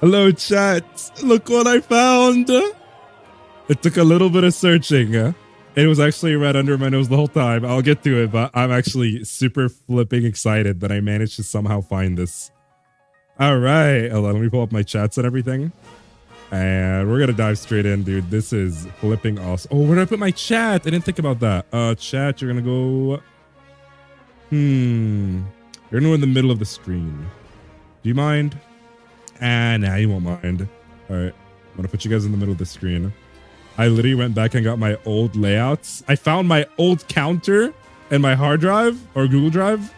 Hello, chat. Look what I found. It took a little bit of searching. It was actually right under my nose the whole time. I'll get to it, but I'm actually super flipping excited that I managed to somehow find this. All right. Hold on, let me pull up my chats and everything. And we're going to dive straight in, dude. This is flipping awesome. Oh, where did I put my chat? I didn't think about that. Chat, you're going to go... You're going to go in the middle of the screen. Do you mind? Nah, you won't mind. All right. I'm going to put you guys in the middle of the screen. I literally went back and got my old layouts. I found my old counter in my hard drive or Google Drive.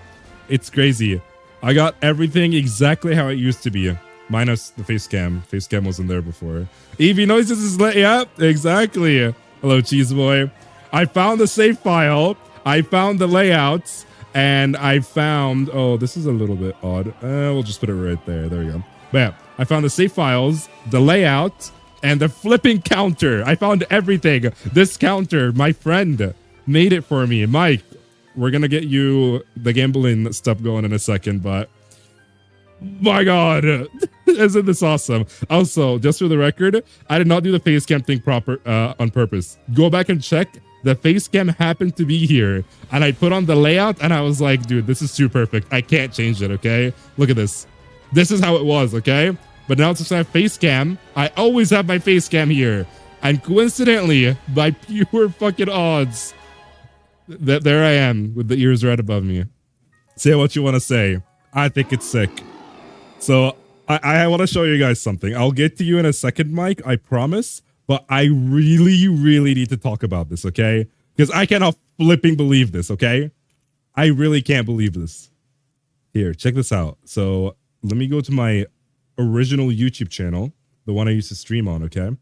It's crazy. I got everything exactly how it used to be. Minus the face cam. Face cam wasn't there before. Evie Noises is lit. Yep, exactly. Hello, Cheese Boy. I found the save file. I found the layouts. And I found... Oh, this is a little bit odd. We'll just put it right there. There we go. But yeah, I found the save files, the layout, and the flipping counter. I found everything. This counter, my friend made it for me. Mike, we're going to get you the gambling stuff going in a second, but my God, isn't this awesome? Also, just for the record, I did not do the face cam thing on purpose. Go back and check. The face cam happened to be here, and I put on the layout, and I was like, dude, this is too perfect. I can't change it, okay? Look at this. This is how it was, okay? But now since I have face cam, I always have my face cam here. And coincidentally, by pure fucking odds, there I am with the ears right above me. Say what you want to say. I think it's sick. So I want to show you guys something. I'll get to you in a second, Mike, I promise. But I really, really need to talk about this, okay? Because I cannot flipping believe this, okay? I really can't believe this. Here, check this out. So let me go to my original YouTube channel, the one I used to stream on, okay?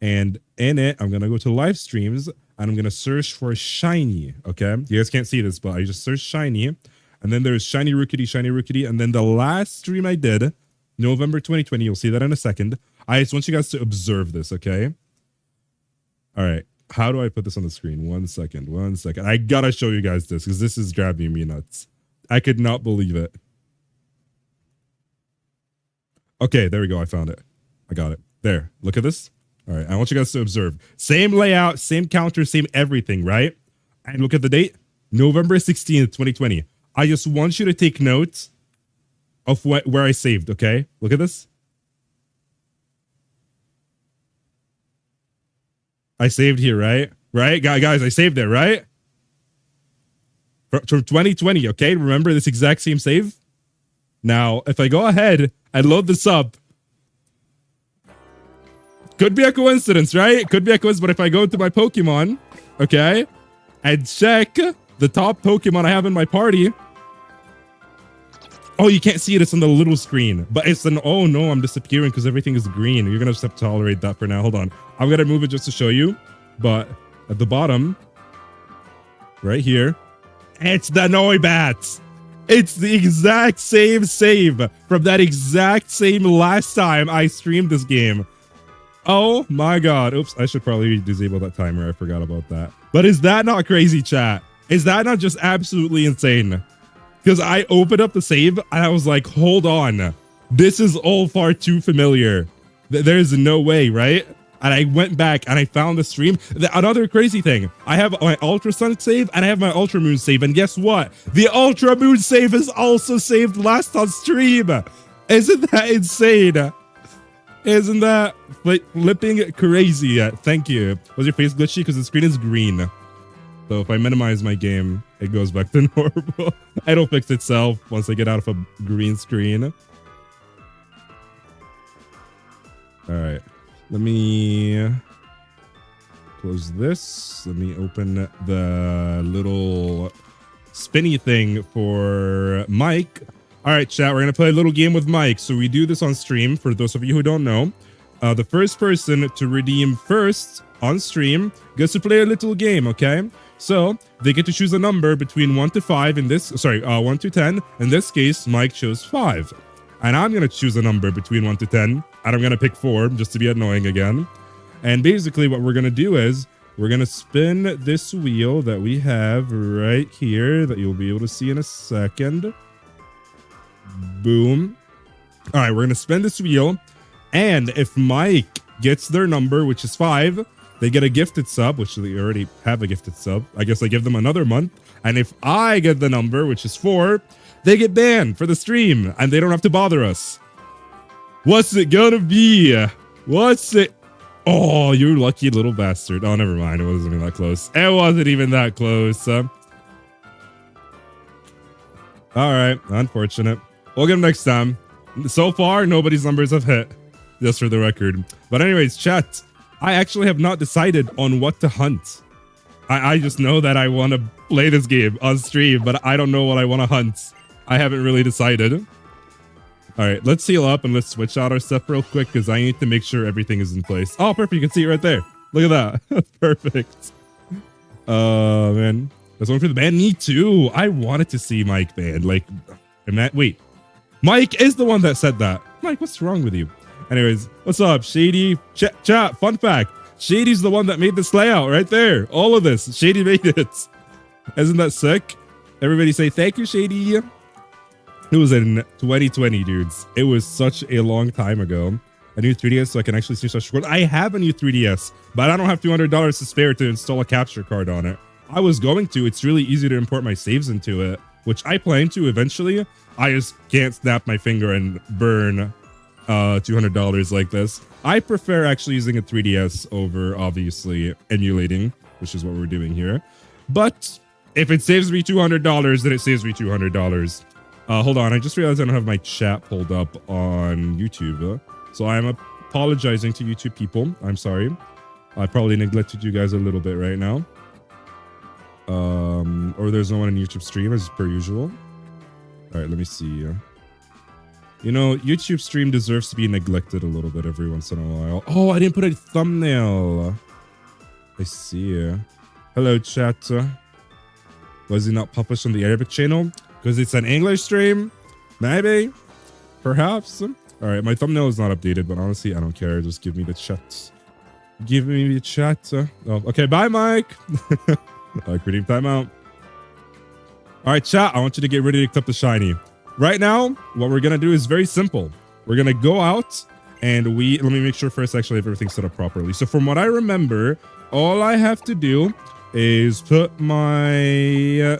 And in it, I'm going to go to live streams, and I'm going to search for Shiny, okay? You guys can't see this, but I just searched Shiny, and then there's Shiny Rookity, and then the last stream I did, November 2020, you'll see that in a second. I just want you guys to observe this, okay? All right. How do I put this on the screen? One second. I gotta show you guys this, because this is driving me nuts. I could not believe it. Okay, there we go. I found it. I got it. There. Look at this. All right. I want you guys to observe. Same layout, same counter, same everything, right? And look at the date. November 16th, 2020. I just want you to take note of where I saved, okay? Look at this. I saved here, right? Right? Guys, I saved there, right? From 2020, okay? Remember this exact same save? Now, if I go ahead and load this up, could be a coincidence, right? Could be a coincidence, but if I go to my Pokemon, okay, and check the top Pokemon I have in my party, oh, you can't see it. It's on the little screen, but it's an, oh no, I'm disappearing because everything is green. You're going to just have to tolerate that for now. Hold on. I'm going to move it just to show you, but at the bottom, right here, it's the Noibat. It's the exact same save from that exact same last time I streamed this game. Oh my God. Oops, I should probably disable that timer. I forgot about that. But is that not crazy, chat? Is that not just absolutely insane? Because I opened up the save and I was like, hold on. This is all far too familiar. There's no way, right? And I went back and I found the stream. Another crazy thing, I have my Ultra Sun save and I have my Ultra Moon save. And guess what? The Ultra Moon save is also saved last on stream. Isn't that insane? Isn't that flipping crazy? Thank you. Was your face glitchy? Because the screen is green. So if I minimize my game, it goes back to normal. It'll fix itself once I get out of a green screen. All right. Let me close this. Let me open the little spinny thing for Mike. All right, chat, we're going to play a little game with Mike. So we do this on stream. For those of you who don't know, the first person to redeem first on stream gets to play a little game, okay? So they get to choose a number between 1 to 5 in this, 1 to 10. In this case, Mike chose 5. And I'm going to choose a number between 1 to 10. And I'm going to pick 4 just to be annoying again. And basically what we're going to do is we're going to spin this wheel that we have right here that you'll be able to see in a second. Boom. All right, we're going to spin this wheel. And if Mike gets their number, which is 5, they get a gifted sub, which they already have a gifted sub. I guess I give them another month. And if I get the number, which is 4, they get banned for the stream and they don't have to bother us. What's it gonna be? What's it? Oh, you lucky little bastard. Oh, never mind. It wasn't even that close. It wasn't even that close. All right. Unfortunate. We'll get them next time. So far, nobody's numbers have hit. Just for the record. But anyways, chat. I actually have not decided on what to hunt. I just know that I want to play this game on stream, but I don't know what I want to hunt. I haven't really decided. All right, let's heal up and let's switch out our stuff real quick because I need to make sure everything is in place. Oh, perfect. You can see it right there. Look at that. Perfect. Man. That's one for the band. Me too. I wanted to see Mike banned. Like, wait. Mike is the one that said that. Mike, what's wrong with you? Anyways, what's up, Shady? Chat, fun fact. Shady's the one that made this layout right there. All of this. Shady made it. Isn't that sick? Everybody say thank you, Shady. It was in 2020, dudes. It was such a long time ago. A new 3DS so I can actually see such record. I have a new 3DS, but I don't have $200 to spare to install a capture card on it. I was going to. It's really easy to import my saves into it, which I plan to eventually. I just can't snap my finger and burn $200 like this. I prefer actually using a 3DS over obviously emulating, which is what we're doing here. But if it saves me $200, then it saves me $200. Hold on, I just realized I don't have my chat pulled up on YouTube. So I'm apologizing to YouTube people. I'm sorry. I probably neglected you guys a little bit right now. Or there's no one in YouTube stream as per usual. All right, let me see. You know, YouTube stream deserves to be neglected a little bit every once in a while. Oh, I didn't put a thumbnail. I see. Hello, chat. Was it not published on the Arabic channel? Because it's an English stream? Maybe. Perhaps. All right, my thumbnail is not updated, but honestly, I don't care. Just give me the chat. Give me the chat. Oh, okay, bye, Mike. Creative timeout. All right, chat, I want you to get ready to accept the shiny. Right now, what we're going to do is very simple. We're going to go out and let me make sure first actually if everything's set up properly. So from what I remember, all I have to do is put my,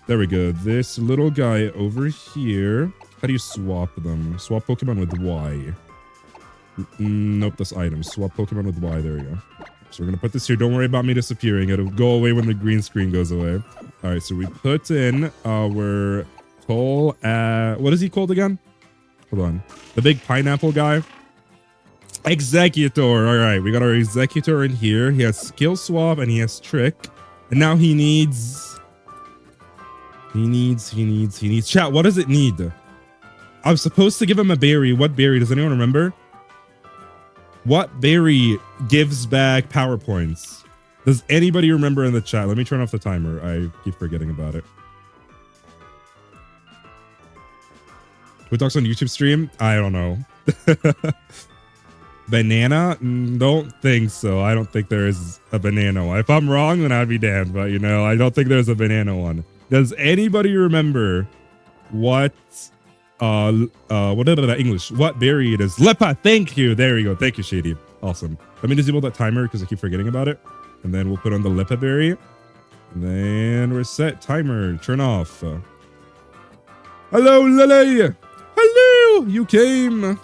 there we go, this little guy over here. How do you swap them? Swap Pokemon with Y. Nope, that's items. Swap Pokemon with Y, there we go. So we're going to put this here. Don't worry about me disappearing. It'll go away when the green screen goes away. All right, so we put in our Cole, what is he called again? Hold on. The big pineapple guy. Executor. All right, we got our Executor in here. He has Skill Swap and he has Trick. And now he needs... Chat, what does it need? I'm supposed to give him a berry. What berry? Does anyone remember? What berry gives back power points? Does anybody remember in the chat? Let me turn off the timer. I keep forgetting about it. Who talks on YouTube stream? I don't know. Banana? Don't think so. I don't think there is a banana one. If I'm wrong, then I'd be damned. But, you know, I don't think there's a banana one. Does anybody remember what is that English? What berry it is? Lepa, thank you. There we go. Thank you, Shady. Awesome. Let me disable that timer because I keep forgetting about it. And then we'll put on the Lepa berry. And then we're set. Timer. Turn off. Hello, Lily. Hello. You came.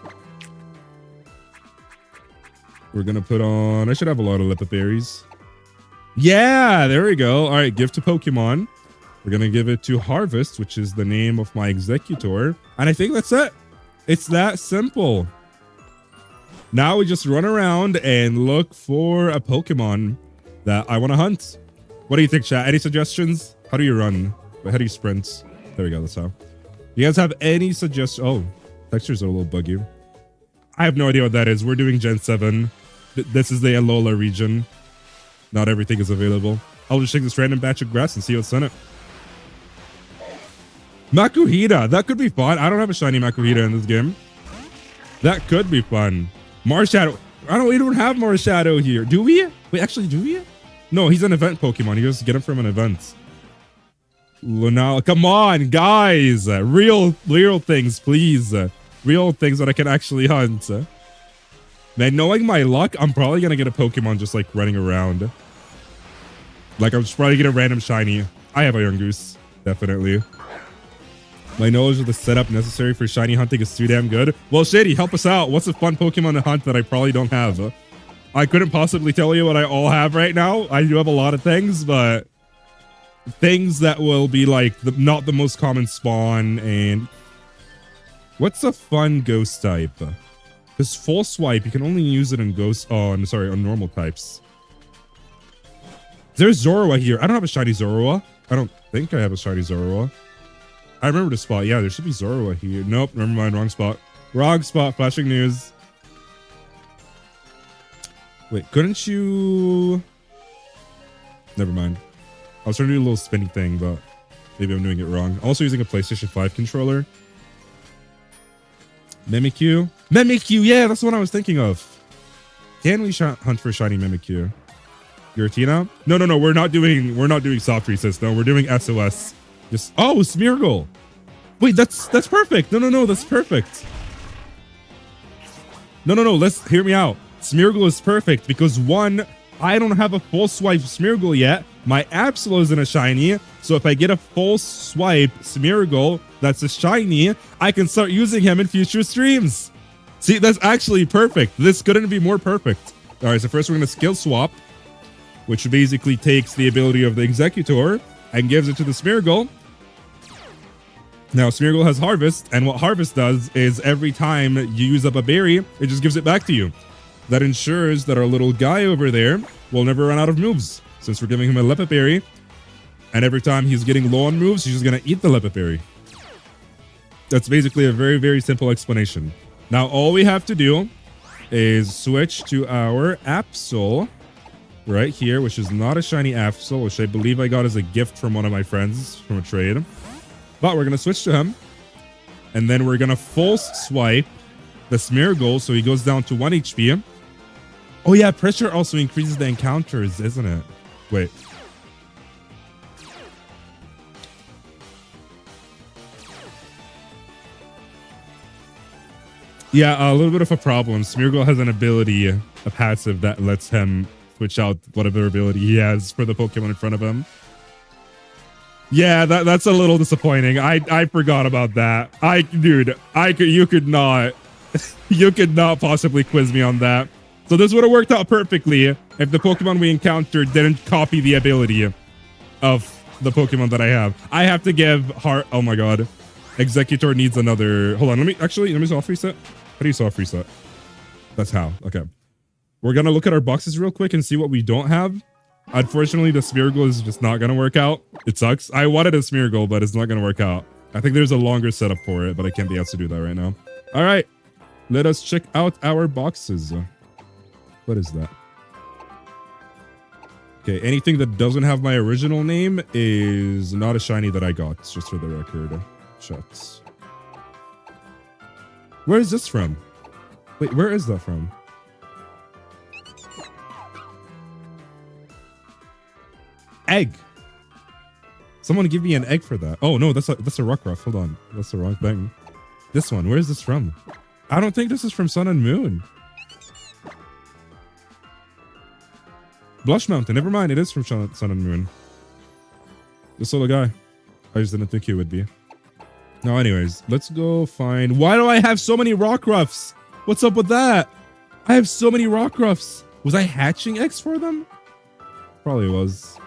We're going to put on... I should have a lot of Lepa berries. Yeah, there we go. All right, give to Pokemon. We're going to give it to Harvest, which is the name of my Executor. And I think that's it. It's that simple. Now we just run around and look for a Pokemon that I want to hunt. What do you think, chat? Any suggestions? How do you run? How do you sprint? There we go. That's how. You guys have any suggestions? Oh, textures are a little buggy. I have no idea what that is. We're doing Gen 7. This is the Alola region. Not everything is available. I'll just take this random batch of grass and see what's in it. Makuhita. That could be fun. I don't have a shiny Makuhita in this game. That could be fun. Marshadow. We don't have Marshadow here. Do we? Wait, actually, do we? No, he's an event Pokemon. You just get him from an event. Lunala. Come on, guys. Real things, please. Real things that I can actually hunt. Man, knowing my luck, I'm probably gonna get a Pokemon just like running around. Like I'm just probably get a random shiny. I have a young goose, definitely. My knowledge of the setup necessary for shiny hunting is too damn good. Well, Shady, help us out. What's a fun Pokemon to hunt that I probably don't have? I couldn't possibly tell you what I all have right now. I do have a lot of things, but things that will be like not the most common spawn. And what's a fun ghost type? This full swipe, you can only use it in ghost on normal types. There's Zorua here. I don't have a shiny Zorua. I don't think I have a shiny Zorua. I remember the spot. Yeah, there should be Zorua here. Nope, never mind. Wrong spot. Wrong spot. Flashing news. Wait, couldn't you... Never mind. I was trying to do a little spinny thing, but maybe I'm doing it wrong. I'm also using a PlayStation 5 controller. Mimikyu. Mimikyu, yeah, that's what I was thinking of. Can we hunt for shiny Mimikyu? Giratina? No, we're not doing soft resist. No, we're doing SOS. Just Smeargle. Wait, that's perfect. No, that's perfect. No, let's hear me out. Smeargle is perfect because one, I don't have a full swipe Smeargle yet. My Absol isn't a shiny, so if I get a full swipe Smeargle that's a shiny, I can start using him in future streams. See, that's actually perfect. This couldn't be more perfect. All right, so first we're going to skill swap, which basically takes the ability of the Executor and gives it to the Smeargle. Now, Smeargle has Harvest, and what Harvest does is every time you use up a berry, it just gives it back to you. That ensures that our little guy over there will never run out of moves, since we're giving him a Lepet Berry, and every time he's getting low on moves, he's just going to eat the Lepet Berry. That's basically a very, very simple explanation. Now, all we have to do is switch to our Absol right here, which is not a shiny Absol, which I believe I got as a gift from one of my friends from a trade. But we're going to switch to him, and then we're going to full swipe the Smeargle, so he goes down to 1 HP. Oh yeah, pressure also increases the encounters, isn't it? Wait. Yeah, a little bit of a problem. Smeargle has an ability, a passive, that lets him switch out whatever ability he has for the Pokemon in front of him. Yeah, that's a little disappointing. I forgot about that. You could not possibly quiz me on that. So this would have worked out perfectly if the Pokemon we encountered didn't copy the ability of the Pokemon that I have. I have to give Heart. Oh my god. Executor needs another. Hold on. Let me soft reset. How do you soft reset? That's how. Okay. We're going to look at our boxes real quick and see what we don't have. Unfortunately, the Smeargle is just not going to work out. It sucks. I wanted a Smeargle, but it's not going to work out. I think there's a longer setup for it, but I can't be asked to do that right now. All right. Let us check out our boxes. What is that? Okay, anything that doesn't have my original name is not a shiny that I got. It's just for the record. Shucks. Where is this from? Wait, where is that from? Egg. Someone give me an egg for that. Oh no, that's a Rockruff. Hold on, that's the wrong thing. This one. Where is this from? I don't think this is from Sun and Moon. Blush Mountain. Never mind. It is from Sun and Moon. This little guy. I just didn't think he would be. No, anyways, let's go find... Why do I have so many Rockruffs? What's up with that? I have so many Rockruffs. Was I hatching eggs for them? Probably was.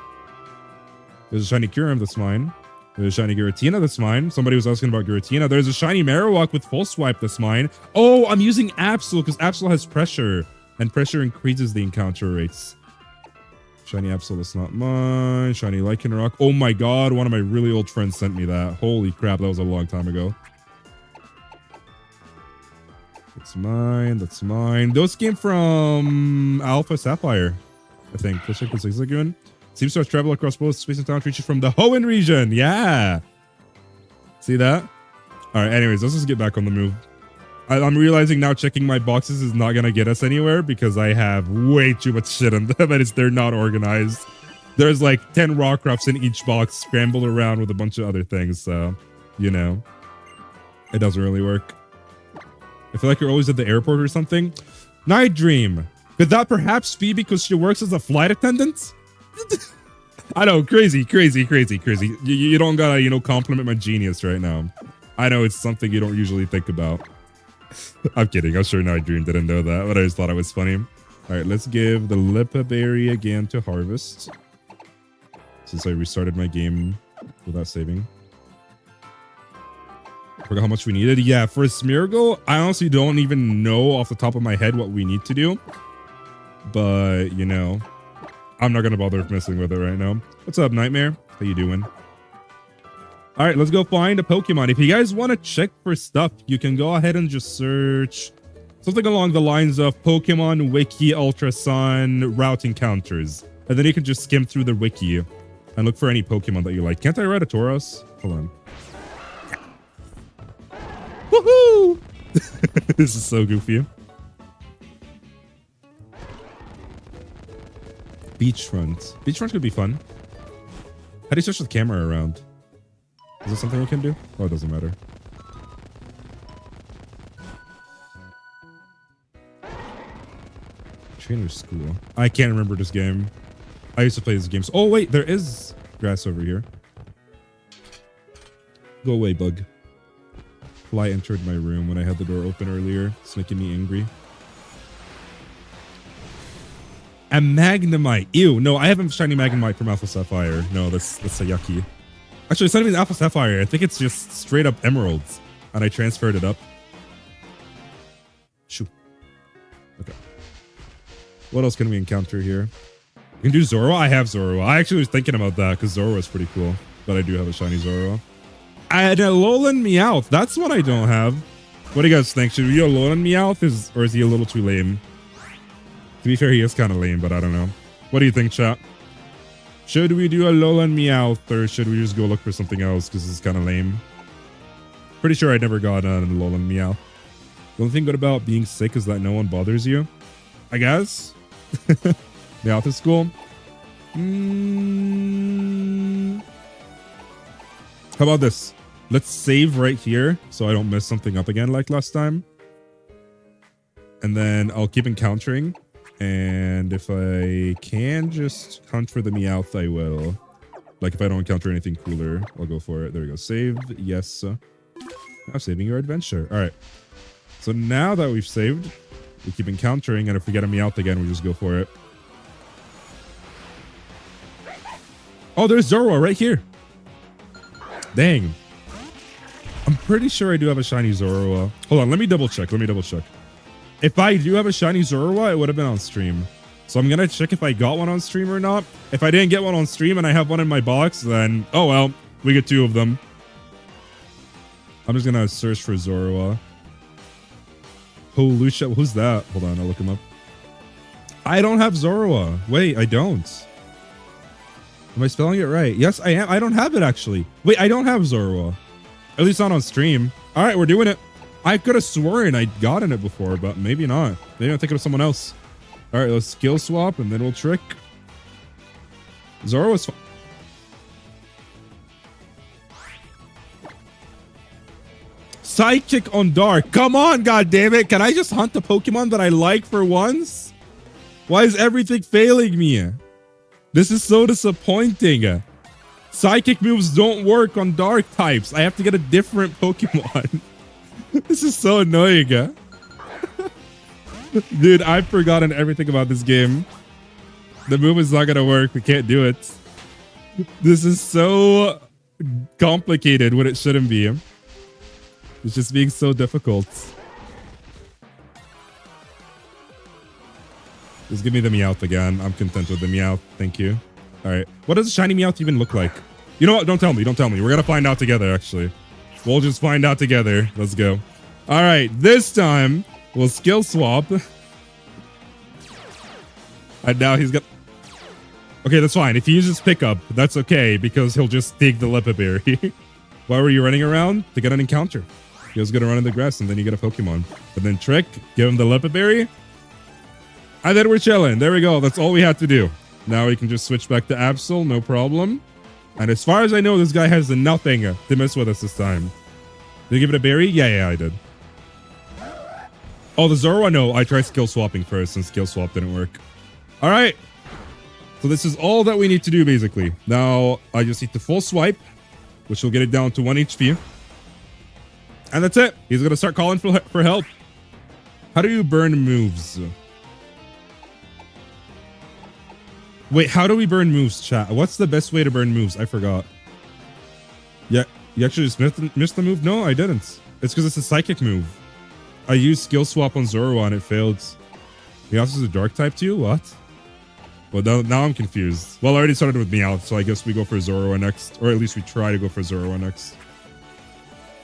There's a shiny Kyurem, that's mine. There's a shiny Giratina, that's mine. Somebody was asking about Giratina. There's a shiny Marowak with full swipe, that's mine. Oh, I'm using Absol because Absol has pressure. And pressure increases the encounter rates. Shiny Absol, that's not mine. Shiny Lycanroc. Oh my god, one of my really old friends sent me that. Holy crap, that was a long time ago. That's mine, that's mine. Those came from Alpha Sapphire, I think. Let's check this Zigzagoon. Seems to have traveled across both space and time to reach it from the Hoenn region. Yeah. See that? All right, anyways, let's just get back on the move. I'm realizing now checking my boxes is not going to get us anywhere because I have way too much shit on them and they're not organized. There's like 10 Rockruffs in each box scrambled around with a bunch of other things. So, you know, it doesn't really work. I feel like you're always at the airport or something. Night Dream. Could that perhaps be because she works as a flight attendant? I know, crazy. You don't gotta, compliment my genius right now. I know it's something you don't usually think about. I'm kidding. I'm sure Night Dream didn't know that, but I just thought it was funny. All right, let's give the Lipa Berry again to harvest. Since I restarted my game without saving. Forgot how much we needed. Yeah, for a Smeargle, I honestly don't even know off the top of my head what we need to do. But, I'm not going to bother messing with it right now. What's up, Nightmare? How you doing? All right, let's go find a Pokemon. If you guys want to check for stuff, you can go ahead and just search something along the lines of Pokemon Wiki Ultra Sun route encounters. And then you can just skim through the wiki and look for any Pokemon that you like. Can't I ride a Tauros? Hold on. Woohoo! This is so goofy. Beachfront. Beachfront could be fun. How do you switch the camera around? Is there something you can do? Oh, it doesn't matter. Trainer School. I can't remember this game. I used to play this game. Oh, wait, there is grass over here. Go away, bug. Fly entered my room when I had the door open earlier. It's making me angry. A Magnemite. Ew, no, I haven't shiny Magnemite from Alpha Sapphire. No, that's a yucky. Actually, it's not even Alpha Sapphire. I think it's just straight up emeralds. And I transferred it up. Shoo. Okay. What else can we encounter here? We can do Zorua. I have Zorua. I actually was thinking about that because Zorua is pretty cool. But I do have a shiny Zorua. And a Alolan Meowth. That's one I don't have. What do you guys think? Should we do Alolan Meowth? Or is he a little too lame? To be fair, he is kind of lame, but I don't know. What do you think, chat? Should we do Alolan Meowth or should we just go look for something else because it's kind of lame? Pretty sure I never got an Alolan Meowth. The only thing good about being sick is that no one bothers you. I guess. Meowth is cool. How about this? Let's save right here so I don't mess something up again like last time. And then I'll keep encountering. And if I can just hunt for the Meowth, I will. Like if I don't encounter anything cooler, I'll go for it. There we go. Save. Yes. I'm saving your adventure. All right. So now that we've saved, we keep encountering. And if we get a Meowth again, we just go for it. Oh, there's Zorua right here. Dang. I'm pretty sure I do have a shiny Zorua. Hold on. Let me double check. If I do have a shiny Zorua, it would have been on stream. So I'm going to check if I got one on stream or not. If I didn't get one on stream and I have one in my box, then, oh well, we get two of them. I'm just going to search for Zorua. Holy shit, who's that? Hold on, I'll look him up. I don't have Zorua. Wait, I don't. Am I spelling it right? Yes, I am. I don't have it, actually. Wait, I don't have Zorua. At least not on stream. All right, we're doing it. I could have sworn I'd gotten it before, but maybe not. Maybe I'm thinking of someone else. All right, let's skill swap, and then we'll trick. Zorua was fine. Psychic on Dark. Come on, goddammit. Can I just hunt the Pokemon that I like for once? Why is everything failing me? This is so disappointing. Psychic moves don't work on Dark types. I have to get a different Pokemon. This is so annoying. Dude, I've forgotten everything about this game. The move is not gonna work. We can't do it. This is so complicated when it shouldn't be. It's just being so difficult. Just give me the Meowth again. I'm content with the Meowth. Thank you. All right. What does a shiny Meowth even look like? You know what? Don't tell me. Don't tell me. We're going to find out together, actually. We'll just find out together. Let's go. All right. This time, we'll skill swap. And now he's got... Okay, that's fine. If he uses pickup, that's okay, because he'll just take the Lipa Berry. Why were you running around? To get an encounter. He was going to run in the grass, and then you get a Pokemon. And then trick, give him the Lipa Berry. And then we're chilling. There we go. That's all we had to do. Now we can just switch back to Absol, no problem. And as far as I know, this guy has nothing to mess with us this time. Did you give it a berry? Yeah, I did. Oh, the Zoro, I know. I tried skill swapping first and skill swap didn't work. All right. So this is all that we need to do, basically. Now, I just need to full swipe, which will get it down to 1 HP. And that's it. He's going to start calling for help. How do you burn moves? Wait, how do we burn moves, chat? What's the best way to burn moves? I forgot. Yeah, you actually just missed the move? No, I didn't. It's because it's a psychic move. I used skill swap on Zoro and it failed. He also is a dark type too? What? Well, now I'm confused. Well, I already started with Meowth, so I guess we go for Zoro next. Or at least we try to go for Zoro next.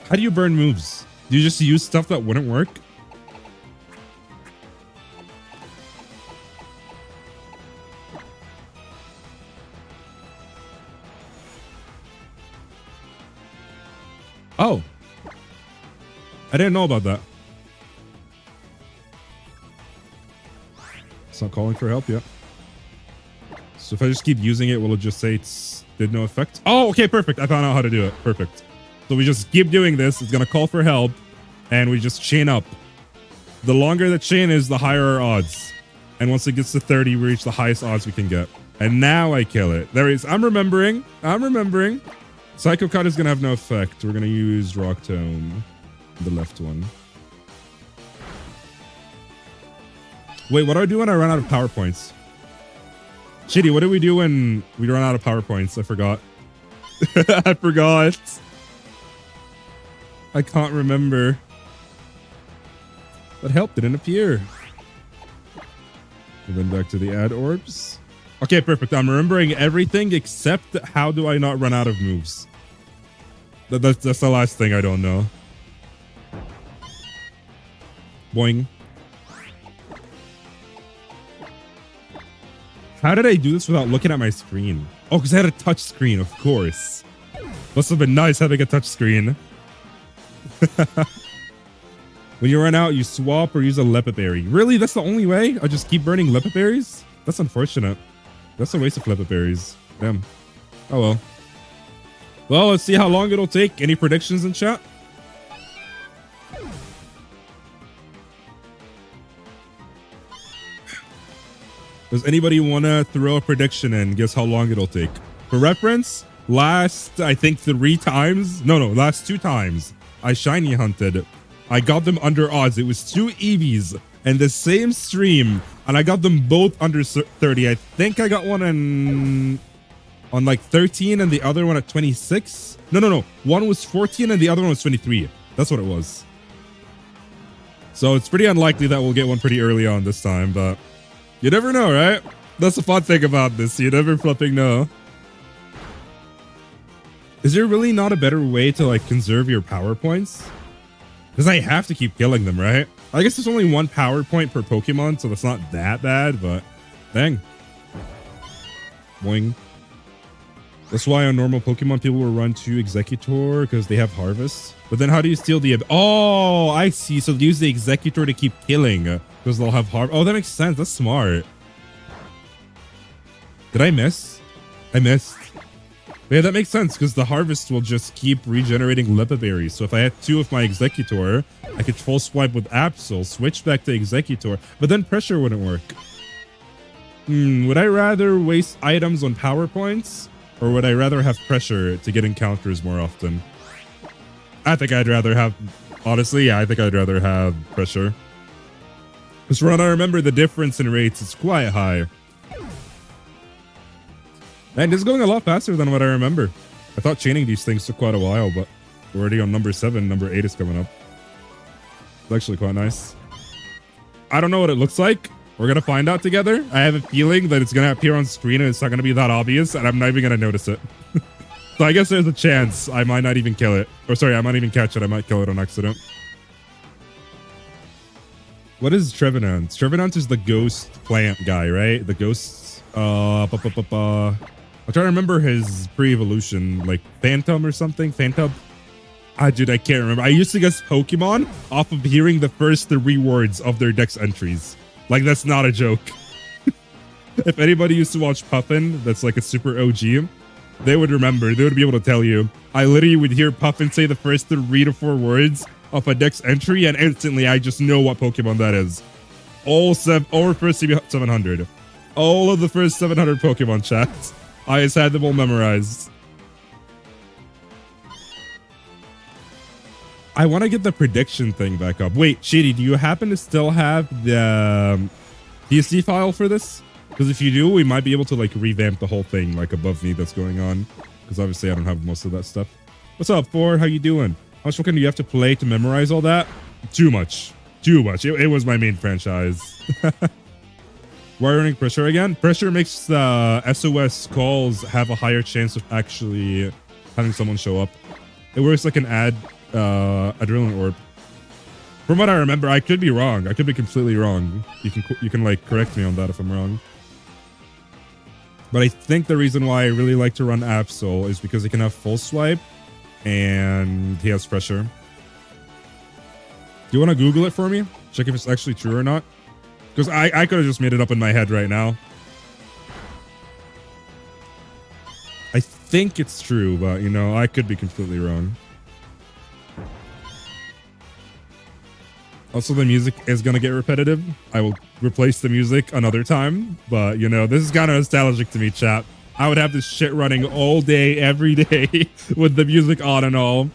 How do you burn moves? Do you just use stuff that wouldn't work? Oh. I didn't know about that. It's not calling for help yet. So if I just keep using it, will it just say it's did no effect? Oh, okay, perfect. I found out how to do it. Perfect. So we just keep doing this. It's going to call for help. And we just chain up. The longer the chain is, the higher our odds. And once it gets to 30, we reach the highest odds we can get. And now I kill it. There it is. I'm remembering. Psycho Cut is going to have no effect. We're going to use Rock Tome. The left one. Wait, what do I do when I run out of power points? Shitty, what do we do when we run out of power points? I forgot. I forgot. I can't remember. But help didn't appear. And then back to the add orbs. Okay, perfect. I'm remembering everything except how do I not run out of moves. That's the last thing I don't know. Boing. How did I do this without looking at my screen? Oh, because I had a touch screen, of course. Must have been nice having a touch screen. When you run out, you swap or use a Lepid Berry. Really? That's the only way? I'll just keep burning Lepid Berries? That's unfortunate. That's a waste of Lepid Berries. Damn. Oh well. Well, let's see how long it'll take. Any predictions in chat? Does anybody want to throw a prediction in? Guess how long it'll take? For reference, last, I think last 2 times I shiny hunted. I got them under odds. It was 2 Eevees and the same stream, and I got them both under 30. I think I got one on like 13 and the other one at 26. No. One was 14 and the other one was 23. That's what it was. So it's pretty unlikely that we'll get one pretty early on this time, but you never know, right? That's the fun thing about this. You never flipping know. Is there really not a better way to like conserve your power points? Because I have to keep killing them, right? I guess there's only 1 power point per Pokemon, so that's not that bad, but dang. Boing. That's why on normal Pokemon, people will run to Executor because they have Harvest. But then how do you steal the... Oh, I see. So they use the Executor to keep killing because they'll have Harvest. Oh, that makes sense. That's smart. Did I miss? I missed. Yeah, that makes sense because the Harvest will just keep regenerating Lepid Berries. So if I had 2 of my Executor, I could full swipe with Absol, switch back to Executor, but then Pressure wouldn't work. Would I rather waste items on power points? Or would I rather have Pressure to get encounters more often? I think I'd rather have... Honestly, yeah, I think I'd rather have Pressure. Because from what I remember, the difference in rates is quite high. And it's going a lot faster than what I remember. I thought chaining these things took quite a while, but we're already on number 7. Number 8 is coming up. It's actually quite nice. I don't know what it looks like. We're going to find out together. I have a feeling that it's going to appear on screen and it's not going to be that obvious, and I'm not even going to notice it. So I guess there's a chance I might not even kill it. Or sorry, I might even catch it. I might kill it on accident. What is Trevenant? Trevenant is the ghost plant guy, right? The ghosts. I'm trying to remember his pre-evolution, like Phantom or something. Phantom. Dude, I can't remember. I used to guess Pokemon off of hearing the first 3 words of their Dex entries. Like, that's not a joke. If anybody used to watch Puffin, that's like a super OG, they would remember. They would be able to tell you. I literally would hear Puffin say the first 3 to 4 words, of a Dex entry, and instantly I just know what Pokemon that is. All first 700. All of the first 700 Pokemon chats. I just had them all memorized. I want to get the prediction thing back up. Wait, Shady, do you happen to still have the PSD file for this? Because if you do, we might be able to like revamp the whole thing like above me that's going on. Because obviously I don't have most of that stuff. What's up, Ford? How you doing? How much Pokemon do you have to play to memorize all that? Too much. Too much. It was my main franchise. Why running pressure again? Pressure makes the SOS calls have a higher chance of actually having someone show up. It works like an adrenaline orb. From what I remember, I could be wrong. I could be completely wrong. You can like correct me on that if I'm wrong. But I think the reason why I really like to run Absol is because it can have full swipe and he has pressure. Do you want to Google it for me? Check if it's actually true or not. Because I could have just made it up in my head right now. I think it's true, but you know, I could be completely wrong. Also, the music is going to get repetitive. I will replace the music another time. But, you know, this is kind of nostalgic to me, chat. I would have this shit running all day, every day with the music on and all.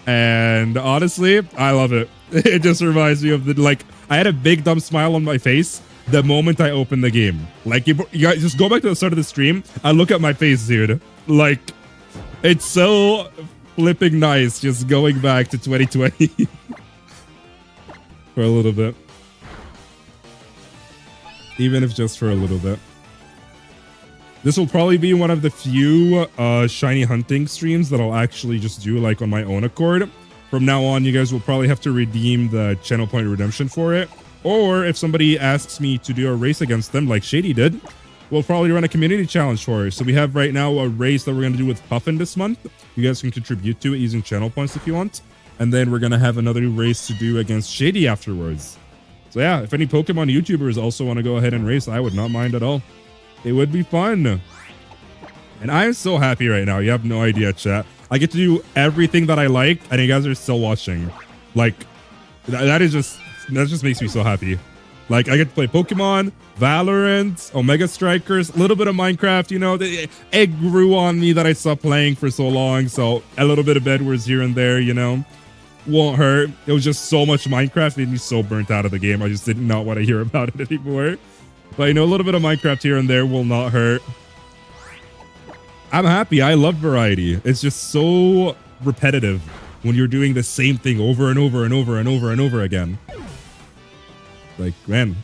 And honestly, I love it. It just reminds me of the, like, I had a big dumb smile on my face the moment I opened the game. Like, you guys just go back to the start of the stream and look at my face, dude. Like, it's so flipping nice just going back to 2020. For a little bit. Even if just for a little bit. This will probably be one of the few shiny hunting streams that I'll actually just do like on my own accord. From now on, you guys will probably have to redeem the channel point redemption for it. Or if somebody asks me to do a race against them like Shady did, we'll probably run a community challenge for it. So we have right now a race that we're going to do with Puffin this month. You guys can contribute to it using channel points if you want. And then we're going to have another race to do against Shady afterwards. So yeah, if any Pokemon YouTubers also want to go ahead and race, I would not mind at all. It would be fun. And I am so happy right now. You have no idea, chat. I get to do everything that I like, and you guys are still watching. Like, that just makes me so happy. Like, I get to play Pokemon, Valorant, Omega Strikers, a little bit of Minecraft, you know. It grew on me that I stopped playing for so long, so a little bit of Bed Wars here and there, you know. Won't hurt. It was just so much Minecraft, made me so burnt out of the game. I just did not want to hear about it anymore. But, you know, a little bit of Minecraft here and there will not hurt. I'm happy. I love variety. It's just so repetitive when you're doing the same thing over and over and over and over and over again. Like, man.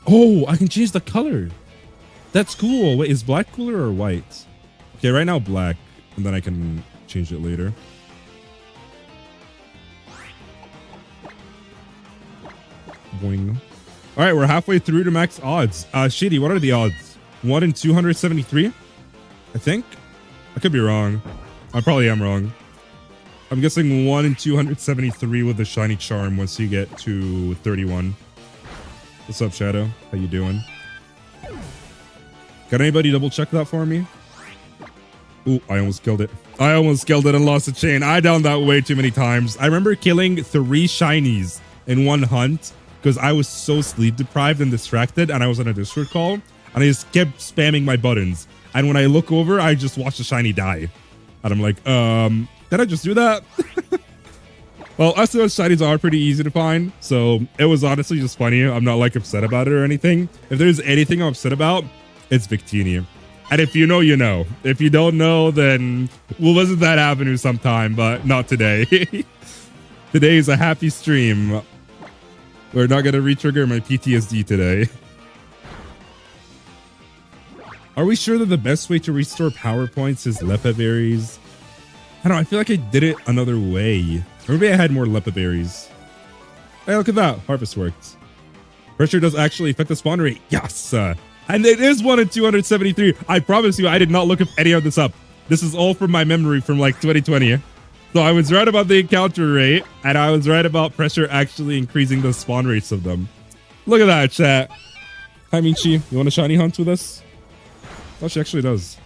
Oh, I can change the color. That's cool. Wait, is black cooler or white? Okay, right now black, and then I can change it later. Boing. All right, we're halfway through to max odds. Shady, what are the odds? 1 in 273? I think. I could be wrong. I probably am wrong. I'm guessing 1 in 273 with the shiny charm once you get to 31. What's up, Shadow? How you doing? Got anybody double check that for me? Ooh, I almost killed it. I almost killed it and lost the chain. I downed that way too many times. I remember killing 3 shinies in one hunt because I was so sleep deprived and distracted, and I was on a Discord call, and I just kept spamming my buttons. And when I look over, I just watch the shiny die. And I'm like, did I just do that? Well, SOS shinies are pretty easy to find, so it was honestly just funny. I'm not like upset about it or anything. If there's anything I'm upset about, it's Victini. And if you know, you know. If you don't know, then we'll visit that avenue sometime, but not today. Today is a happy stream. We're not going to re-trigger my PTSD today. Are we sure that the best way to restore power points is Lepa berries? I don't know, I feel like I did it another way. Or maybe I had more Lepa berries. Hey, look at that. Harvest worked. Pressure does actually affect the spawn rate. Yes! And it is 1 in 273. I promise you, I did not look any of this up. This is all from my memory from like 2020. So I was right about the encounter rate, and I was right about pressure actually increasing the spawn rates of them. Look at that, chat. Hi, Michi. You want to shiny hunt with us? Oh, she actually does.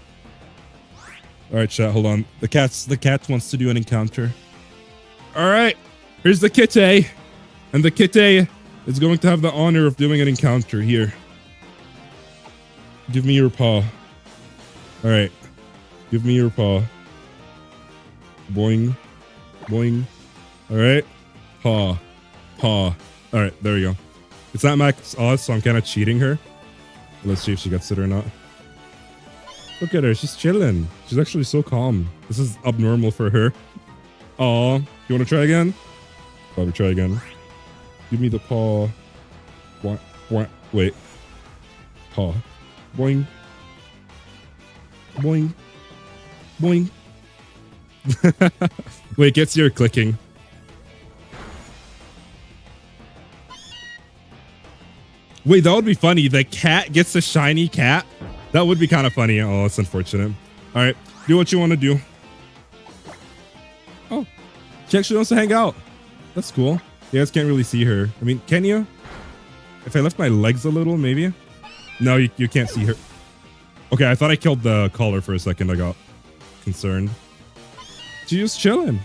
All right, chat. Hold on. The cat wants to do an encounter. All right, here's the kitty. And the kitty is going to have the honor of doing an encounter here. Give me your paw. All right, give me your paw. Boing, boing. All right, paw, paw. All right, there we go. It's not max odds, so I'm kind of cheating her. Let's see if she gets it or not. Look at her, she's chilling. She's actually so calm. This is abnormal for her. Aw, you want to try again? Probably try again. Give me the paw. Wait. Paw. Boing. Boing. Boing. Wait, gets your clicking. Wait, that would be funny. The cat gets a shiny cat. That would be kind of funny. Oh, it's unfortunate. All right, do what you want to do. Oh, she actually wants to hang out. That's cool. You guys can't really see her. I mean, can you? If I lift my legs a little, maybe? No, you can't see her. Okay, I thought I killed the collar for a second. I got concerned. She's just chilling.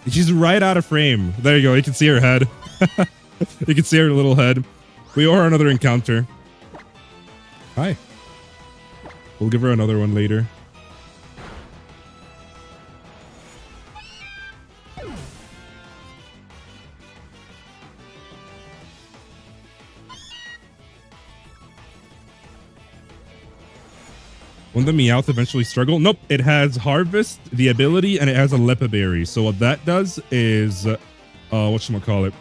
She's right out of frame. There you go. You can see her head. You can see her little head. We owe her another encounter. Hi. We'll give her another one later. When the Meowth eventually struggle? Nope, it has Harvest, the ability, and it has a Lepa Berry. So what that does is, whatchamacallit?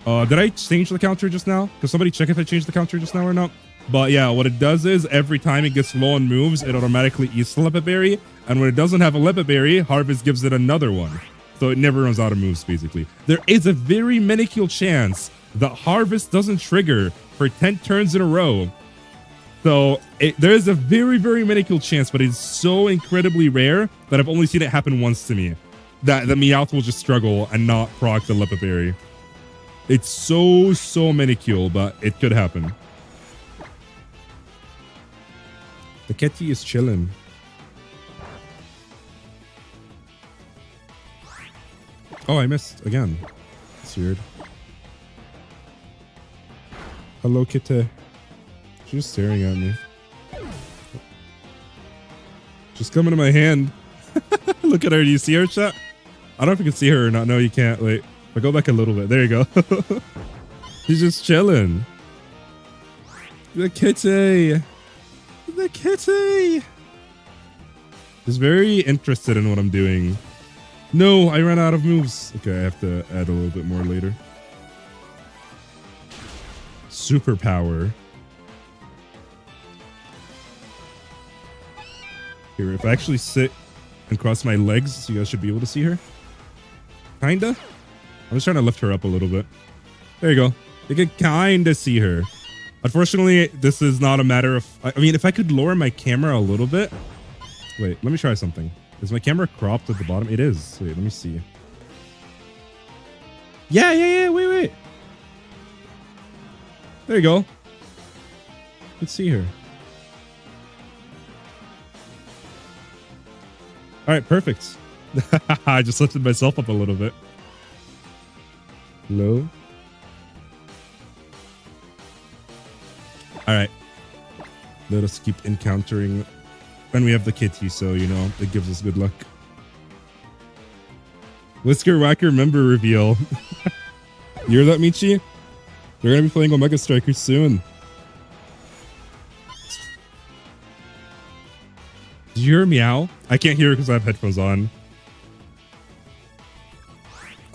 Did I change the counter just now? Could somebody check if I changed the counter just now or not? But yeah, what it does is every time it gets low on moves, it automatically eats the Lepa Berry. And when it doesn't have a Lepa Berry, Harvest gives it another one. So it never runs out of moves, basically. There is a very minuscule chance that Harvest doesn't trigger for 10 turns in a row. So there is a very, very minuscule chance, but it's so incredibly rare that I've only seen it happen once to me. That the Meowth will just struggle and not proc the Lepa Berry. It's so minuscule, but it could happen. The kitty is chilling. Oh, I missed again. That's weird. Hello, kitty. She's just staring at me. She's coming to my hand. Look at her. Do you see her, chat? I don't know if you can see her or not. No, you can't. Wait. I'll go back a little bit. There you go. She's just chilling. The kitty. The kitty. She's very interested in what I'm doing. No, I ran out of moves. Okay, I have to add a little bit more later. Superpower. Here, if I actually sit and cross my legs, so you guys should be able to see her. Kinda. I'm just trying to lift her up a little bit. There you go. You can kinda see her. Unfortunately, this is not a matter of... I mean, if I could lower my camera a little bit... Wait, let me try something. Is my camera cropped at the bottom? It is. Wait, let me see. Yeah. Wait. There you go. You can see her. All right, perfect. I just lifted myself up a little bit. Hello? All right. Let us keep encountering. And we have the kitty, so, you know, it gives us good luck. Whisker Whacker member reveal. You hear that, Michi? They're going to be playing Omega Strikers soon. Did you hear meow? I can't hear her because I have headphones on.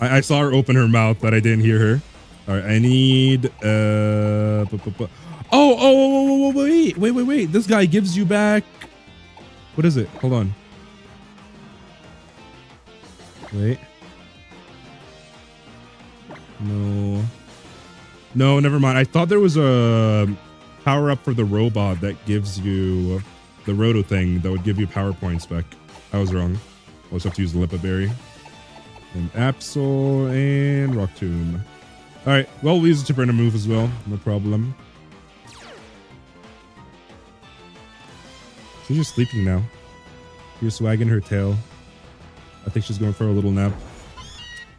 I saw her open her mouth, but I didn't hear her. All right, I need... Oh, wait. This guy gives you back... What is it? Hold on. Wait. No, never mind. I thought there was a power-up for the robot that gives you the roto thing that would give you power points back. I was wrong. I also have to use the Lepa Berry. And Absol and Rock Tomb. Alright, well, we'll use it to burn a move as well. No problem. She's just sleeping now. She's just wagging her tail. I think she's going for a little nap.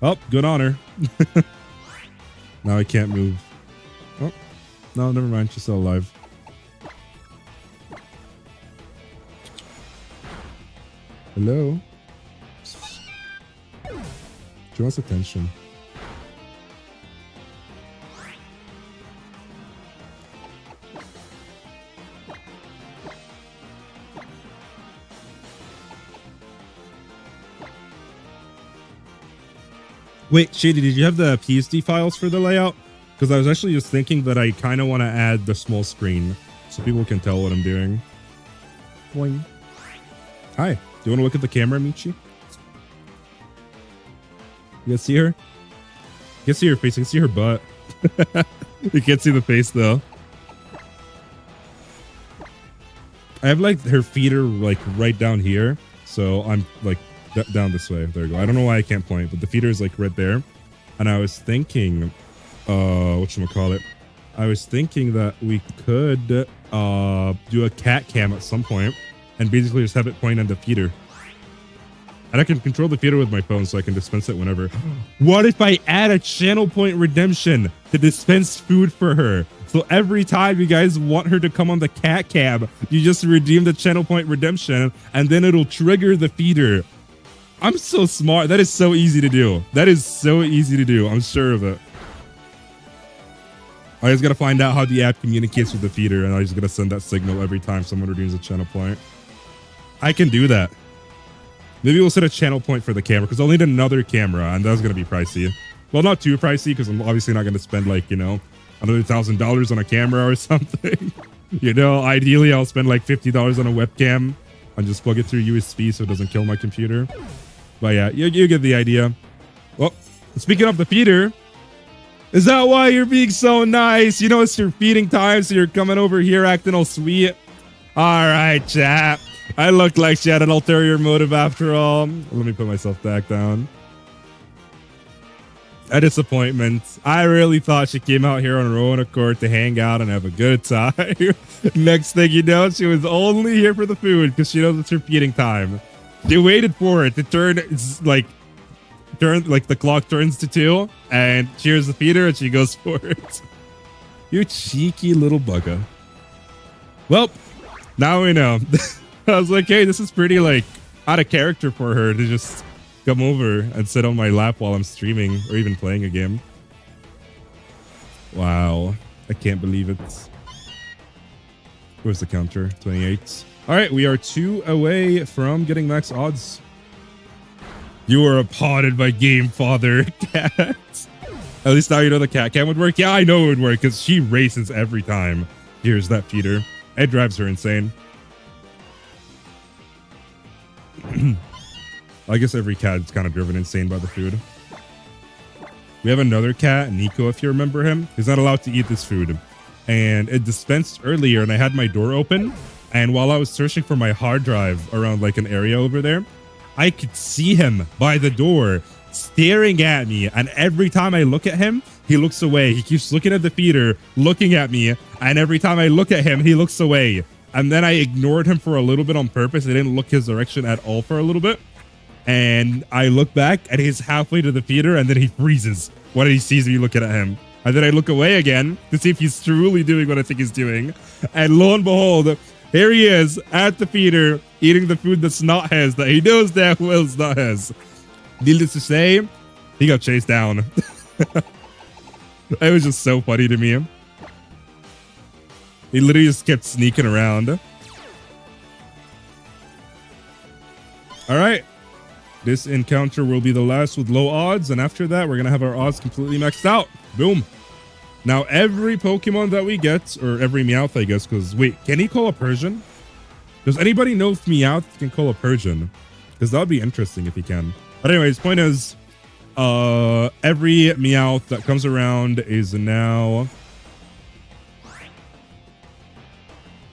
Oh, good honor. Now I can't move. Oh, no, never mind. She's still alive. Hello? She wants attention. Wait, Shady, did you have the PSD files for the layout? Because I was actually just thinking that I kind of want to add the small screen so people can tell what I'm doing. Boing. Hi. Do you want to look at the camera, Michi? You guys see her? You can see her face. You can see her butt. You can't see the face, though. I have, like, her feet are, like, right down here. So I'm, like, down this way. There you go. I don't know why I can't point, but the feeder is, like, right there. And I was thinking, whatchamacallit? I was thinking that we could do a cat cam at some point and basically just have it point on the feeder. And I can control the feeder with my phone so I can dispense it whenever. What if I add a channel point redemption to dispense food for her? So every time you guys want her to come on the cat cam, you just redeem the channel point redemption and then it'll trigger the feeder. I'm so smart. That is so easy to do. That is so easy to do. I'm sure of it. I just got to find out how the app communicates with the feeder, and I just got to send that signal every time someone redeems a channel point. I can do that. Maybe we'll set a channel point for the camera, because I'll need another camera, and that's going to be pricey. Well, not too pricey, because I'm obviously not going to spend, like, you know, another $1,000 on a camera or something. You know, ideally, I'll spend, like, $50 on a webcam and just plug it through USB so it doesn't kill my computer. But yeah, you get the idea. Well, speaking of the feeder, is that why you're being so nice? You know, it's your feeding time, so you're coming over here acting all sweet. All right, chat. I looked like she had an ulterior motive after all. Let me put myself back down. A disappointment. I really thought she came out here on her own accord to hang out and have a good time. Next thing you know, she was only here for the food because she knows it's her feeding time. She waited for it to turn, like the clock turns to 2 and cheers the feeder and she goes for it. You cheeky little bugger. Well, now we know. I was like, hey, this is pretty, like, out of character for her to just come over and sit on my lap while I'm streaming or even playing a game. Wow. I can't believe it. Where's the counter? 28. All right, we are 2 away from getting max odds. You were applauded by Game Father Cat. At least now you know the cat cam would work. Yeah, I know it would work because she races every time. Here's that feeder. It drives her insane. I guess every cat is kind of driven insane by the food. We have another cat, Nico, if you remember him. He's not allowed to eat this food. And it dispensed earlier and I had my door open. And while I was searching for my hard drive around like an area over there, I could see him by the door staring at me. And every time I look at him, he looks away. He keeps looking at the feeder, looking at me. And every time I look at him, he looks away. And then I ignored him for a little bit on purpose. I didn't look his direction at all for a little bit. And I look back and he's halfway to the feeder and then he freezes when he sees me looking at him. And then I look away again to see if he's truly doing what I think he's doing. And lo and behold, here he is at the feeder eating the food that's not his, that he knows damn well is not his. Needless to say, he got chased down. It was just so funny to me. He literally just kept sneaking around. All right. This encounter will be the last with low odds. And after that, we're going to have our odds completely maxed out. Boom. Now, every Pokemon that we get, or every Meowth, I guess, because, wait, can he call a Persian? Does anybody know if Meowth can call a Persian? Because that would be interesting if he can. But anyways, point is, every Meowth that comes around is now...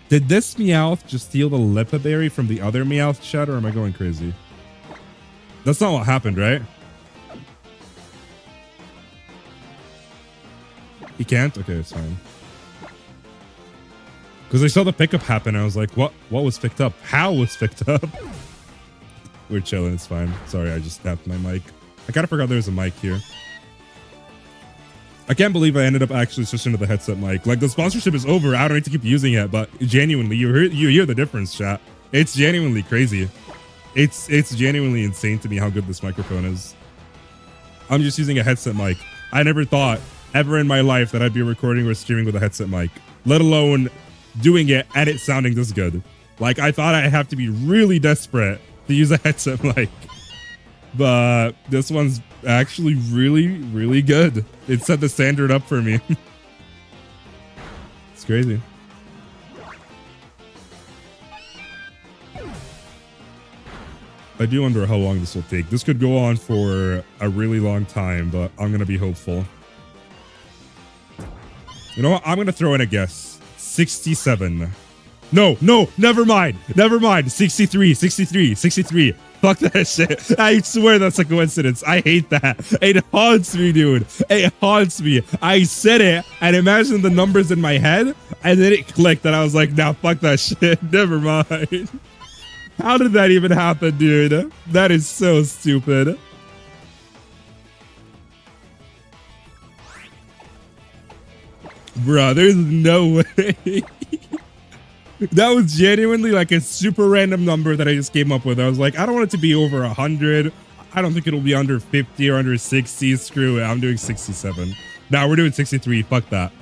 Did this Meowth just steal the Lipa Berry from the other Meowth, chat, or am I going crazy? That's not what happened, right? He can't? Okay, it's fine. Because I saw the pickup happen, and I was like, what was picked up? How was picked up? We're chilling, it's fine. Sorry, I just tapped my mic. I kind of forgot there was a mic here. I can't believe I ended up actually switching to the headset mic. Like, the sponsorship is over. I don't need to keep using it, but genuinely, you hear the difference, chat. It's genuinely crazy. It's genuinely insane to me how good this microphone is. I'm just using a headset mic. I never thought ever in my life that I'd be recording or streaming with a headset mic, let alone doing it and it sounding this good. Like, I thought I'd have to be really desperate to use a headset mic. But this one's actually really, really good. It set the standard up for me. It's crazy. I do wonder how long this will take. This could go on for a really long time, but I'm going to be hopeful. You know what? I'm going to throw in a guess. 67. No, never mind. 63. Fuck that shit. I swear that's a coincidence. I hate that. It haunts me, dude. It haunts me. I said it and imagined the numbers in my head and then it clicked and I was like, nah, fuck that shit. Never mind. How did that even happen, dude? That is so stupid. Bruh, there's no way. That was genuinely like a super random number that I just came up with. I was like, I don't want it to be over 100. I don't think it'll be under 50 or under 60. Screw it. I'm doing 67. Now we're doing 63. Fuck that.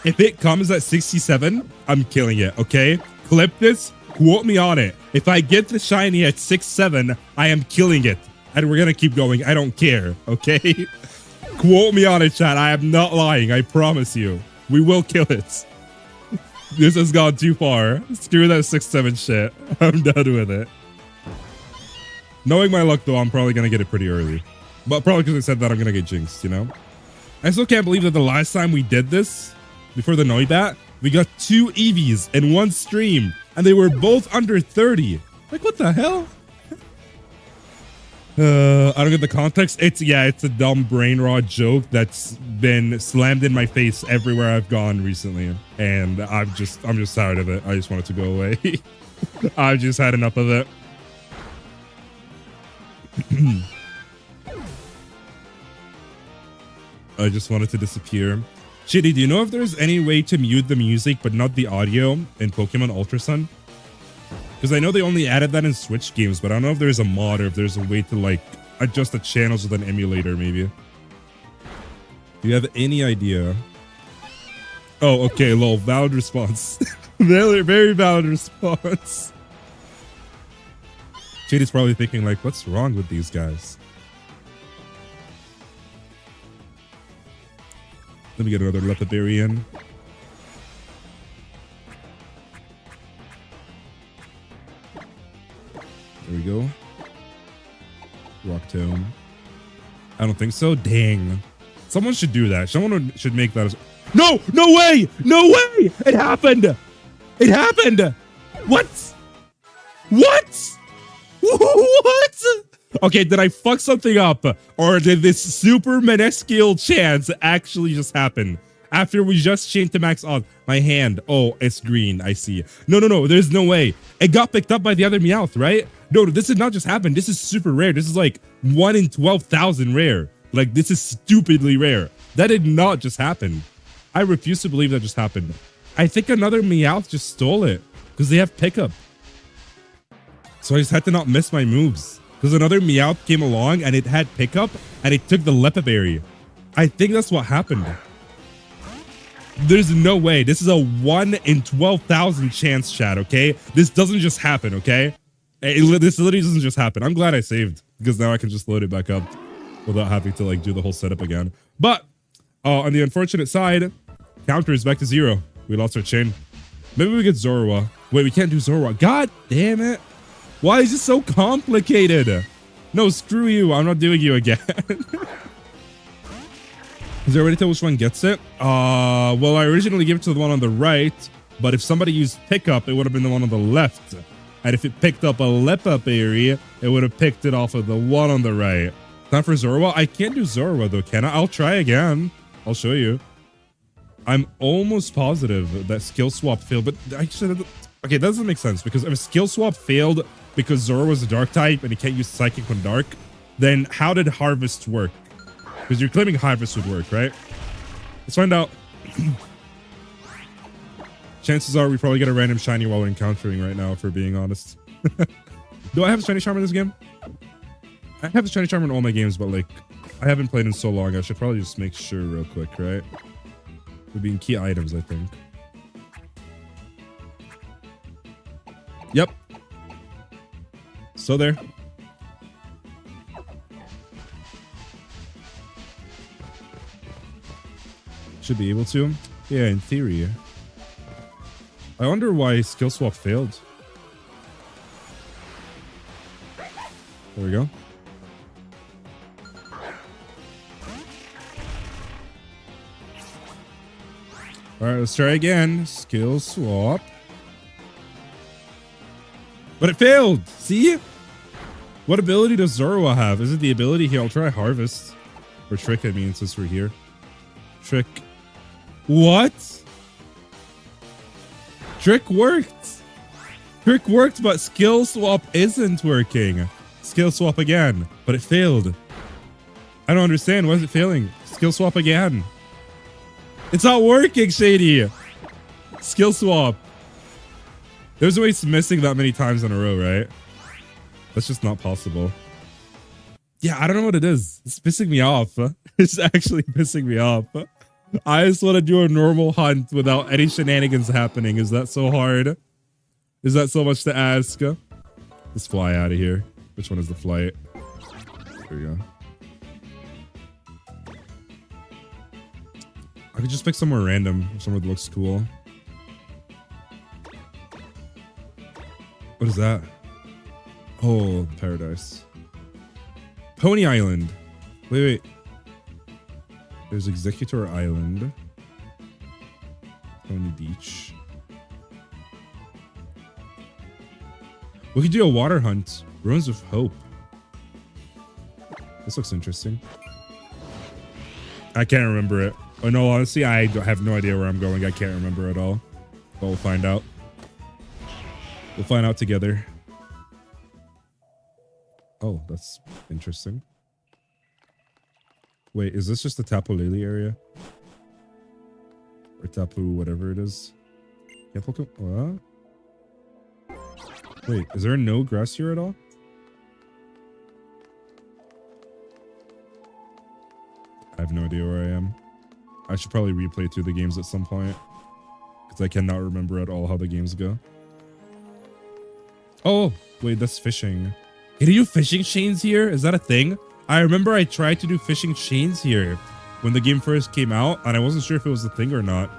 If it comes at 67, I'm killing it. Okay? Clip this. Quote me on it. If I get the shiny at 6-7, I am killing it. And we're going to keep going. I don't care. Okay? Quote me on it, chat. I am not lying. I promise you. We will kill it. This has gone too far. Screw that 6-7 shit. I'm done with it. Knowing my luck, though, I'm probably going to get it pretty early. But probably because I said that I'm going to get jinxed, you know? I still can't believe that the last time we did this, before the Noibat, we got 2 EVs in one stream. And they were both under 30. Like, what the hell? I don't get the context. It's a dumb brain rot joke that's been slammed in my face everywhere I've gone recently, and I'm just tired of it. I just want it to go away. I've just had enough of it. I just want it to disappear. Shitty, do you know if there's any way to mute the music but not the audio in Pokemon Ultra Sun? Because I know they only added that in Switch games, but I don't know if there's a mod or if there's a way to, like, adjust the channels with an emulator, maybe. Do you have any idea? Oh, okay, lol. Valid response. Very, very valid response. Shady's probably thinking, like, what's wrong with these guys? Let me get another Lepidarian. There we go. Rock Tomb. I don't think so. Dang. Someone should do that. Someone should make that. No! No way! No way! It happened! It happened! What? What? What? Okay, did I fuck something up? Or did this super minuscule chance actually just happen? After we just changed to max odds. My hand. Oh, it's green. I see. No. There's no way. It got picked up by the other Meowth, right? No, this did not just happen. This is super rare. This is like 1 in 12,000 rare. Like, this is stupidly rare. That did not just happen. I refuse to believe that just happened. I think another Meowth just stole it because they have pickup. So I just had to not miss my moves because another Meowth came along and it had pickup and it took the Lepiberry. I think that's what happened. There's no way. This is a 1 in 12,000 chance, chat, okay? This doesn't just happen, okay? This literally doesn't just happen. I'm glad I saved because now I can just load it back up without having to, like, do the whole setup again. But on the unfortunate side, counter is back to 0. We lost our chain. Maybe we get Zorua. Wait, we can't do Zorua. God damn it. Why is this so complicated? No, screw you. I'm not doing you again. Is there a way to tell which one gets it? Well, I originally gave it to the one on the right, but if somebody used pickup, it would have been the one on the left. And if it picked up a Lepiberry, it would have picked it off of the one on the right. Time for Zorua? I can't do Zorua though, can I? I'll try again. I'll show you. I'm almost positive that skill swap failed, but actually, okay, that doesn't make sense because if a skill swap failed because Zorua was a dark type and he can't use psychic when dark, then how did harvest work? Because you're claiming harvest would work, right? Let's find out. Chances are we probably get a random shiny while we're encountering right now, if we're being honest. Do I have a shiny charm in this game? I have a shiny charm in all my games, but like, I haven't played in so long. I should probably just make sure real quick, right? Would be in key items, I think. Yep. So there. Should be able to. Yeah, in theory. I wonder why skill swap failed. There we go. Alright, let's try again. Skill swap. But it failed! See? What ability does Zorua have? Is it the ability here? I'll try Harvest. Or Trick, I mean, since we're here. Trick. What? Trick worked! Trick worked, but skill swap isn't working. Skill swap again, but it failed. I don't understand. Why is it failing? Skill swap again. It's not working, Shady. Skill swap. There's a way it's missing that many times in a row, right? That's just not possible. Yeah, I don't know what it is. It's pissing me off. It's actually pissing me off. I just want to do a normal hunt without any shenanigans happening. Is that so hard? Is that so much to ask? Let's fly out of here. Which one is the flight? There we go. I could just pick somewhere random, somewhere that looks cool. What is that? Oh, paradise. Pony Island. Wait. There's Executor Island. Pony Beach. We could do a water hunt. Ruins of Hope. This looks interesting. I can't remember it. Oh, no, honestly, I have no idea where I'm going. I can't remember at all. But we'll find out. We'll find out together. Oh, that's interesting. Wait, is this just the Tapu Lele area? Or Tapu whatever it is? Yeah, Pokemon. What? Wait, is there no grass here at all? I have no idea where I am. I should probably replay through the games at some point. Because I cannot remember at all how the games go. Oh, wait, that's fishing. Can you do fishing chains here? Is that a thing? I remember I tried to do fishing chains here when the game first came out, and I wasn't sure if it was a thing or not.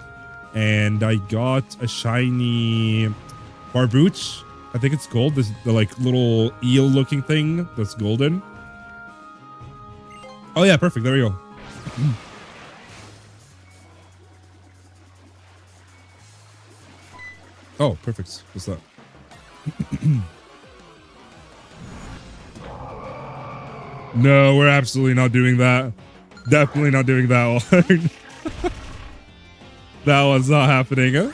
And I got a shiny Barbooch. I think it's gold. This the like little eel looking thing that's golden. Oh yeah, perfect. There we go. Oh, perfect. What's that? No, we're absolutely not doing that. Definitely not doing that one. That one's not happening. Huh?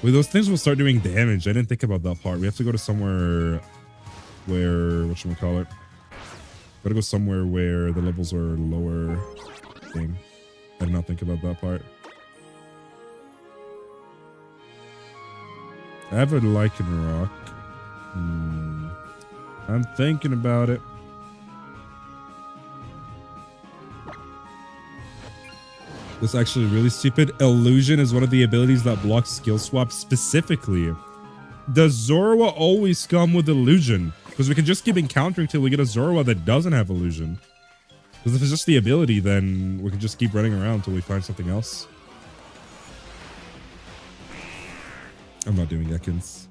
Wait, those things will start doing damage. I didn't think about that part. We have to go to somewhere where, whatchamacallit? Gotta go somewhere where the levels are lower thing. I did not think about that part. I have a lichen rock. I'm thinking about it. This is actually really stupid. Illusion is one of the abilities that blocks skill swap specifically. Does Zorua always come with illusion? Because we can just keep encountering till we get a Zorua that doesn't have illusion. Because if it's just the ability, then we can just keep running around until we find something else. I'm not doing Ekans.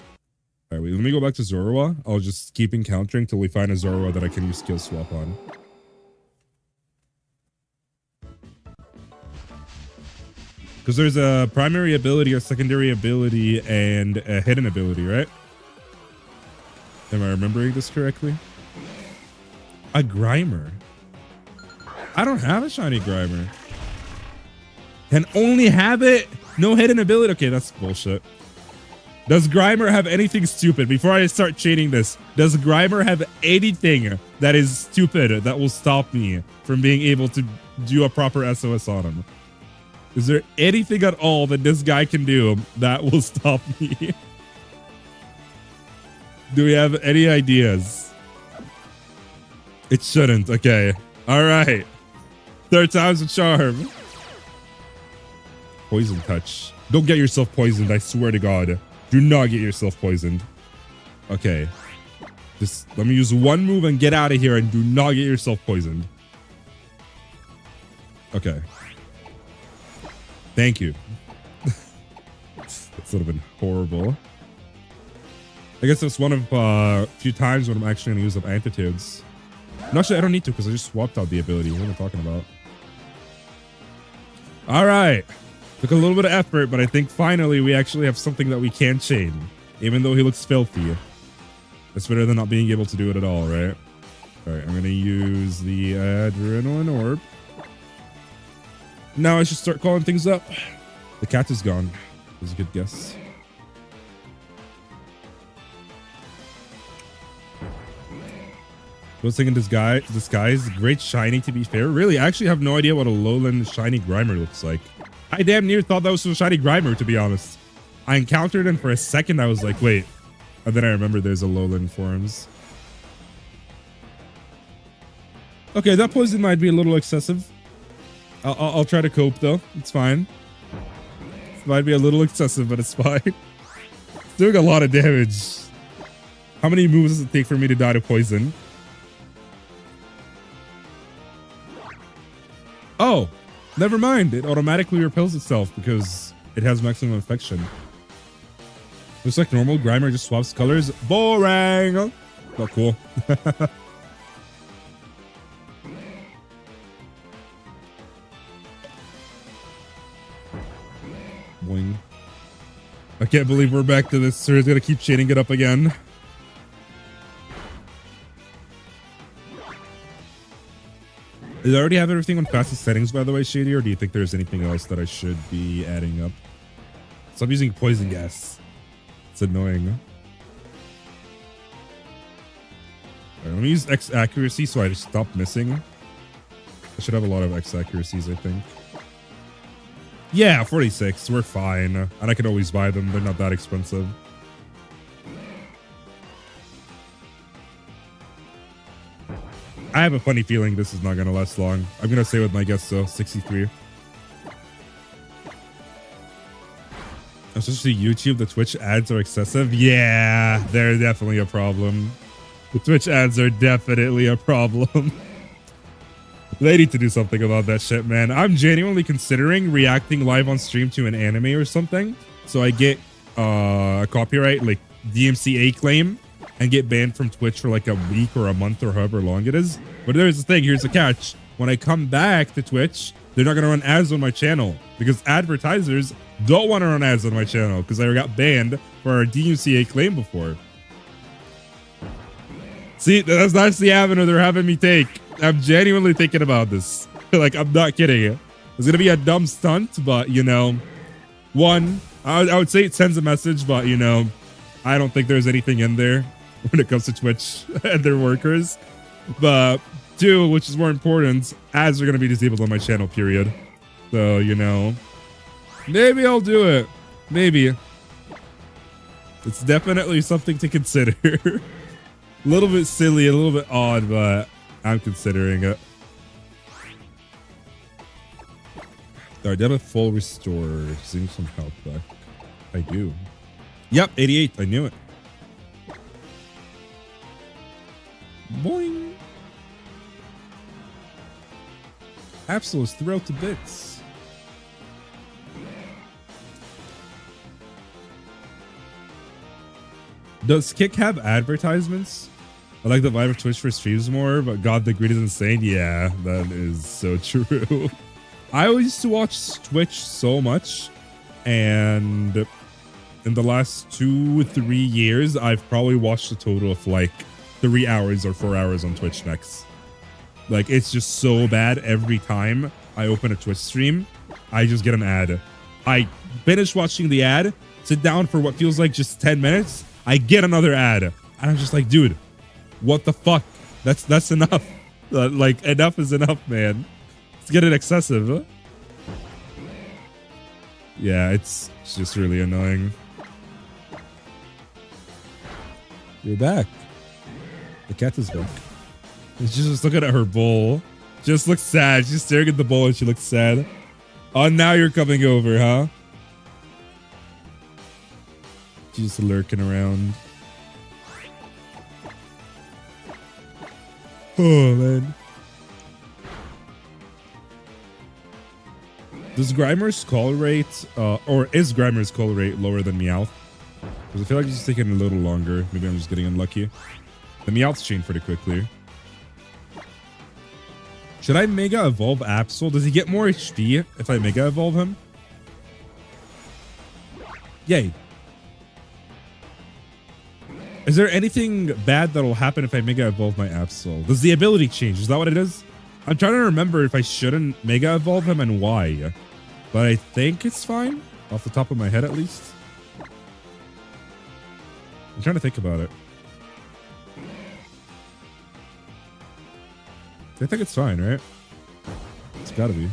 Alright, wait, let me go back to Zorua. I'll just keep encountering till we find a Zorua that I can use skill swap on. Because there's a primary ability, a secondary ability, and a hidden ability, right? Am I remembering this correctly? A Grimer. I don't have a shiny Grimer. Can only have it? No hidden ability? Okay, that's bullshit. Does Grimer have anything stupid? Before I start chaining this, does Grimer have anything that is stupid that will stop me from being able to do a proper SOS on him? Is there anything at all that this guy can do that will stop me? Do we have any ideas? It shouldn't. Okay. All right. Third time's a charm. Poison touch. Don't get yourself poisoned. I swear to God. Do not get yourself poisoned. Okay. Just let me use one move and get out of here, and do not get yourself poisoned. Okay. Thank you. This would have been horrible. I guess that's one of a few times when I'm actually going to use up Antitudes. No, actually, I don't need to because I just swapped out the ability. What am I talking about? All right. Took a little bit of effort, but I think finally we actually have something that we can chain. Even though he looks filthy. It's better than not being able to do it at all, right? All right, I'm going to use the Adrenaline Orb. Now I should start calling things up. The cat is gone. That's a good guess. I was thinking disguise, great shiny to be fair. Really, I actually have no idea what a lowland shiny Grimer looks like. I damn near thought that was a shiny Grimer, to be honest. I encountered him for a second. I was like, wait. And then I remember there's a lowland forms. Okay, that poison might be a little excessive. I'll try to cope though. It's fine. It might be a little excessive, but it's fine. It's doing a lot of damage. How many moves does it take for me to die to poison? Oh, never mind. It automatically repels itself because it has maximum infection. Looks like normal. Grimer just swaps colors. Boring. Not cool. Boing. I can't believe we're back to this. Sir's gonna keep chaining it up again. Does I already have everything on fastest settings, by the way, Shady, or do you think there's anything else that I should be adding up? Stop using poison gas. It's annoying. Right, let me use X accuracy so I just stop missing. I should have a lot of X accuracies, I think. Yeah, 46. We're fine. And I can always buy them. They're not that expensive. I have a funny feeling this is not going to last long. I'm going to say with my guess, though, 63. Especially YouTube, the Twitch ads are excessive. Yeah, they're definitely a problem. The Twitch ads are definitely a problem. They need to do something about that shit, man. I'm genuinely considering reacting live on stream to an anime or something. So I get a copyright, like DMCA claim, and get banned from Twitch for like a week or a month or however long it is. But there's the thing, here's the catch. When I come back to Twitch, they're not gonna run ads on my channel because advertisers don't want to run ads on my channel because I got banned for a DMCA claim before. See, that's the avenue they're having me take. I'm genuinely thinking about this. Like, I'm not kidding. It's gonna be a dumb stunt, but you know, one, I would say it sends a message, but you know, I don't think there's anything in there when it comes to Twitch and their workers. But two, which is more important, ads are going to be disabled on my channel, period. So, you know, maybe I'll do it. Maybe. It's definitely something to consider. A little bit silly, a little bit odd, but I'm considering it. Alright, do I have a full restore? Seeing some health back. I do. Yep, 88. I knew it. Boing. Absolus throughout the bits. Does Kick have advertisements? I like the vibe of Twitch for streams more, but God, the greed is insane. Yeah, that is so true. I used to watch Twitch so much, and in the last 2-3 years, I've probably watched a total of like 3 hours or 4 hours on Twitch next. Like, it's just so bad every time I open a Twitch stream, I just get an ad. I finish watching the ad, sit down for what feels like just 10 minutes, I get another ad. And I'm just like, dude, what the fuck? That's enough. Like, enough is enough, man. It's getting excessive. Yeah, it's just really annoying. You're back. The cat is back. And she's just looking at her bowl. Just looks sad. She's staring at the bowl and she looks sad. Oh, now you're coming over, huh? She's just lurking around. Oh, man. Does Grimer's call rate, or is Grimer's call rate lower than Meowth? Because I feel like it's just taking a little longer. Maybe I'm just getting unlucky. The Meowth's chained pretty quickly. Should I Mega Evolve Absol? Does he get more HP if I Mega Evolve him? Yay. Is there anything bad that'll happen if I Mega Evolve my Absol? Does the ability change? Is that what it is? I'm trying to remember if I shouldn't Mega Evolve him and why. But I think it's fine. Off the top of my head, at least. I'm trying to think about it. I think it's fine, right? It's gotta be.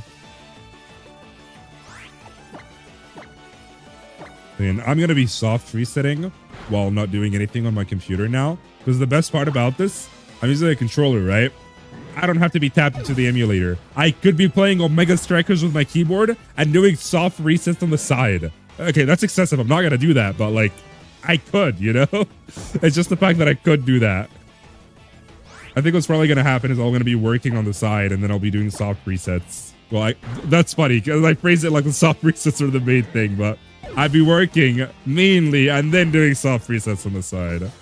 And I'm gonna be soft resetting while not doing anything on my computer now. Because the best part about this, I'm using a controller, right? I don't have to be tapped into the emulator. I could be playing Omega Strikers with my keyboard and doing soft resets on the side. Okay, that's excessive. I'm not gonna do that, but like, I could, you know? It's just the fact that I could do that. I think what's probably going to happen is I'm going to be working on the side and then I'll be doing soft resets. Well, that's funny because I phrase it like the soft resets are the main thing, but I'd be working mainly and then doing soft resets on the side.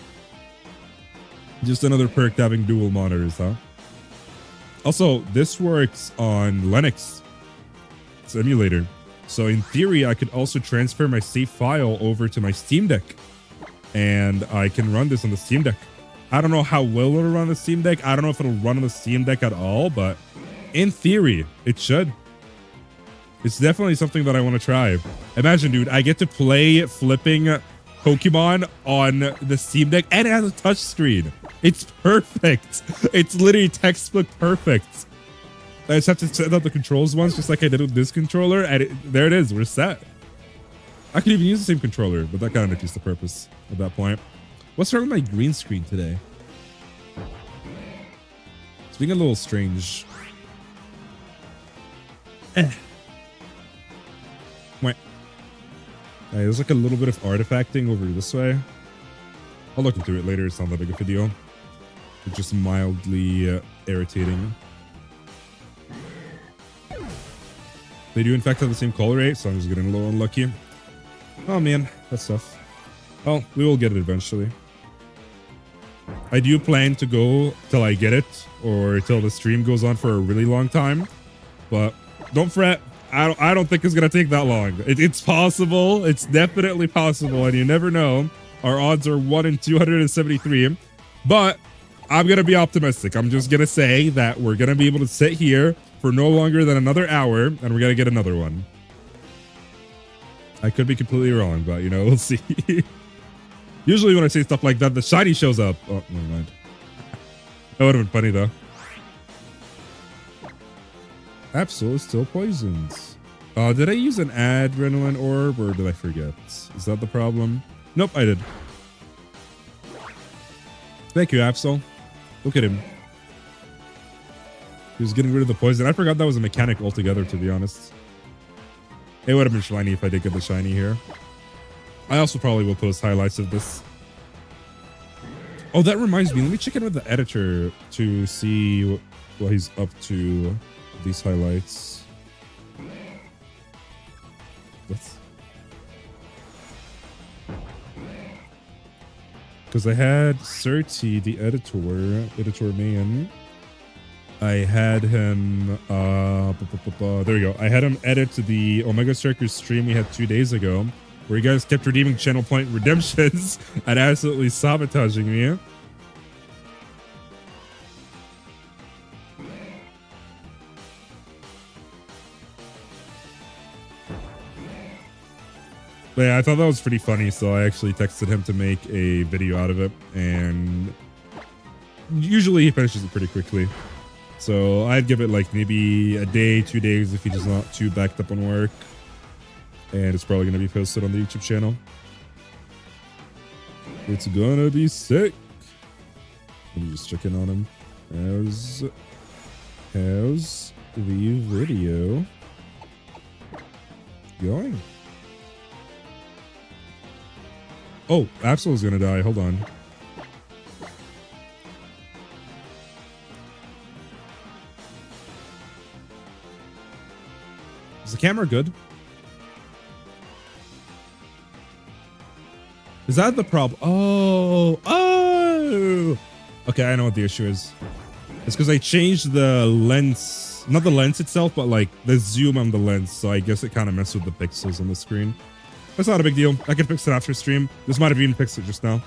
Just another perk to having dual monitors, huh? Also, this works on Linux. It's emulator. So in theory, I could also transfer my save file over to my Steam Deck. And I can run this on the Steam Deck. I don't know how well it'll run on the Steam Deck. I don't know if it'll run on the Steam Deck at all, but in theory, it should. It's definitely something that I want to try. Imagine, dude, I get to play flipping Pokemon on the Steam Deck and it has a touchscreen. It's perfect. It's literally textbook perfect. I just have to set up the controls once, just like I did with this controller, and there it is. We're set. I could even use the same controller, but that kind of defeats the purpose at that point. What's wrong with my green screen today? It's being a little strange. Wait. There's like a little bit of artifacting over this way. I'll look into it later. It's not that big a video. It's just mildly irritating. They do in fact have the same color rate, so I'm just getting a little unlucky. Oh man, that's tough. Well, we will get it eventually. I do plan to go till I get it, or till the stream goes on for a really long time. But don't fret, I don't think it's gonna take that long. It's possible, it's definitely possible, and you never know. Our odds are 1 in 273, but I'm gonna be optimistic. I'm just gonna say that we're gonna be able to sit here for no longer than another hour, and we're gonna get another one. I could be completely wrong, but you know, we'll see. Usually when I say stuff like that, the shiny shows up. Oh, never mind. That would have been funny though. Absol is still poisoned. Did I use an adrenaline orb or did I forget? Is that the problem? Nope, I did. Thank you, Absol. Look at him. He was getting rid of the poison. I forgot that was a mechanic altogether, to be honest. It would have been shiny if I did get the shiny here. I also probably will post highlights of this. Oh, that reminds me. Let me check in with the editor to see what he's up to. These highlights. What? Because I had Certi, the editor man. I had him, there we go. I had him edit the Omega Strikers stream we had 2 days ago, where you guys kept redeeming channel point redemptions and absolutely sabotaging me. But yeah, I thought that was pretty funny, so I actually texted him to make a video out of it, and usually he finishes it pretty quickly. So I'd give it like maybe a day, 2 days if he's not too backed up on work. And it's probably going to be posted on the YouTube channel. It's gonna be sick. Let me just check in on him. How's the video going? Oh, Absol's gonna die. Hold on. Is the camera good? Is that the problem? Oh. Okay, I know what the issue is. It's because I changed the lens, not the lens itself, but like the zoom on the lens. So I guess it kind of messed with the pixels on the screen. That's not a big deal. I can fix it after stream. This might have even fixed it just now.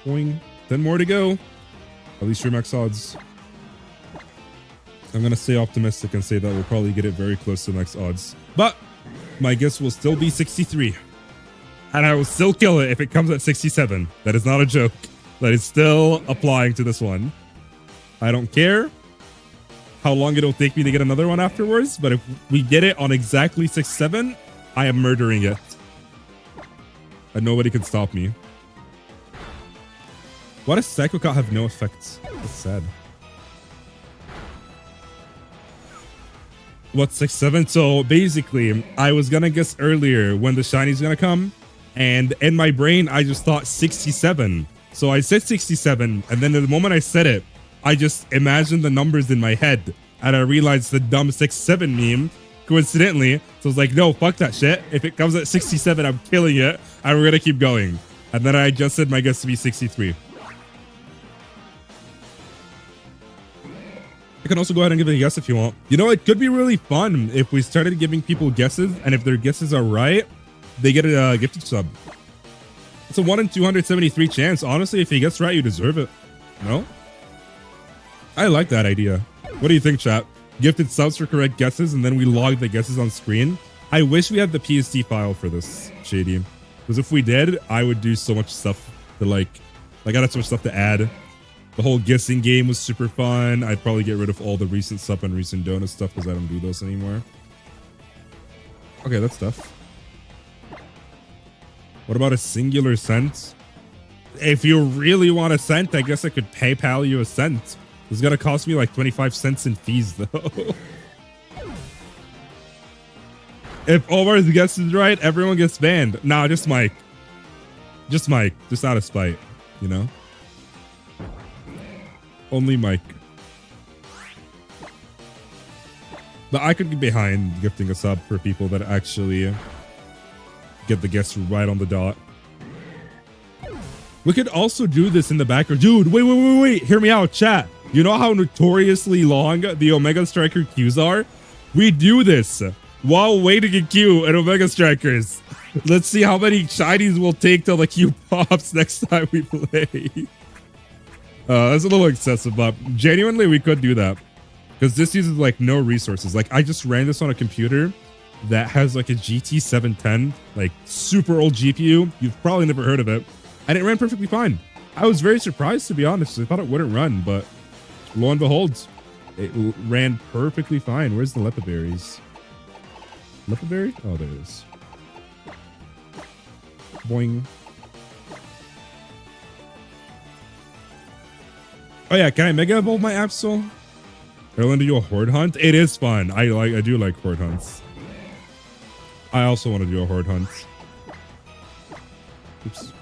Boing. 10 more to go. At least your max odds. I'm going to stay optimistic and say that we'll probably get it very close to max odds. But my guess will still be 63. And I will still kill it if it comes at 67. That is not a joke. That is still applying to this one. I don't care how long it'll take me to get another one afterwards. But if we get it on exactly 67, I am murdering it. And nobody can stop me. Why does Psycho Cut have no effects? That's sad. What, 6-7? So basically, I was gonna guess earlier when the shiny's gonna come, and in my brain, I just thought 67. So I said 67, and then the moment I said it, I just imagined the numbers in my head, and I realized the dumb 6-7 meme, coincidentally. So I was like, no, fuck that shit. If it comes at 67, I'm killing it, and we're gonna keep going. And then I adjusted my guess to be 63. You can also go ahead and give it a guess if you want. You know, it could be really fun if we started giving people guesses, and if their guesses are right, they get a gifted sub. It's a 1 in 273 chance. Honestly, if he gets right, you deserve it. No? I like that idea. What do you think, chat? Gifted subs for correct guesses, and then we log the guesses on screen. I wish we had the PST file for this, Shady. Because if we did, I would do so much stuff to like I got so much stuff to add. The whole guessing game was super fun. I'd probably get rid of all the recent sub and recent donut stuff because I don't do those anymore. Okay, that's tough. What about a singular cent? If you really want a cent, I guess I could PayPal you a cent. It's gonna cost me like 25 cents in fees though. If Omar's guess is right, everyone gets banned. Nah, just Mike. Just Mike. Just out of spite, you know? Only Mike. But I could be behind gifting a sub for people that actually get the guess right on the dot. We could also do this in the background. Dude, wait. Hear me out, chat. You know how notoriously long the Omega Striker queues are? We do this while waiting in queue at Omega Strikers. Let's see how many shinies we'll take till the queue pops next time we play. That's a little excessive, but genuinely we could do that. Because this uses like no resources. Like I just ran this on a computer that has like a GT 710, like super old GPU. You've probably never heard of it. And it ran perfectly fine. I was very surprised, to be honest. I thought it wouldn't run, but lo and behold, it ran perfectly fine. Where's the Lepa berries? Lepa berry? Oh, there it is. Boing. Oh yeah, can I mega evolve my Absol? Or want to do a horde hunt? It is fun. I do like horde hunts. I also want to do a horde hunt. Oops.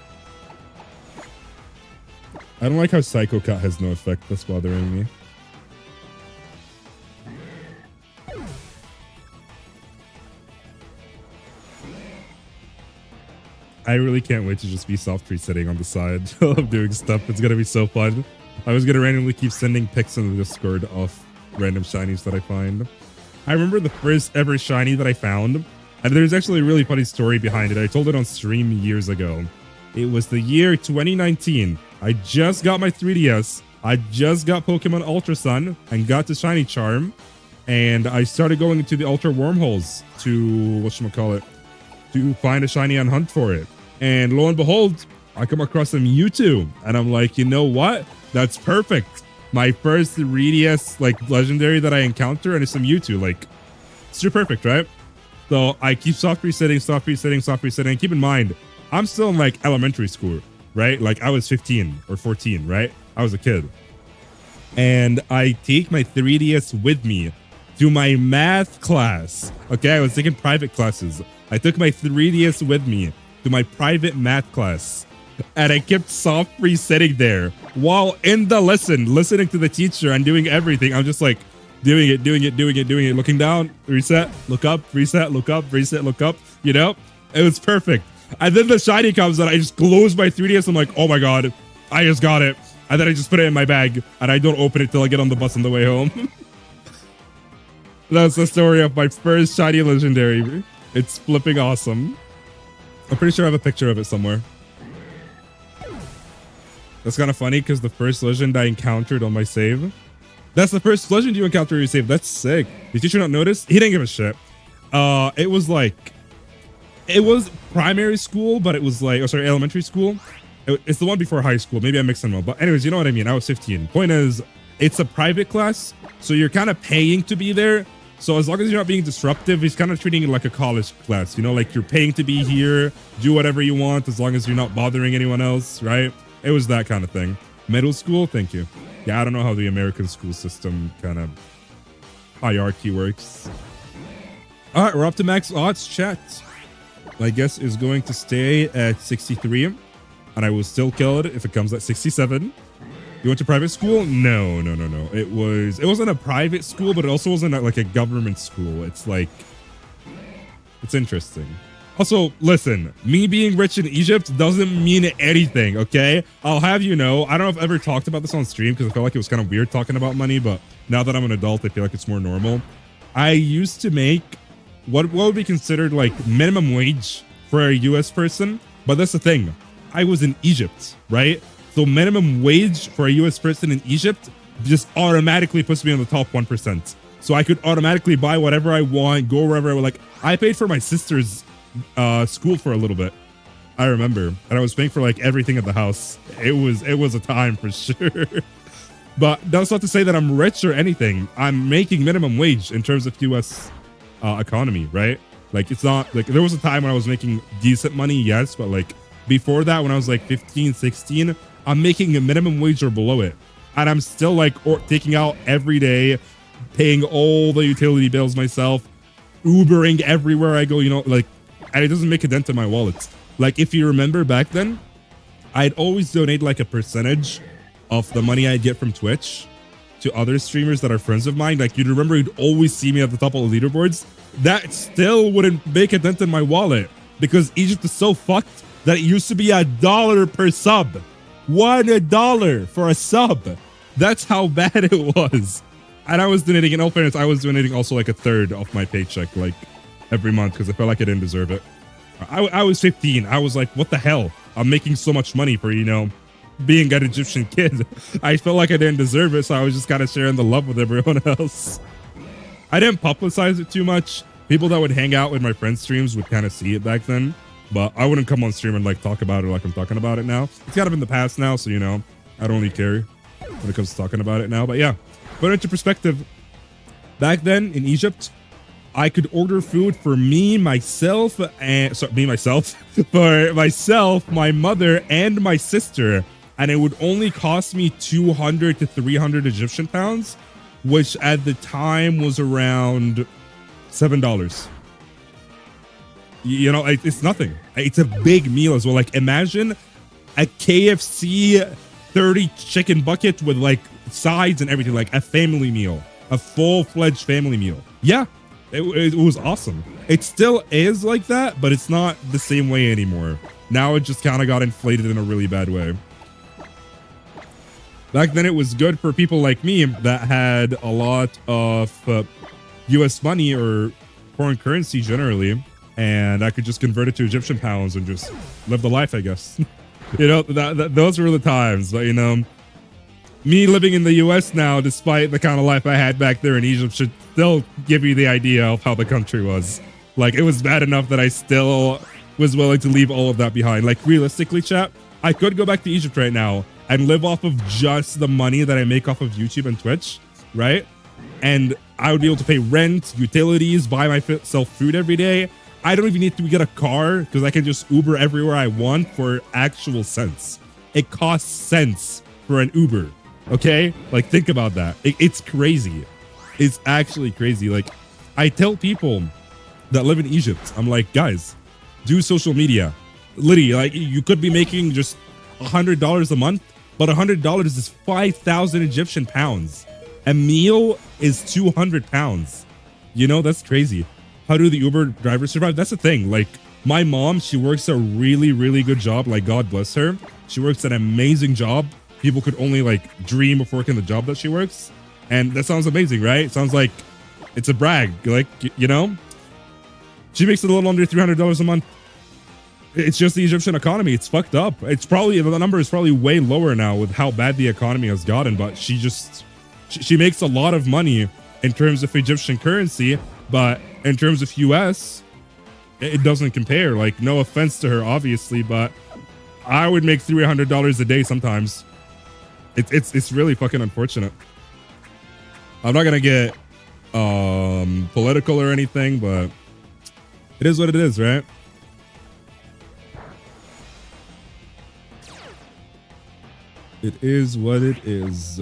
I don't like how Psycho Cat has no effect. That's bothering me. I really can't wait to just be soft resetting on the side of doing stuff. It's gonna be so fun. I was gonna randomly keep sending pics in the Discord of random shinies that I find. I remember the first ever shiny that I found, and there's actually a really funny story behind it. I told it on stream years ago. It was the year 2019. I just got my 3DS. I just got Pokemon Ultra Sun and got the shiny charm, and I started going into the Ultra wormholes to whatchamacallit, to find a shiny and hunt for it. And lo and behold, I come across a Mewtwo, and I'm like, you know what? That's perfect. My first 3DS like legendary that I encounter, and it's a Mewtwo. Like, it's too perfect, right? So I keep soft resetting. Keep in mind, I'm still in like elementary school, right? Like I was 15 or 14, right? I was a kid. And I take my 3DS with me to my math class. Okay, I was taking private classes. I took my 3DS with me to my private math class. And I kept soft resetting there while in the lesson, listening to the teacher and doing everything. I'm just like doing it, looking down, reset, look up, reset, look up, reset, look up, you know? It was perfect. And then the shiny comes and I just close my 3DS. I'm like, oh my God, I just got it. And then I just put it in my bag and I don't open it till I get on the bus on the way home. That's the story of my first shiny legendary. It's flipping awesome. I'm pretty sure I have a picture of it somewhere. That's kind of funny because the first legend I encountered on my save. That's the first legend you encounter on your save. That's sick. Did teacher not notice? He didn't give a shit. It was like, it was primary school, but it was like, oh sorry, elementary school. It's the one before high school. Maybe I'm mixing them up. But anyways, you know what I mean. I was 15. Point is, it's a private class, so you're kind of paying to be there. So as long as you're not being disruptive, he's kind of treating it like a college class. You know, like you're paying to be here, do whatever you want, as long as you're not bothering anyone else, right? It was that kind of thing. Middle school, thank you. Yeah, I don't know how the American school system kind of hierarchy works. All right, we're up to max odds. Chat, my guess is going to stay at 63, and I will still kill it if it comes at 67. You went to private school? No. It wasn't a private school, but it also wasn't like a government school. It's like, it's interesting. Also, listen, me being rich in Egypt doesn't mean anything, okay? I'll have you know, I don't know if I've ever talked about this on stream because I felt like it was kind of weird talking about money, but now that I'm an adult, I feel like it's more normal. I used to make what would be considered like minimum wage for a US person, but that's the thing. I was in Egypt, right? So minimum wage for a US person in Egypt just automatically puts me on the top 1%. So I could automatically buy whatever I want, go wherever I would. Like, I paid for my sister's school for a little bit, I remember, and I was paying for like everything at the house. It was a time for sure. But that's not to say that I'm rich or anything. I'm making minimum wage in terms of US economy, right? Like, it's not like there was a time when I was making decent money, yes, but like before that, when I was like 15, 16, I'm making a minimum wage or below it, and I'm still like taking out every day, paying all the utility bills myself, Ubering everywhere I go, you know, like, and it doesn't make a dent in my wallet. Like, if you remember back then, I'd always donate like a percentage of the money I'd get from Twitch to other streamers that are friends of mine. Like, you'd remember, you'd always see me at the top of the leaderboards. That still wouldn't make a dent in my wallet because Egypt is so fucked that it used to be $1 per sub. $1 for a sub. That's how bad it was. And I was donating, in all fairness, I was donating also like a third of my paycheck, like every month, because I felt like I didn't deserve it. I was 15. I was like, what the hell? I'm making so much money for, you know, being an Egyptian kid. I felt like I didn't deserve it, so I was just kind of sharing the love with everyone else. I didn't publicize it too much. People that would hang out with my friends' streams would kind of see it back then, but I wouldn't come on stream and like talk about it like I'm talking about it now. It's kind of in the past now, so, you know, I don't really care when it comes to talking about it now. But yeah, put it into perspective. Back then in Egypt, I could order food for me, myself, and for myself, my mother, and my sister, and it would only cost me 200 to 300 Egyptian pounds, which at the time was around $7. You know, it's nothing. It's a big meal as well. Like, imagine a KFC 30 chicken bucket with like sides and everything, like a family meal, a full-fledged family meal. Yeah. It was awesome. It still is like that, but it's not the same way anymore. Now it just kind of got inflated in a really bad way. Back then it was good for people like me that had a lot of US money or foreign currency generally, and I could just convert it to Egyptian pounds and just live the life, I guess. You know, those were the times. But, you know, me living in the US now, despite the kind of life I had back there in Egypt, should still give you the idea of how the country was. Like, it was bad enough that I still was willing to leave all of that behind. Like, realistically, chat, I could go back to Egypt right now and live off of just the money that I make off of YouTube and Twitch, right? And I would be able to pay rent, utilities, buy myself food every day. I don't even need to get a car because I can just Uber everywhere I want for actual cents. It costs cents for an Uber, okay? Like, think about that. It's crazy. It's actually crazy. Like, I tell people that live in Egypt, I'm like, guys, do social media. Literally, like, you could be making just $100 a month, but $100 is 5,000 Egyptian pounds. A meal is 200 pounds. You know, that's crazy. How do the Uber drivers survive? That's the thing. Like, my mom, she works a really, really good job. Like, God bless her. She works an amazing job. People could only, like, dream of working the job that she works. And that sounds amazing, right? It sounds like it's a brag. Like, you know? She makes a little under $300 a month. It's just the Egyptian economy. It's fucked up. It's probably, the number is probably way lower now with how bad the economy has gotten. But she makes a lot of money in terms of Egyptian currency. But in terms of US, it doesn't compare. Like, no offense to her, obviously, but I would make $300 a day sometimes. It's really fucking unfortunate. I'm not gonna get political or anything, but it is what it is, right? It is what it is.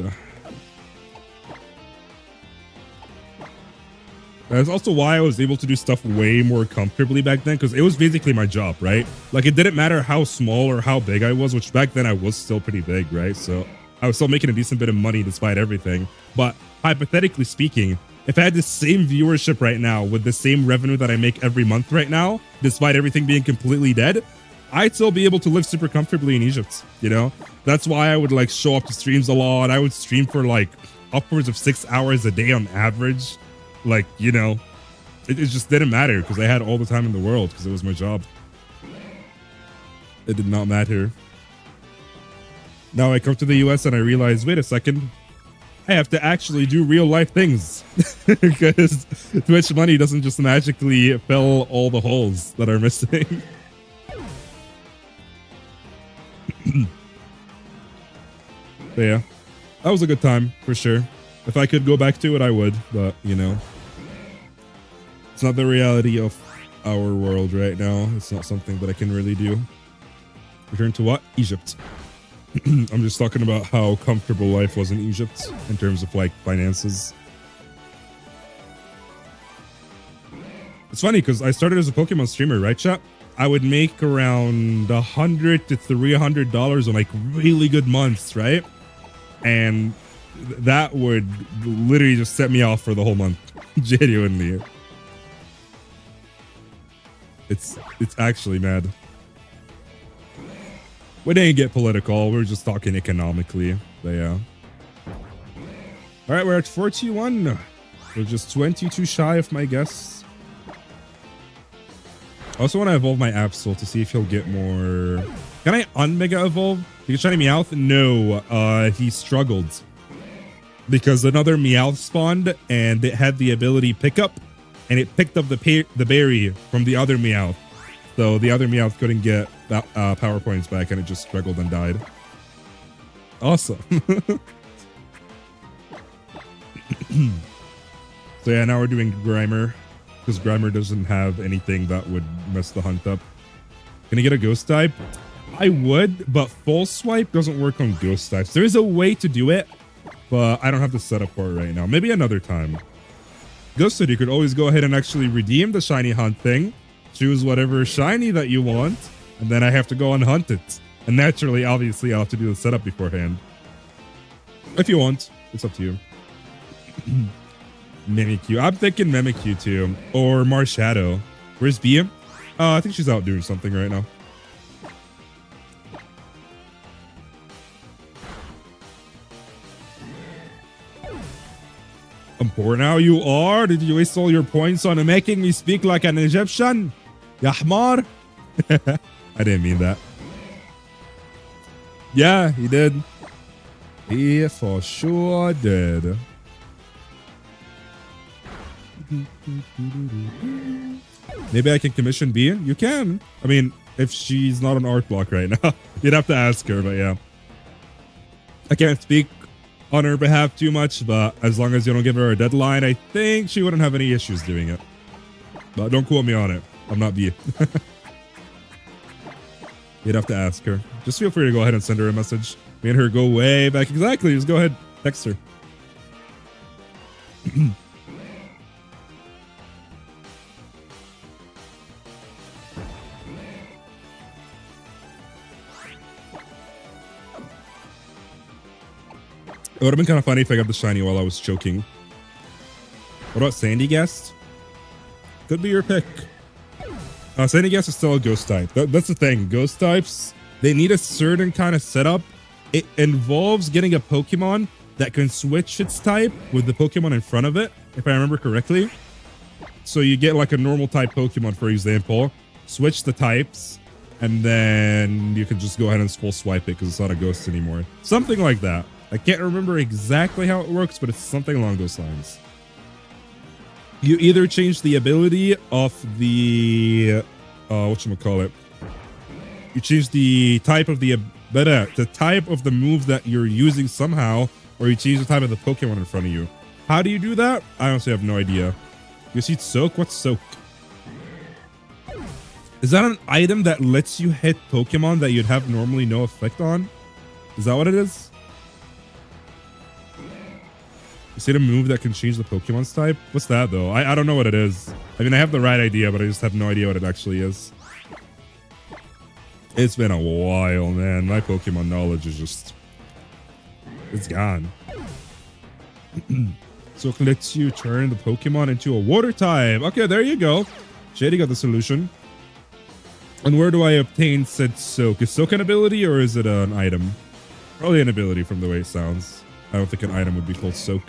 That's also why I was able to do stuff way more comfortably back then, because it was basically my job, right? Like, it didn't matter how small or how big I was, which back then I was still pretty big, right? So I was still making a decent bit of money despite everything. But hypothetically speaking, if I had the same viewership right now with the same revenue that I make every month right now, despite everything being completely dead, I'd still be able to live super comfortably in Egypt, you know? That's why I would, like, show up to streams a lot. I would stream for, like, upwards of 6 hours a day on average. Like, you know, it just didn't matter because I had all the time in the world because it was my job. It did not matter. Now I come to the US and I realize, wait a second, I have to actually do real life things because Twitch money doesn't just magically fill all the holes that are missing. But yeah, that was a good time for sure. If I could go back to it, I would, but you know, it's not the reality of our world right now. It's not something that I can really do. Return to what? Egypt. I'm just talking about how comfortable life was in Egypt in terms of, like, finances. It's funny because I started as a Pokemon streamer, right, chat? I would make around $100 to $300 on, like, really good months, right? And that would literally just set me off for the whole month. Genuinely. It's actually mad. We didn't get political. We were just talking economically. But yeah. Alright, we're at 41. We're just 22 shy of my guess. I also want to evolve my Absol to see if he'll get more. Can I unmega evolve? Because Shiny Meowth? No, he struggled. Because another Meowth spawned and it had the ability pickup, and it picked up the berry from the other Meowth. So the other Meowth couldn't get power points back and it just struggled and died. Awesome. So yeah, now we're doing Grimer. Because Grimer doesn't have anything that would mess the hunt up. Can I get a ghost type? I would, but full swipe doesn't work on ghost types. There is a way to do it, but I don't have the setup for it right now. Maybe another time. Ghosted, you could always go ahead and actually redeem the shiny hunt thing. Choose whatever shiny that you want, and then I have to go and hunt it. And naturally, obviously, I'll have to do the setup beforehand. If you want, it's up to you. Mimikyu. I'm thinking Mimikyu too. Or Marshadow. Where's Bia? I think she's out doing something right now. I'm poor now. You are? Did you waste all your points on making me speak like an Egyptian? Ya Hmar? I didn't mean that. Yeah, he did. He for sure did. Maybe I can commission B? You can. I mean, if she's not on art block right now, you'd have to ask her, but yeah. I can't speak on her behalf too much, but as long as you don't give her a deadline, I think she wouldn't have any issues doing it. But don't quote me on it. I'm not B. You'd have to ask her. Just feel free to go ahead and send her a message. Me and her go way back. Exactly. Just go ahead. Text her. It would have been kind of funny if I got the shiny while I was choking. What about Sandy Guest? Could be your pick. Sandy Guest is still a ghost type. That's the thing. Ghost types, they need a certain kind of setup. It involves getting a Pokemon that can switch its type with the Pokemon in front of it, if I remember correctly. So you get like a normal type Pokemon, for example, switch the types, and then you can just go ahead and full swipe it because it's not a ghost anymore. Something like that. I can't remember exactly how it works, but it's something along those lines. You either change the ability of the whatchamacallit. You change the type of the type of the move that you're using somehow, or you change the type of the Pokemon in front of you. How do you do that? I honestly have no idea. You see Soak? What's Soak? Is that an item that lets you hit Pokemon that you'd have normally no effect on? Is that what it is? Is it a move that can change the Pokemon's type? What's that though? I don't know what it is. I mean, I have the right idea, but I just have no idea what it actually is. It's been a while, man. My Pokemon knowledge is just... it's gone. So it lets you turn the Pokemon into a water type. Okay, there you go. Shady got the solution. And where do I obtain said Soak? Is Soak an ability or is it an item? Probably an ability from the way it sounds. I don't think an item would be called Soak.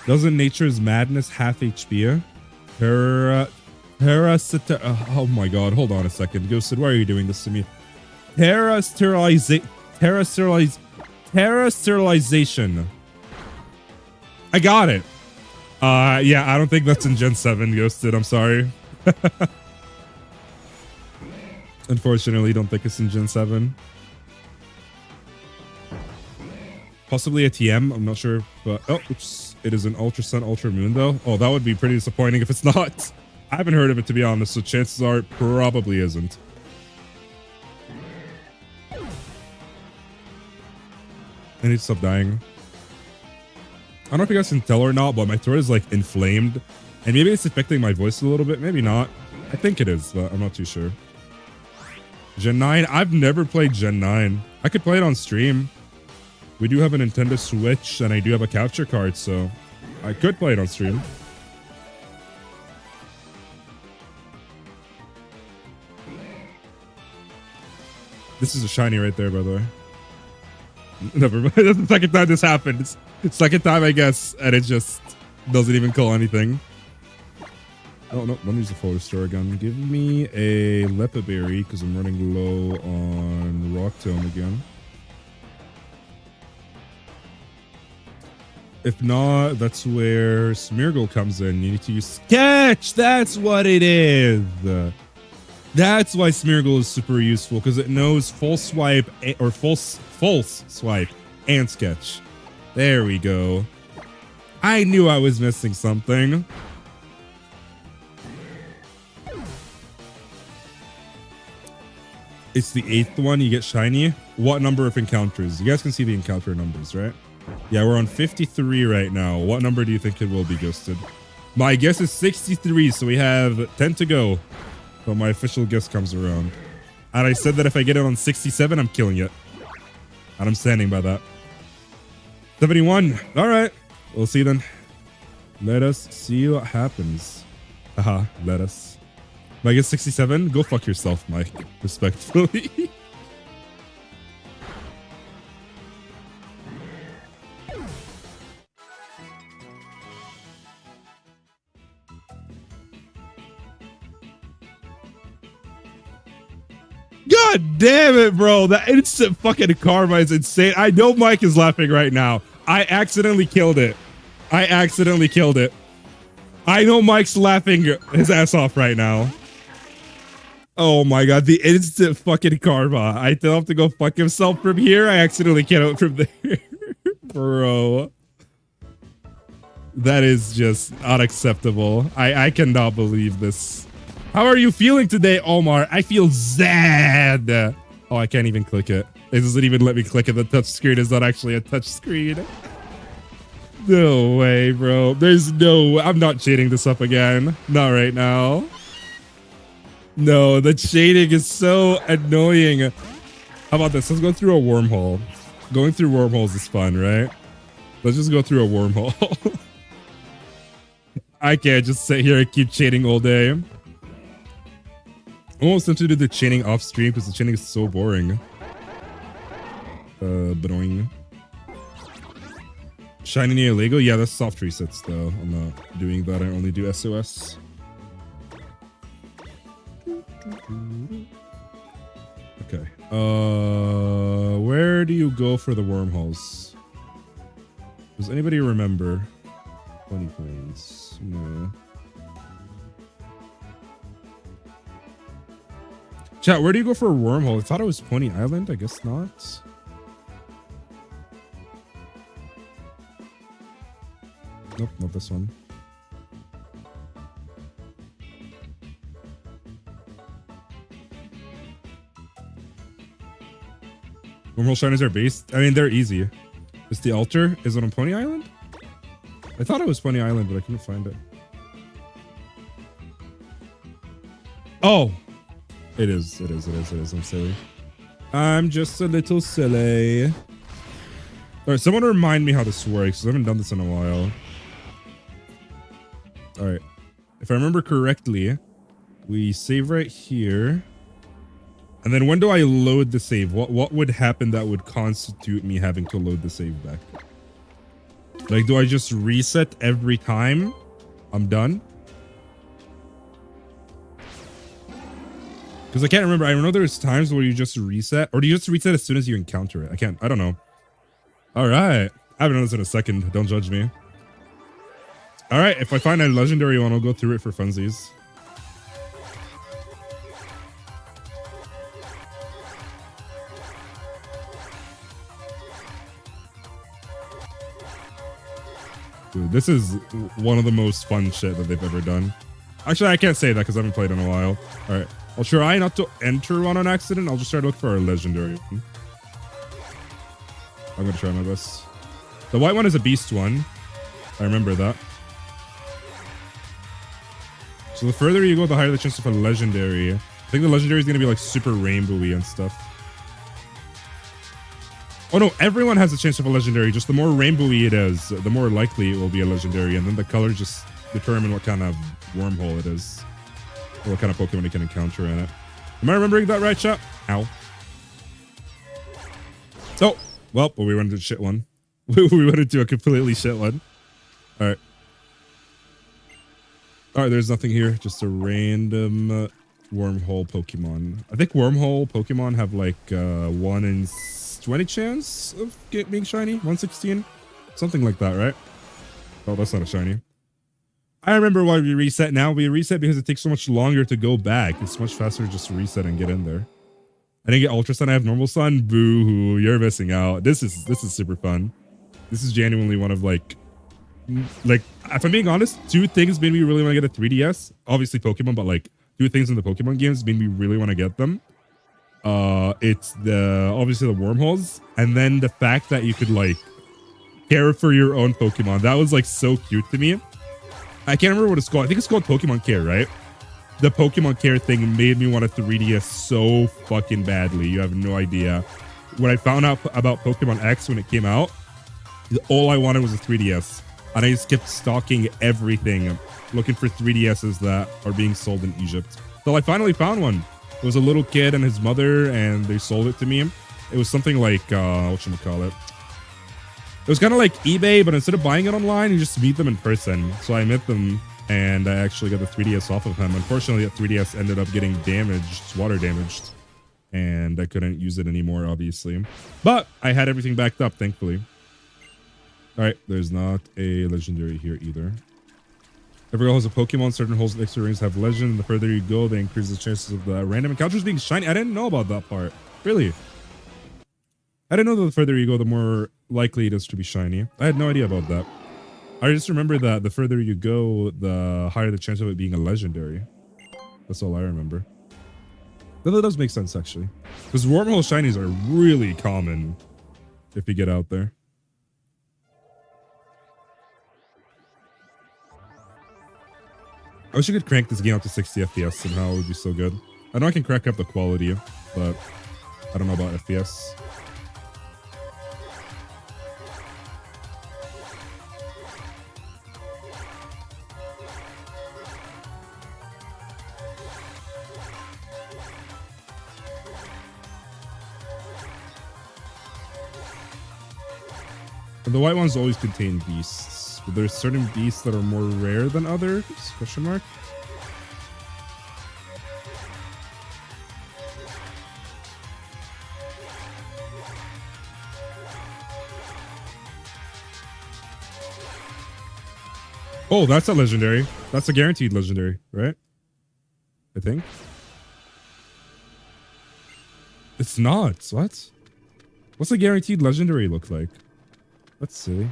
Doesn't Nature's Madness half HP? Oh my god, hold on a second. Ghosted, why are you doing this to me? Terra-sterilization. I got it. Yeah, I don't think that's in Gen 7, Ghosted. I'm sorry. Unfortunately, don't think it's in Gen 7. Possibly a TM, I'm not sure, but oh, oops, it is an Ultra Sun, Ultra Moon though. Oh, that would be pretty disappointing if it's not. I haven't heard of it, to be honest, so chances are it probably isn't. I need to stop dying. I don't know if you guys can tell or not, but my throat is like inflamed, and maybe it's affecting my voice a little bit, maybe not. I think it is, but I'm not too sure. Gen 9, I've never played Gen 9. I could play it on stream. We do have a Nintendo Switch, and I do have a capture card, so I could play it on stream. This is a shiny right there, by the way. Never mind. That's the second time this happened. It's the second time, I guess, and it just doesn't even call anything. Oh, no. Let me use the full restore gun. Give me a Lepa Berry, because I'm running low on Rock Tome again. If not, that's where Smeargle comes in. You need to use Sketch. That's what it is. That's why Smeargle is super useful, because it knows full swipe or false swipe and Sketch. There we go. I knew I was missing something. It's the 8th one. You get shiny. What number of encounters? You guys can see the encounter numbers, right? Yeah, we're on 53 right now. What number do you think it will be, Ghosted? My guess is 63, so we have 10 to go. But my official guess comes around. And I said that if I get it on 67, I'm killing it. And I'm standing by that. 71. All right. We'll see then. Let us see what happens. Haha, let us. My guess 67? Go fuck yourself, Mike. Respectfully. God damn it, bro. That instant fucking karma is insane. I know Mike is laughing right now. I accidentally killed it. I accidentally killed it. I know Mike's laughing his ass off right now. Oh my god, the instant fucking karma. I still have to go fuck himself from here. I accidentally killed it from there. Bro. That is just unacceptable. I cannot believe this. How are you feeling today, Omar? I feel sad. Oh, I can't even click it. It doesn't even let me click it. The touch screen is not actually a touch screen. No way, bro. There's no... I'm not shading this up again. Not right now. No, the shading is so annoying. How about this? Let's go through a wormhole. Going through wormholes is fun, right? Let's just go through a wormhole. I can't just sit here and keep chaining all day. I'm almost tempted to do the chaining off stream because the chaining is so boring. Boing. Shiny near Lego? Yeah, that's soft resets though. I'm not doing that. I only do SOS. Okay. Where do you go for the wormholes? Does anybody remember? Funny planes. No. Chat, where do you go for a wormhole? I thought it was Pony Island. I guess not. Nope, not this one. Wormhole shinies are based. I mean, they're easy. Is the altar? Is it on Pony Island? I thought it was Pony Island, but I couldn't find it. Oh! It is. It is. It is. It is. I'm silly. I'm just a little silly. Alright, someone remind me how this works, because I haven't done this in a while. Alright. If I remember correctly, we save right here. And then when do I load the save? What would happen that would constitute me having to load the save back? Like, do I just reset every time I'm done? Because I can't remember. I know there's times where you just reset, or do you just reset as soon as you encounter it? I don't know. All right. I haven't done this in a second. Don't judge me. All right. If I find a legendary one, I'll go through it for funsies. Dude, this is one of the most fun shit that they've ever done. Actually, I can't say that because I haven't played in a while. All right. I'll try not to enter one on accident. I'll just try to look for a legendary one. I'm going to try my best. The white one is a beast one. I remember that. So the further you go, the higher the chance of a legendary. I think the legendary is going to be like super rainbowy and stuff. Oh no, everyone has a chance of a legendary. Just the more rainbowy it is, the more likely it will be a legendary. And then the colors just determine what kind of wormhole it is. Or what kind of Pokemon you can encounter in it. Am I remembering that right, chat? Ow. Oh, well, we went into a shit one. We went into a completely shit one. Alright. Alright, there's nothing here. Just a random wormhole Pokemon. I think wormhole Pokemon have like 1 in 20 chance of being shiny. 116? Something like that, right? Oh, that's not a shiny. I remember why we reset now. We reset because it takes so much longer to go back. It's much faster just to reset and get in there. I didn't get Ultra Sun. I have normal Sun. Boo-hoo. You're missing out. This is super fun. This is genuinely one of like, if I'm being honest, 2 things made me really want to get a 3DS. Obviously Pokemon, but like 2 things in the Pokemon games made me really want to get them. It's obviously the wormholes, and then the fact that you could like care for your own Pokemon. That was like so cute to me. I can't remember what it's called. I think it's called Pokemon Care, right? The Pokemon Care thing made me want a 3DS so fucking badly. You have no idea. When I found out about Pokemon X when it came out, all I wanted was a 3DS. And I just kept stalking everything, looking for 3DSs that are being sold in Egypt. So I finally found one. It was a little kid and his mother, and they sold it to me. It was something like, whatchamacallit? It was kind of like eBay, but instead of buying it online, you just meet them in person. So I met them, and I actually got the 3DS off of him. Unfortunately, that 3DS ended up getting damaged, water damaged. and I couldn't use it anymore, obviously. But I had everything backed up, thankfully. All right, there's not a legendary here either. Every hole has a Pokemon. Certain holes with extra rings have legend. The further you go, they increase the chances of the random encounters being shiny. I didn't know about that part. Really? I didn't know that the further you go, the more likely it is to be shiny. I had no idea about that. I just remember that the further you go, the higher the chance of it being a legendary. That's all I remember. That does make sense, actually. Because wormhole shinies are really common if you get out there. I wish I could crank this game up to 60 FPS somehow. It would be so good. I know I can crack up the quality, but I don't know about FPS. And the white ones always contain beasts. But there's certain beasts that are more rare than others? Question mark. Oh, that's a legendary. That's a guaranteed legendary, right? I think. It's not. What? What's a guaranteed legendary look like? That's silly.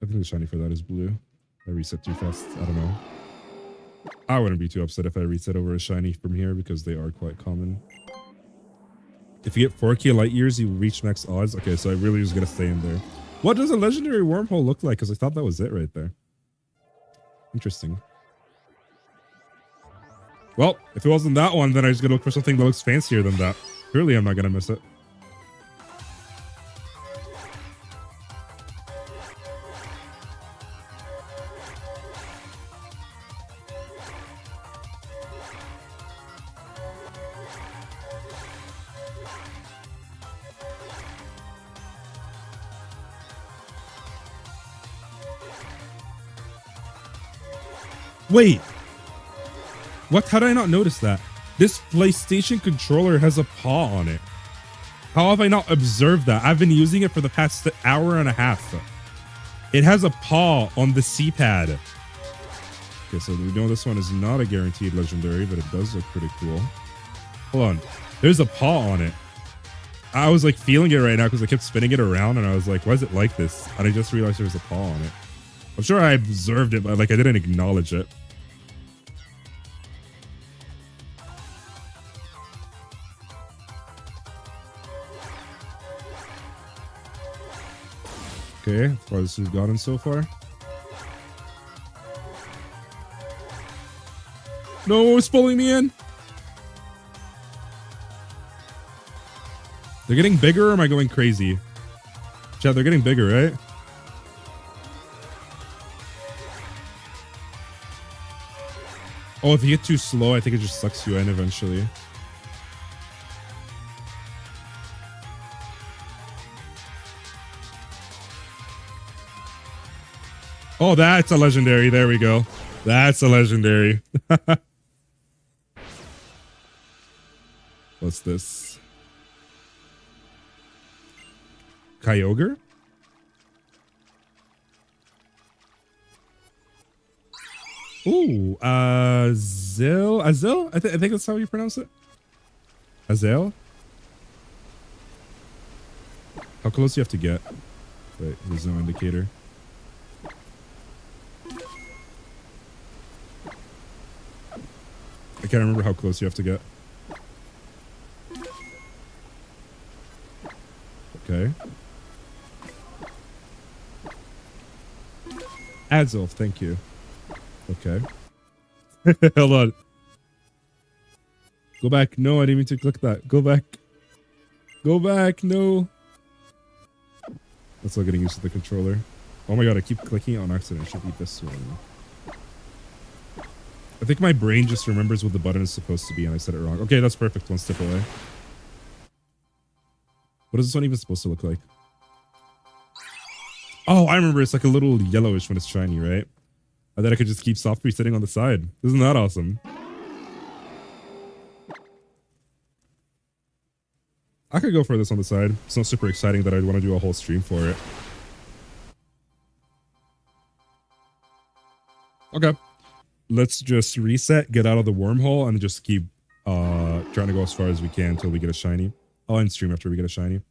I think the shiny for that is blue. I reset too fast. I don't know. I wouldn't be too upset if I reset over a shiny from here because they are quite common. If you get 4K light years, you reach max odds. Okay, so I really was gonna stay in there. What does a legendary wormhole look like? Because I thought that was it right there. Interesting. Well, if it wasn't that one, then I just gotta look for something that looks fancier than that. Surely I'm not gonna miss it. Wait. What? How did I not notice that? This PlayStation controller has a paw on it. How have I not observed that? I've been using it for the past hour and a half. It has a paw on the C-pad. Okay, so we know this one is not a guaranteed legendary, but it does look pretty cool. Hold on. There's a paw on it. I was like feeling it right now because I kept spinning it around and I was like, why is it like this? And I just realized there was a paw on it. I'm sure I observed it, but like I didn't acknowledge it. Okay, as far as we've gotten so far. No, it's pulling me in. They're getting bigger, or am I going crazy? Chat, they're getting bigger, right? Oh, if you get too slow, I think it just sucks you in eventually. Oh, that's a legendary. There we go. That's a legendary. What's this? Kyogre? Ooh, Azil? Azil? I think that's how you pronounce it. Azil? How close do you have to get? Wait, there's no indicator. I can't remember how close you have to get. Okay. Azil, thank you. Okay. Hold on. Go back. No, I didn't mean to click that. Go back. Go back. No. I'm still getting used to the controller. Oh my god, I keep clicking it on accident. It should be this one. I think my brain just remembers what the button is supposed to be and I said it wrong. Okay, that's perfect. One step away. What is this one even supposed to look like? Oh, I remember. It's like a little yellowish when it's shiny, right? And then I could just keep soft sitting on the side. Isn't that awesome? I could go for this on the side. It's not super exciting that I'd want to do a whole stream for it. Okay. Let's just reset, get out of the wormhole, and just keep trying to go as far as we can until we get a shiny. I'll end stream after we get a shiny.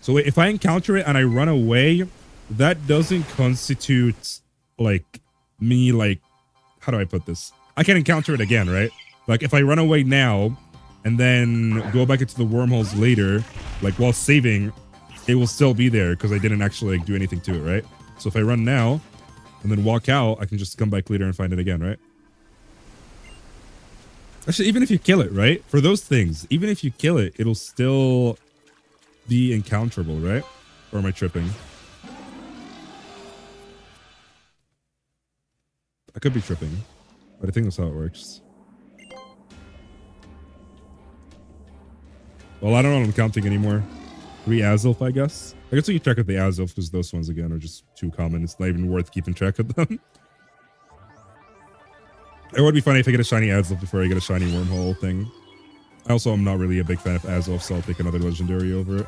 So wait, if I encounter it and I run away, that doesn't constitute like me, like, how do I put this? I can encounter it again, right? Like if I run away now and then go back into the wormholes later, like while saving, it will still be there because I didn't actually like do anything to it, right? So if I run now and then walk out, I can just come back later and find it again, right? Actually, even if you kill it, right? For those things, even if you kill it, it'll still be encounterable, right? Or am I tripping? I could be tripping, but I think that's how it works. Well, I don't know what I'm counting anymore. 3 Azilf, I guess. I guess we can check out the Azilf because those ones, again, are just too common. It's not even worth keeping track of them. It would be funny if I get a shiny Azilf before I get a shiny wormhole thing. I also am not really a big fan of Azilf, so I'll take another legendary over it.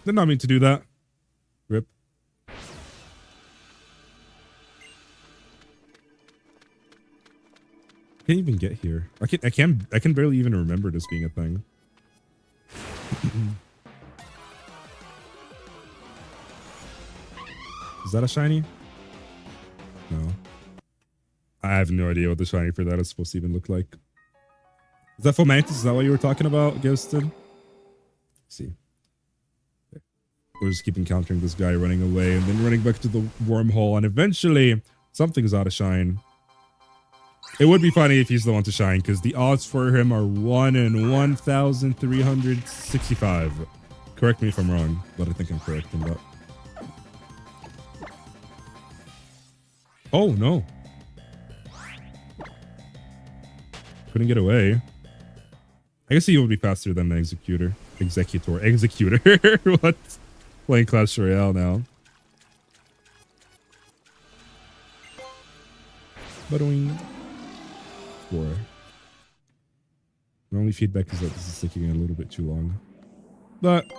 Did not mean to do that. Rip. I can't even get here. I can barely even remember this being a thing. Is that a shiny? No. I have no idea what the shiny for that is supposed to even look like. Is that Fomantis? Is that what you were talking about, Ghosted? Let's see. We'll just keep encountering this guy running away and then running back to the wormhole, and eventually something's out of shine. It would be funny if he's the one to shine because the odds for him are 1 in 1,365. Correct me if I'm wrong, but I think I'm correct in that. Oh no. Couldn't get away. I guess he would be faster than the Executor. Executor. What? Playing Clash Royale now. Buttering. 4. My only feedback is that this is taking a little bit too long. But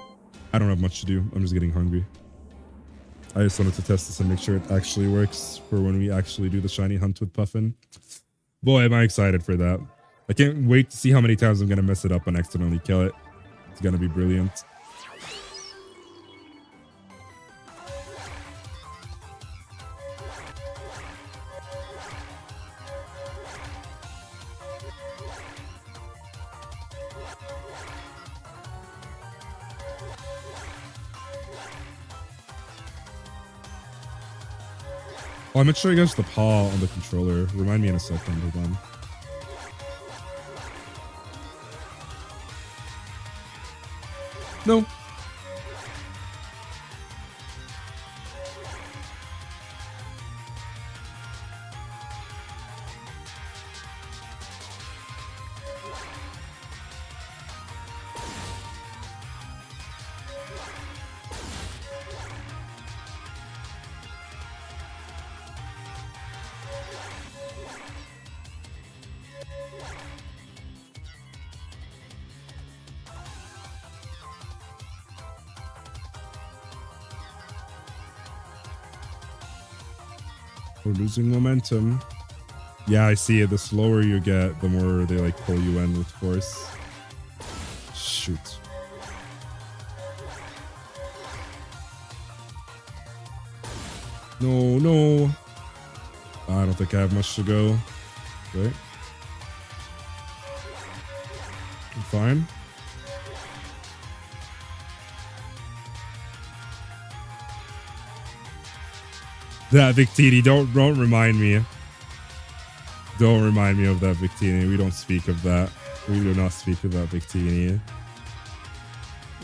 I don't have much to do. I'm just getting hungry. I just wanted to test this and make sure it actually works for when we actually do the shiny hunt with Puffin. Boy, am I excited for that. I can't wait to see how many times I'm going to mess it up and accidentally kill it. It's going to be brilliant. Oh, I'm going to show you guys the paw on the controller. Remind me in a second. Hold on. No. We're losing momentum. Yeah, I see it. The slower you get, the more they like pull you in with force. Shoot. No, no. I don't think I have much to go. Right? I'm fine. That Victini, don't remind me. Don't remind me of that Victini. We don't speak of that. We do not speak of that Victini.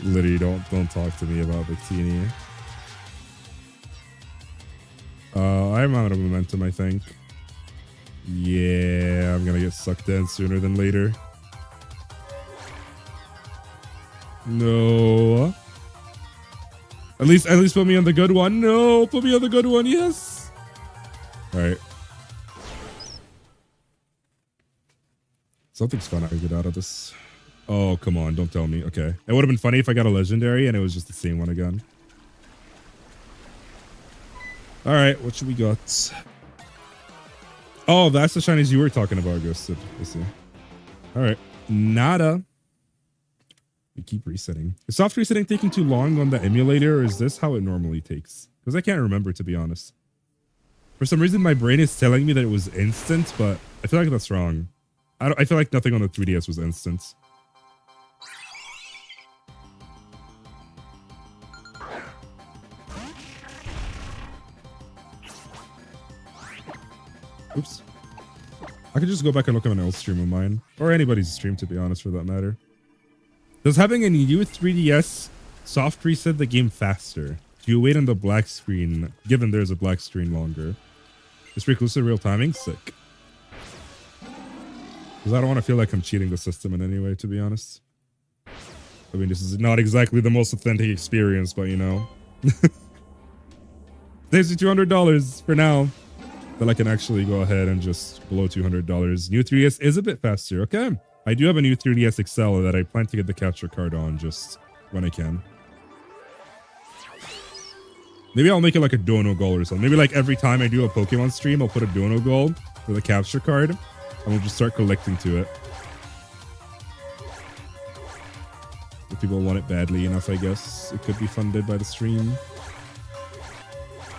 Literally, don't talk to me about Victini. I'm out of momentum, I think. Yeah, I'm gonna get sucked in sooner than later. No. At least put me on the good one. No, put me on the good one. Yes. All right. Something's fun I can get out of this. Oh, come on. Don't tell me. Okay. It would have been funny if I got a legendary and it was just the same one again. All right. What should we got? Oh, that's the shinies you were talking about, Ghosted. Let's see. All right. Nada. We keep resetting. Is soft resetting taking too long on the emulator, or is this how it normally takes? Because I can't remember, to be honest. For some reason, my brain is telling me that it was instant, but I feel like that's wrong. I feel like nothing on the 3DS was instant. Oops. I could just go back and look at an old stream of mine. Or anybody's stream, to be honest, for that matter. Does having a new 3DS soft reset the game faster? Do you wait on the black screen, given there's a black screen longer? Is reclusive real timing? Sick. Because I don't want to feel like I'm cheating the system in any way, to be honest. I mean, this is not exactly the most authentic experience, but you know. Saves you $200 for now. But I can actually go ahead and just blow $200. New 3DS is a bit faster. Okay. I do have a new 3DS XL that I plan to get the capture card on just when I can. Maybe I'll make it like a dono goal or something. Maybe like every time I do a Pokemon stream, I'll put a dono goal for the capture card. And we'll just start collecting to it. If people want it badly enough, I guess it could be funded by the stream.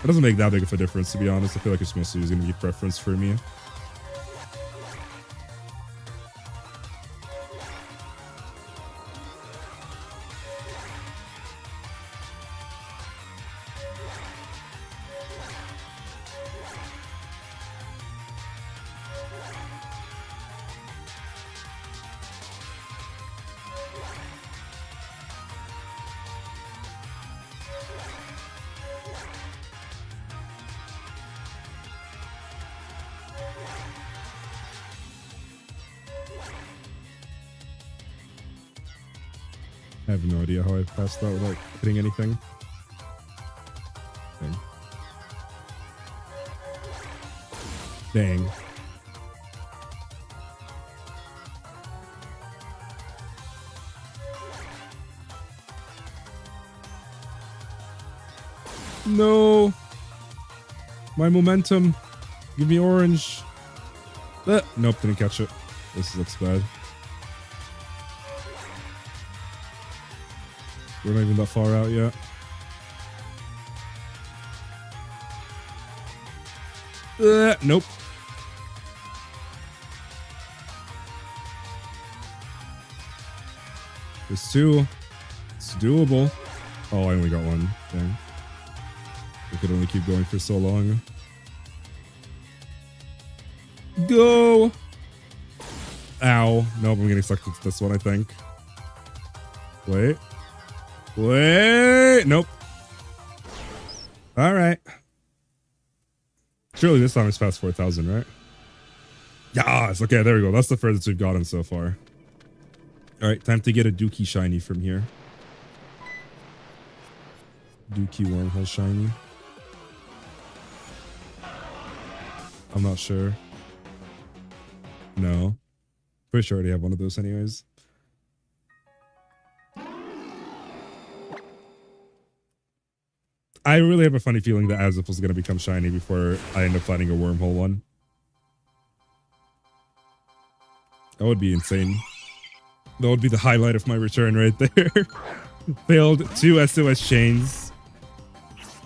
It doesn't make that big of a difference, to be honest. I feel like it's mostly going to be preference for me. I have no idea how I passed that without hitting anything. Dang. No. My momentum. Give me orange. Nope, didn't catch it. This looks bad. We're not even that far out yet. Nope. There's two. It's doable. Oh, I only got one. Dang. We could only keep going for so long. Go! Ow. Nope, I'm getting stuck with this one, I think. Wait. Wait. Nope. All right. Surely this time it's past 4,000, right? Yes. Okay, there we go. That's the furthest we've gotten so far. All right, time to get a Dookie shiny from here. Dookie wormhole shiny. I'm not sure. No. Pretty sure I already have one of those anyways. I really have a funny feeling that Azif was going to become shiny before I end up finding a wormhole one. That would be insane. That would be the highlight of my return right there. Failed 2 SOS chains.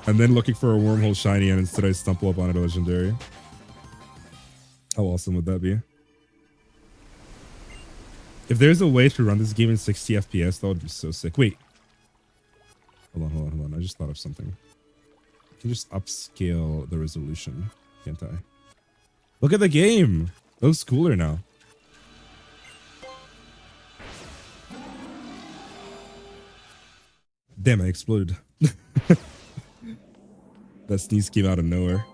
And then looking for a wormhole shiny, and instead I stumble up on a legendary. How awesome would that be? If there's a way to run this game in 60 FPS, that would be so sick. Wait. Hold on. I just thought of something. I can just upscale the resolution, can't I? Look at the game. It looks cooler now. Damn, I exploded. That sneeze came out of nowhere.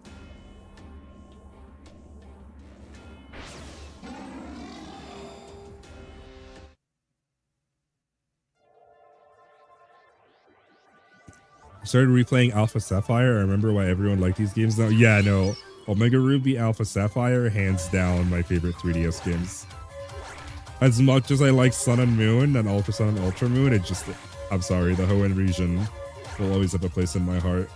Started replaying Alpha Sapphire. I remember why everyone liked these games now. Yeah, no. Omega Ruby, Alpha Sapphire, hands down my favorite 3DS games. As much as I like Sun and Moon and Ultra Sun and Ultra Moon, it just, I'm sorry, the Hoenn region will always have a place in my heart.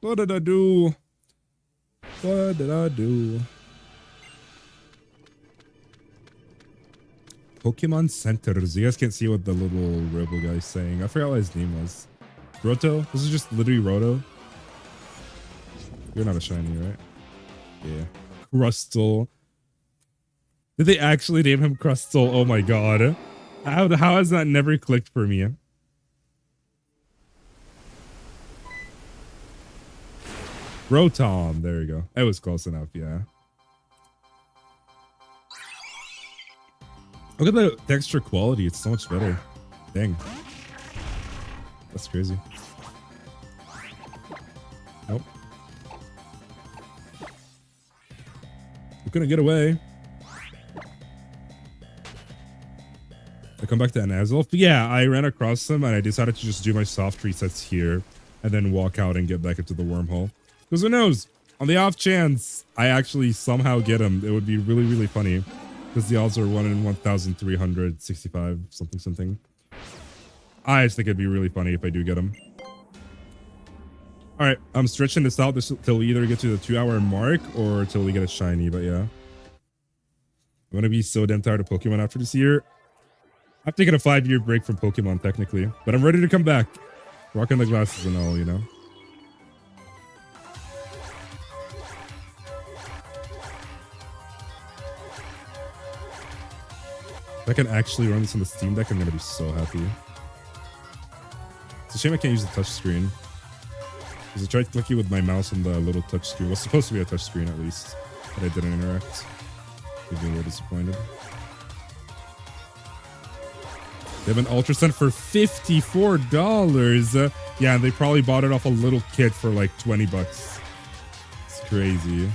What did I do? What did I do? Pokemon Centers. You guys can't see what the little robo guy's saying. I forgot what his name was. Roto? This is just literally Roto. You're not a shiny, right? Yeah. Crustle. Did they actually name him Crustle? Oh my god. How has that never clicked for me? Rotom. There you go. It was close enough, yeah. Look at the texture quality. It's so much better. Dang. That's crazy. Nope. We're gonna get away. I come back to Anazil. Yeah, I ran across them and I decided to just do my soft resets here and then walk out and get back into the wormhole. Because who knows? On the off chance I actually somehow get him, it would be really, really funny. Because the odds are 1 in 1,365 something something. I just think it'd be really funny if I do get him. Alright, I'm stretching this out till we either get to the 2-hour mark or till we get a shiny, but yeah. I'm gonna be so damn tired of Pokemon after this year. I've taken a 5-year break from Pokemon technically, but I'm ready to come back. Rocking the glasses and all, you know. If I can actually run this on the Steam Deck, I'm gonna be so happy. It's a shame I can't use the touchscreen. Because I tried clicking with my mouse on the little touchscreen. It was supposed to be a touchscreen at least, but I didn't interact. I'd be a little disappointed. They have an Ultra Sun for $54. Yeah, and they probably bought it off a little kit for like 20 bucks. It's crazy.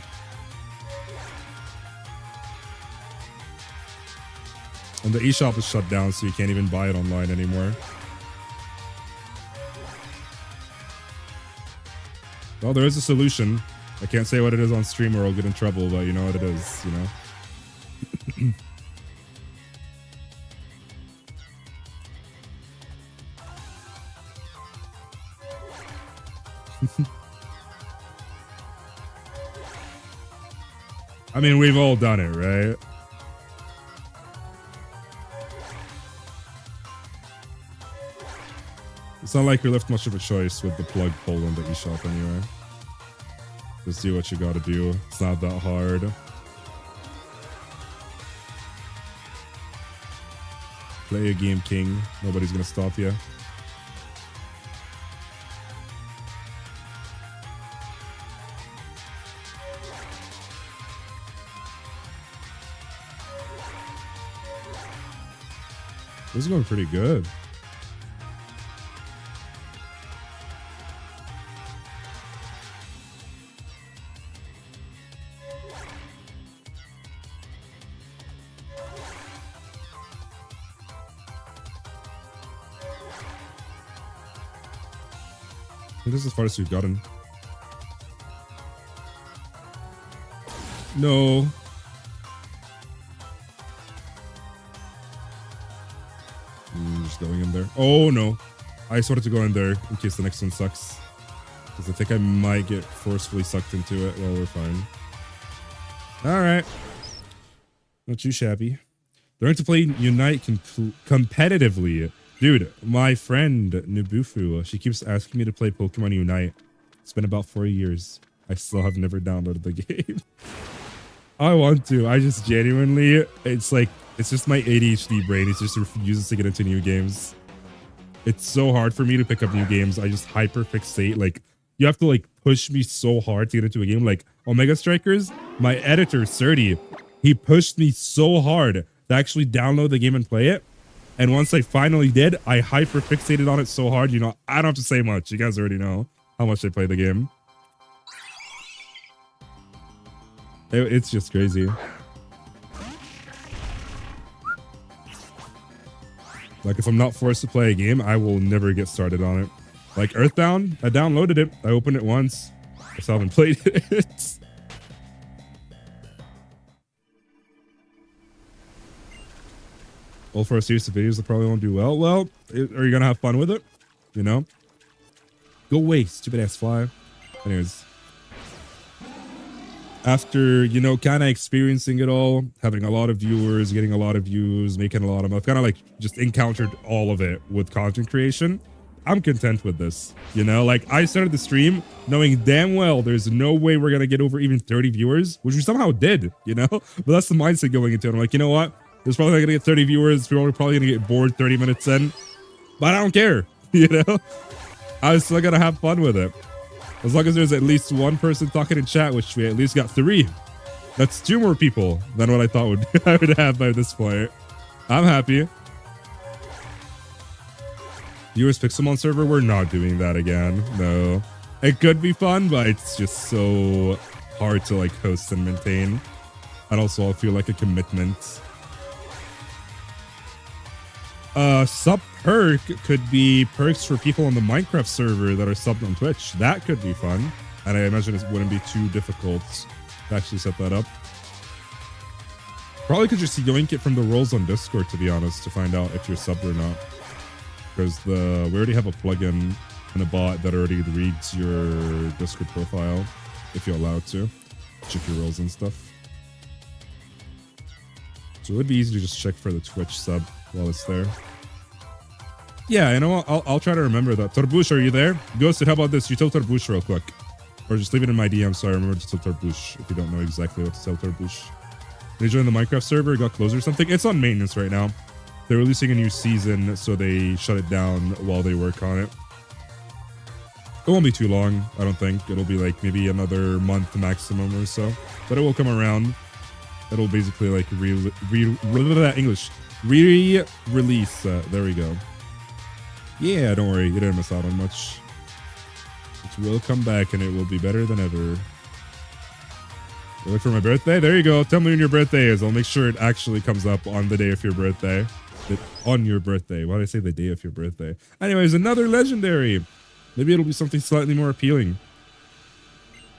And the eShop is shut down, so you can't even buy it online anymore. Well, there is a solution. I can't say what it is on stream or I'll get in trouble, but you know what it is, you know? I mean, we've all done it, right? It's not like we left much of a choice with the plug pull in the eShop anyway. Just do what you gotta do. It's not that hard. Play a game, king. Nobody's gonna stop you. This is going pretty good. This is as far as we've gotten. No. Just going in there. Oh no. I just wanted to go in there in case the next one sucks. Because I think I might get forcefully sucked into it. Well, we're fine. Alright. Not too shabby. Learn to play Unite competitively. Dude, my friend Nubufu, she keeps asking me to play Pokemon Unite. It's been about 4 years. I still have never downloaded the game. I want to. I just genuinely, it's like, it's just my ADHD brain. It just refuses to get into new games. It's so hard for me to pick up new games. I just hyper fixate. Like, you have to like push me so hard to get into a game. Like Omega Strikers, my editor, Serdi, he pushed me so hard to actually download the game and play it. And once I finally did, I hyper fixated on it so hard. You know, I don't have to say much. You guys already know how much I play the game. It's just crazy. Like, if I'm not forced to play a game, I will never get started on it. Like Earthbound, I downloaded it. I opened it once. I still haven't played it. All for a series of videos that probably won't do well. Well, are you gonna have fun with it? You know? Go away, stupid ass fly. Anyways. After, you know, kind of experiencing it all, having a lot of viewers, getting a lot of views, making a lot of, I've kind of like just encountered all of it with content creation. I'm content with this, you know, like I started the stream knowing damn well there's no way we're going to get over even 30 viewers, which we somehow did, you know, but that's the mindset going into it. I'm like, you know what? There's probably not going to get 30 viewers. We're probably going to get bored 30 minutes in, but I don't care, you know, I was still going to have fun with it. As long as there's at least one person talking in chat, which we at least got 3. That's 2 more people than what I thought I would have by this point. I'm happy. US Pixelmon server, we're not doing that again. No. It could be fun, but it's just so hard to like host and maintain. And also I feel like a commitment. Sub perk could be perks for people on the Minecraft server that are subbed on Twitch. That could be fun. And I imagine it wouldn't be too difficult to actually set that up. Probably could just yoink it from the roles on Discord, to be honest, to find out if you're subbed or not. Because we already have a plugin and a bot that already reads your Discord profile if you're allowed to. Check your roles and stuff. So it would be easy to just check for the Twitch sub while it's there. Yeah, you know what? I'll try to remember that. Torbush, are you there? Ghosted, how about this? You tell Torbush real quick. Or just leave it in my DM so I remember to tell Torbush if you don't know exactly what to tell Torbush. They joined the Minecraft server, got closed or something. It's on maintenance right now. They're releasing a new season, so they shut it down while they work on it. It won't be too long, I don't think. It'll be like maybe another month maximum or so. But it will come around. It'll basically like re-release. There we go. Yeah, don't worry. You didn't miss out on much. It will come back and it will be better than ever. You look for my birthday? There you go. Tell me when your birthday is. I'll make sure it actually comes up on the day of your birthday. On your birthday. Why did I say the day of your birthday? Anyways, another legendary. Maybe it'll be something slightly more appealing.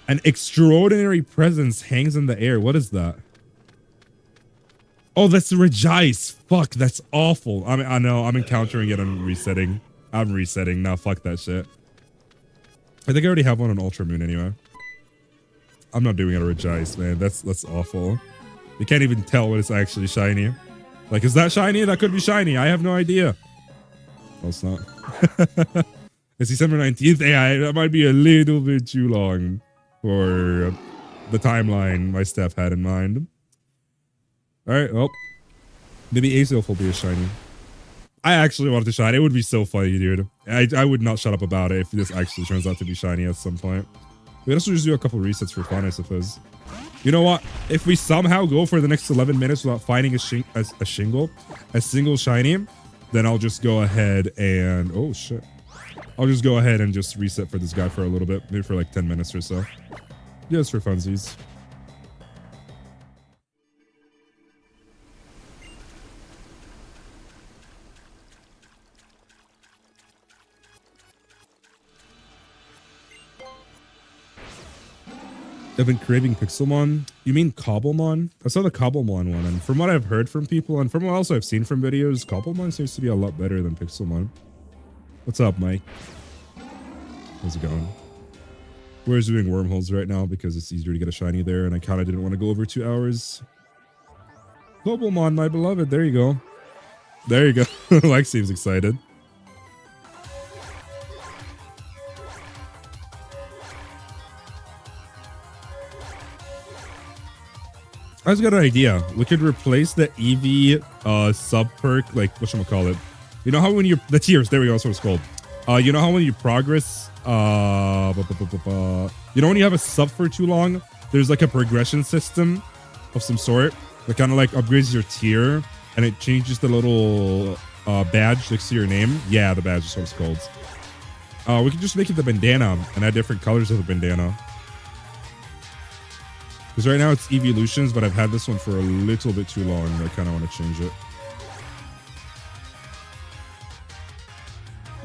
An extraordinary presence hangs in the air. What is that? Oh, that's the Regice. Fuck, that's awful. I know. I'm encountering it. I'm resetting. I'm resetting. Now, fuck that shit. I think I already have one on Ultra Moon anyway. I'm not doing it a Regice, man. That's awful. You can't even tell when it's actually shiny. Like, is that shiny? That could be shiny. I have no idea. Oh, it's not. It's December 19th. Yeah, that might be a little bit too long for the timeline my staff had in mind. All right, well, maybe Azelf will be a shiny. I actually wanted to shine. It would be so funny, dude. I would not shut up about it if this actually turns out to be shiny at some point. We also just do a couple resets for fun, I suppose. You know what? If we somehow go for the next 11 minutes without finding a single shiny, then I'll just go ahead and... Oh, shit. I'll just go ahead and just reset for this guy for a little bit. Maybe for like 10 minutes or so. Just for funsies. I've been craving Pixelmon. You mean Cobblemon? I saw the Cobblemon one, and from what I've heard from people, and from what else I've seen from videos, Cobblemon seems to be a lot better than Pixelmon. What's up, Mike? How's it going? We're just doing wormholes right now because it's easier to get a shiny there, and I kind of didn't want to go over 2 hours. Cobblemon, my beloved. There you go. There you go. Mike seems excited. I just got an idea. We could replace the EV sub perk, like whatchamacallit. You know how when you the tiers, there we go, that's what it's called. You know how when you progress, you know when you have a sub for too long, there's like a progression system of some sort that kind of like upgrades your tier and it changes the little badge next to your name. Yeah, the badge is what it's called. We could just make it the bandana and add different colors of the bandana. Because right now it's evolutions, but I've had this one for a little bit too long. I kind of want to change it.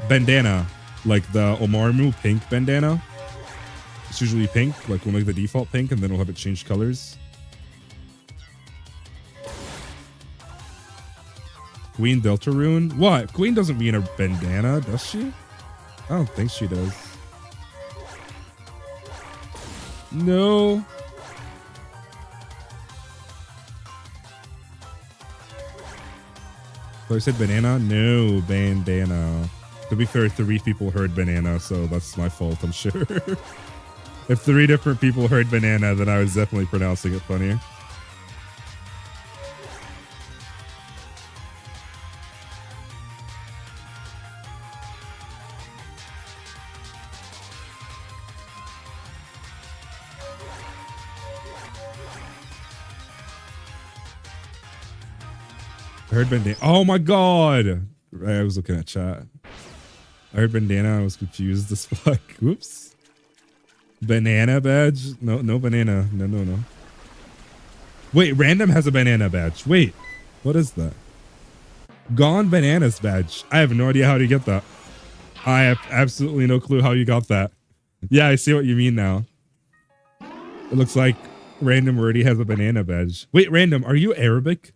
Bandana, like the Omarmu pink bandana. It's usually pink, like we'll make the default pink and then we'll have it change colors. Queen Deltarune? What? Queen doesn't mean a bandana, does she? I don't think she does. No. So I said banana? No, bandana. To be fair, 3 people heard banana, so that's my fault, I'm sure. If 3 different people heard banana, then I was definitely pronouncing it funny. I heard bandana. Oh my god! I was looking at chat. I heard bandana. I was confused as fuck. Whoops. Banana badge? No, no banana. No, no, no. Wait, random has a banana badge. Wait, what is that? Gone bananas badge. I have no idea how to get that. I have absolutely no clue how you got that. Yeah, I see what you mean now. It looks like random already has a banana badge. Wait, random, are you Arabic?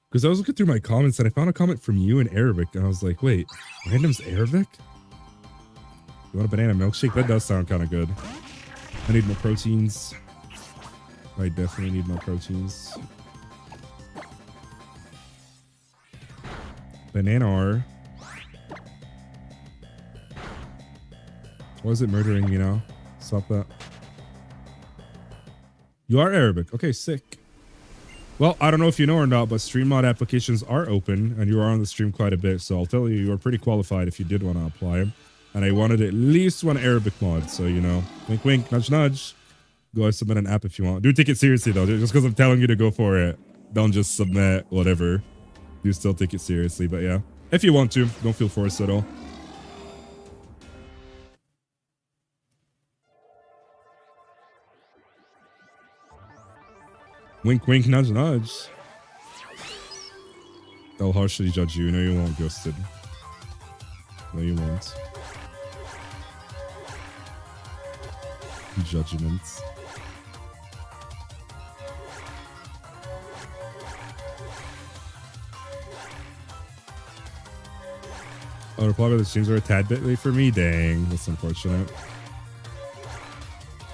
Because I was looking through my comments and I found a comment from you in Arabic and I was like, wait, random's Arabic? You want a banana milkshake? That does sound kind of good. I need more proteins. I definitely need more proteins. Banana R. Why is it murdering me now? Stop that. You are Arabic. Okay, sick. Well, I don't know if you know or not, but stream mod applications are open and you are on the stream quite a bit. So I'll tell you, you are pretty qualified if you did want to apply. And I wanted at least one Arabic mod. So, you know, wink, wink, nudge, nudge. Go ahead, submit an app if you want. Do take it seriously, though. Just because I'm telling you to go for it. Don't just submit whatever. Do still take it seriously. But yeah, if you want to, don't feel forced at all. Wink, wink, nudge, nudge. I'll harshly judge you. No, you won't, Ghosted. No, you won't. Judgments. Oh, reply by the streams are a tad bit late for me. Dang, that's unfortunate.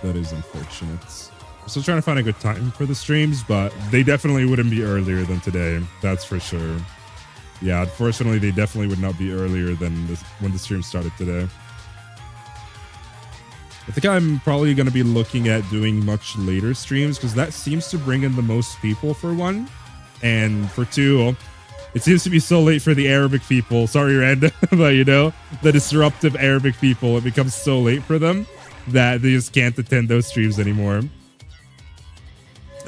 That is unfortunate. I'm still trying to find a good time for the streams, but they definitely wouldn't be earlier than today. That's for sure. Yeah, unfortunately, they definitely would not be earlier than this, when the stream started today. I think I'm probably going to be looking at doing much later streams because that seems to bring in the most people for one. And for two, it seems to be so late for the Arabic people. Sorry, Rand, but you know, the disruptive Arabic people, it becomes so late for them that they just can't attend those streams anymore.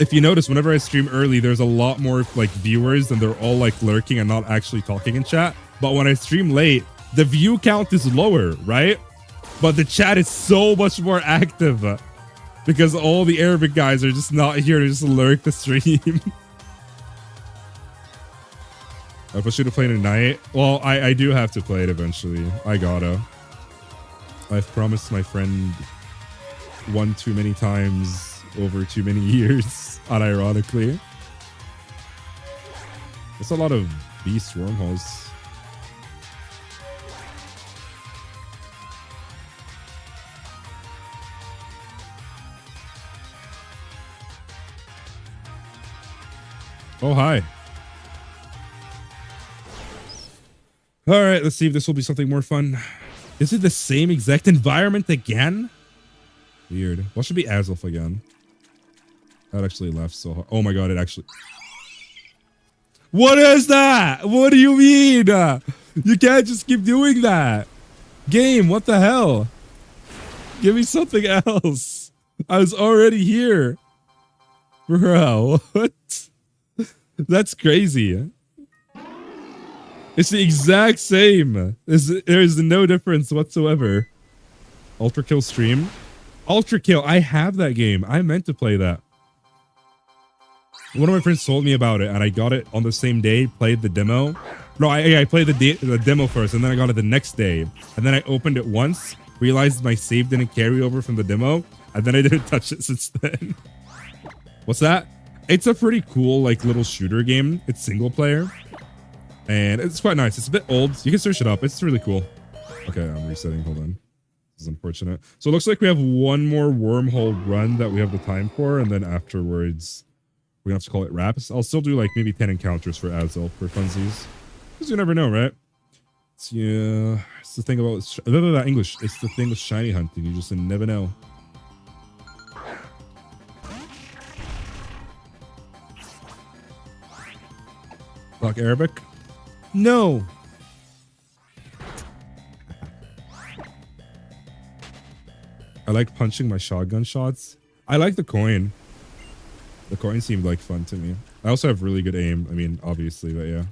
If you notice, whenever I stream early, there's a lot more like viewers and they're all like lurking and not actually talking in chat. But when I stream late, the view count is lower, right? But the chat is so much more active because all the Arabic guys are just not here to just lurk the stream. I push you to play it tonight. Well, I do have to play it eventually. I gotta. I've promised my friend one too many times over too many years, unironically. That's a lot of beast wormholes. Oh, hi. All right, let's see if this will be something more fun. Is it the same exact environment again? Weird. What should be Azulf again? That actually left so hard. Oh my god, it actually... What is that? What do you mean? You can't just keep doing that. Game, what the hell? Give me something else. I was already here. Bro, what? That's crazy. It's the exact same. There's no difference whatsoever. Ultra Kill stream. Ultra Kill, I have that game. I meant to play that. One of my friends told me about it, and I got it on the same day, played the demo. No, I played the demo first, and then I got it the next day. And then I opened it once, realized my save didn't carry over from the demo, and then I didn't touch it since then. What's that? It's a pretty cool, like, little shooter game. It's single player. And it's quite nice. It's a bit old. You can search it up. It's really cool. Okay, I'm resetting. Hold on. This is unfortunate. So it looks like we have one more wormhole run that we have the time for, and then afterwards... we're gonna have to call it wraps. I'll still do like maybe 10 encounters for Azul for funsies. Because you never know, right? It's, yeah, it's the thing about English. It's the thing with shiny hunting. You just never know. Talk Arabic? No. I like punching my shotgun shots. I like the coin. The coin seemed like fun to me. I also have really good aim. I mean, obviously, but yeah.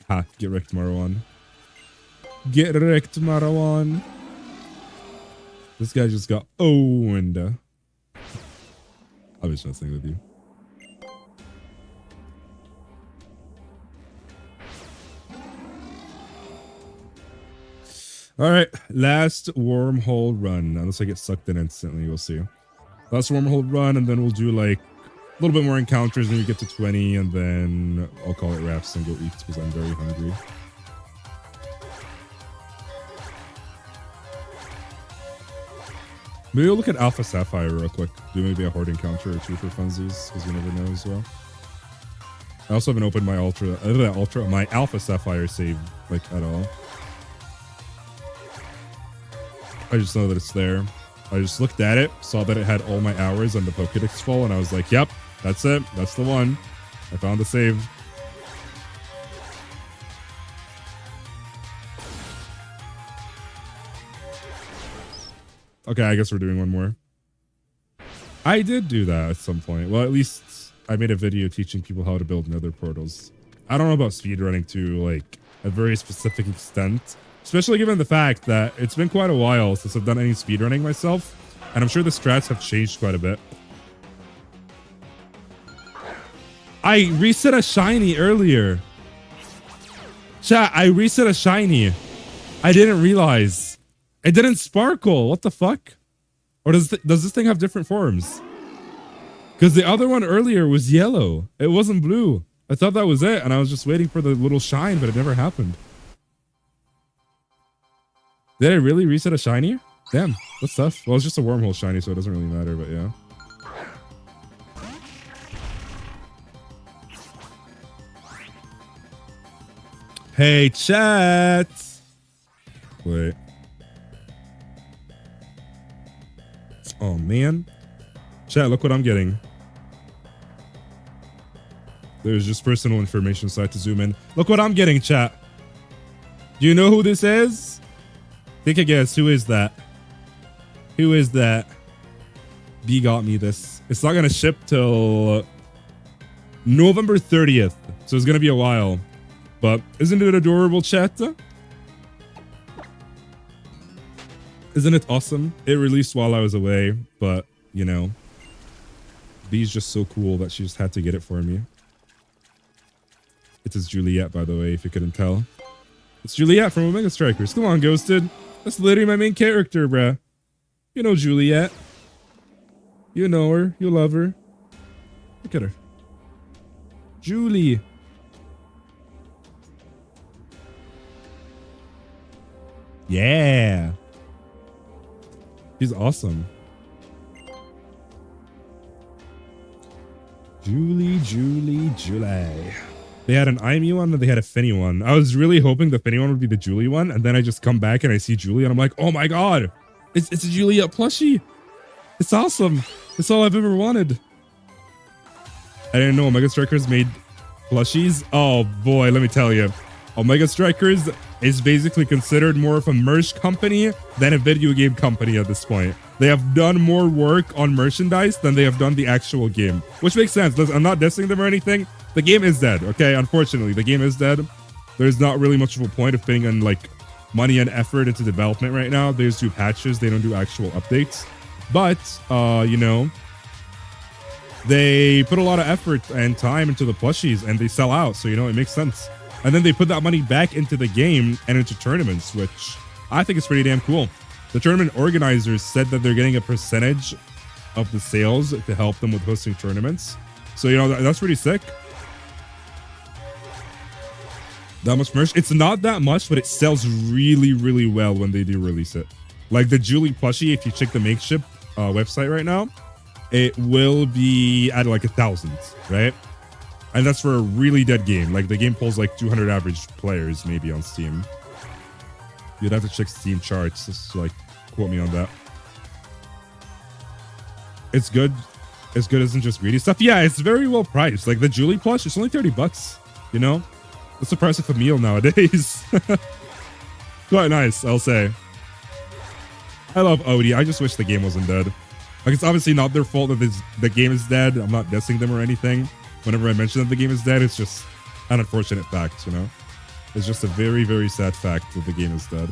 Ha, get wrecked, Marwan. Get wrecked, Marwan. This guy just got owned. I was messing with you. Alright, last wormhole run. Unless I get sucked in instantly, we'll see. Last wormhole run, and then we'll do like a little bit more encounters, and we get to 20, and then I'll call it wraps and go eat because I'm very hungry. Maybe we'll look at Alpha Sapphire real quick. Do maybe a horde encounter or two for funsies, because you never know as well. I also haven't opened my my Alpha Sapphire save like at all. I just know that it's there. I just looked at it, saw that it had all my hours on the Pokédex full, and I was like, yep, that's it. That's the one. I found the save. Okay, I guess we're doing one more. I did do that at some point. Well, at least I made a video teaching people how to build nether portals. I don't know about speedrunning to like a very specific extent. Especially given the fact that it's been quite a while since I've done any speedrunning myself, and I'm sure the strats have changed quite a bit. I reset a shiny earlier. Chat, I reset a shiny. I didn't realize. It didn't sparkle. What the fuck? Or does this thing have different forms? Because the other one earlier was yellow. It wasn't blue. I thought that was it, and I was just waiting for the little shine, but it never happened. Did I really reset a shiny? Damn, that's tough. Well, it's just a wormhole shiny, so it doesn't really matter, but yeah. Hey, chat! Wait. Oh, man. Chat, look what I'm getting. There's just personal information, so I had to zoom in. Look what I'm getting, chat. Do you know who this is? Take a guess. Who is that? Who is that? B got me this. It's not gonna ship till November 30th, so it's gonna be a while. But isn't it adorable, chat? Isn't it awesome? It released while I was away, but you know, B's just so cool that she just had to get it for me. It is Juliet, by the way, if you couldn't tell. It's Juliet from Omega Strikers. Come on, Ghosted. That's literally my main character, bruh. You know Juliet. You know her. You love her. Look at her. Julie. Yeah. She's awesome. Julie. They had an Imey one and they had a Finny one. I was really hoping the Finny one would be the Julie one, and then I just come back and I see Julie and I'm like, oh my god, it's a Juliet plushie. It's awesome. It's all I've ever wanted. I didn't know Omega Strikers made plushies. Oh boy, let me tell you. Omega Strikers is basically considered more of a merch company than a video game company at this point. They have done more work on merchandise than they have done the actual game, which makes sense. Listen, I'm not dissing them or anything. The game is dead, okay? Unfortunately, the game is dead. There's not really much of a point of putting in like money and effort into development right now. They just do patches. They don't do actual updates. But, you know, they put a lot of effort and time into the plushies and they sell out. So, you know, it makes sense. And then they put that money back into the game and into tournaments, which I think is pretty damn cool. The tournament organizers said that they're getting a percentage of the sales to help them with hosting tournaments. So, you know, that's pretty sick. That much merch. It's not that much, but it sells really, really well when they do release it. Like the Julie plushie, if you check the Makeshift website right now, it will be at like 1,000, right? And that's for a really dead game. Like the game pulls like 200 average players maybe on Steam. You'd have to check Steam charts just to like quote me on that. It's good. As good isn't just greedy stuff. Yeah, it's very well priced. Like the Julie plush, it's only 30 bucks, you know? That's the price of a meal nowadays. Quite nice, I'll say. I love Odie. I just wish the game wasn't dead. Like, it's obviously not their fault that the game is dead. I'm not dissing them or anything. Whenever I mention that the game is dead, it's just an unfortunate fact, you know? It's just a very, very sad fact that the game is dead.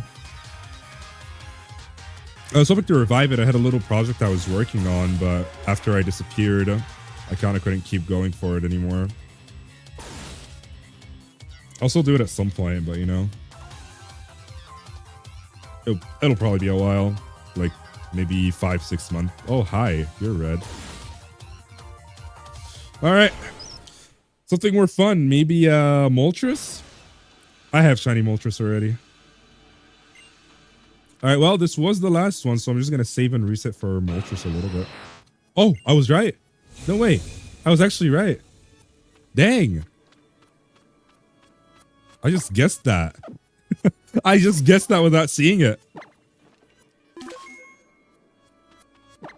I was hoping to revive it. I had a little project I was working on, but after I disappeared, I kind of couldn't keep going for it anymore. I'll still do it at some point, but you know, it'll probably be a while, like maybe 5-6 months. Oh, hi, you're red. All right, something more fun. Maybe Moltres. I have shiny Moltres already. All right, well, this was the last one, so I'm just gonna save and reset for Moltres a little bit. Oh, I was right. No way, I was actually right. Dang. I just guessed that. I just guessed that without seeing it. All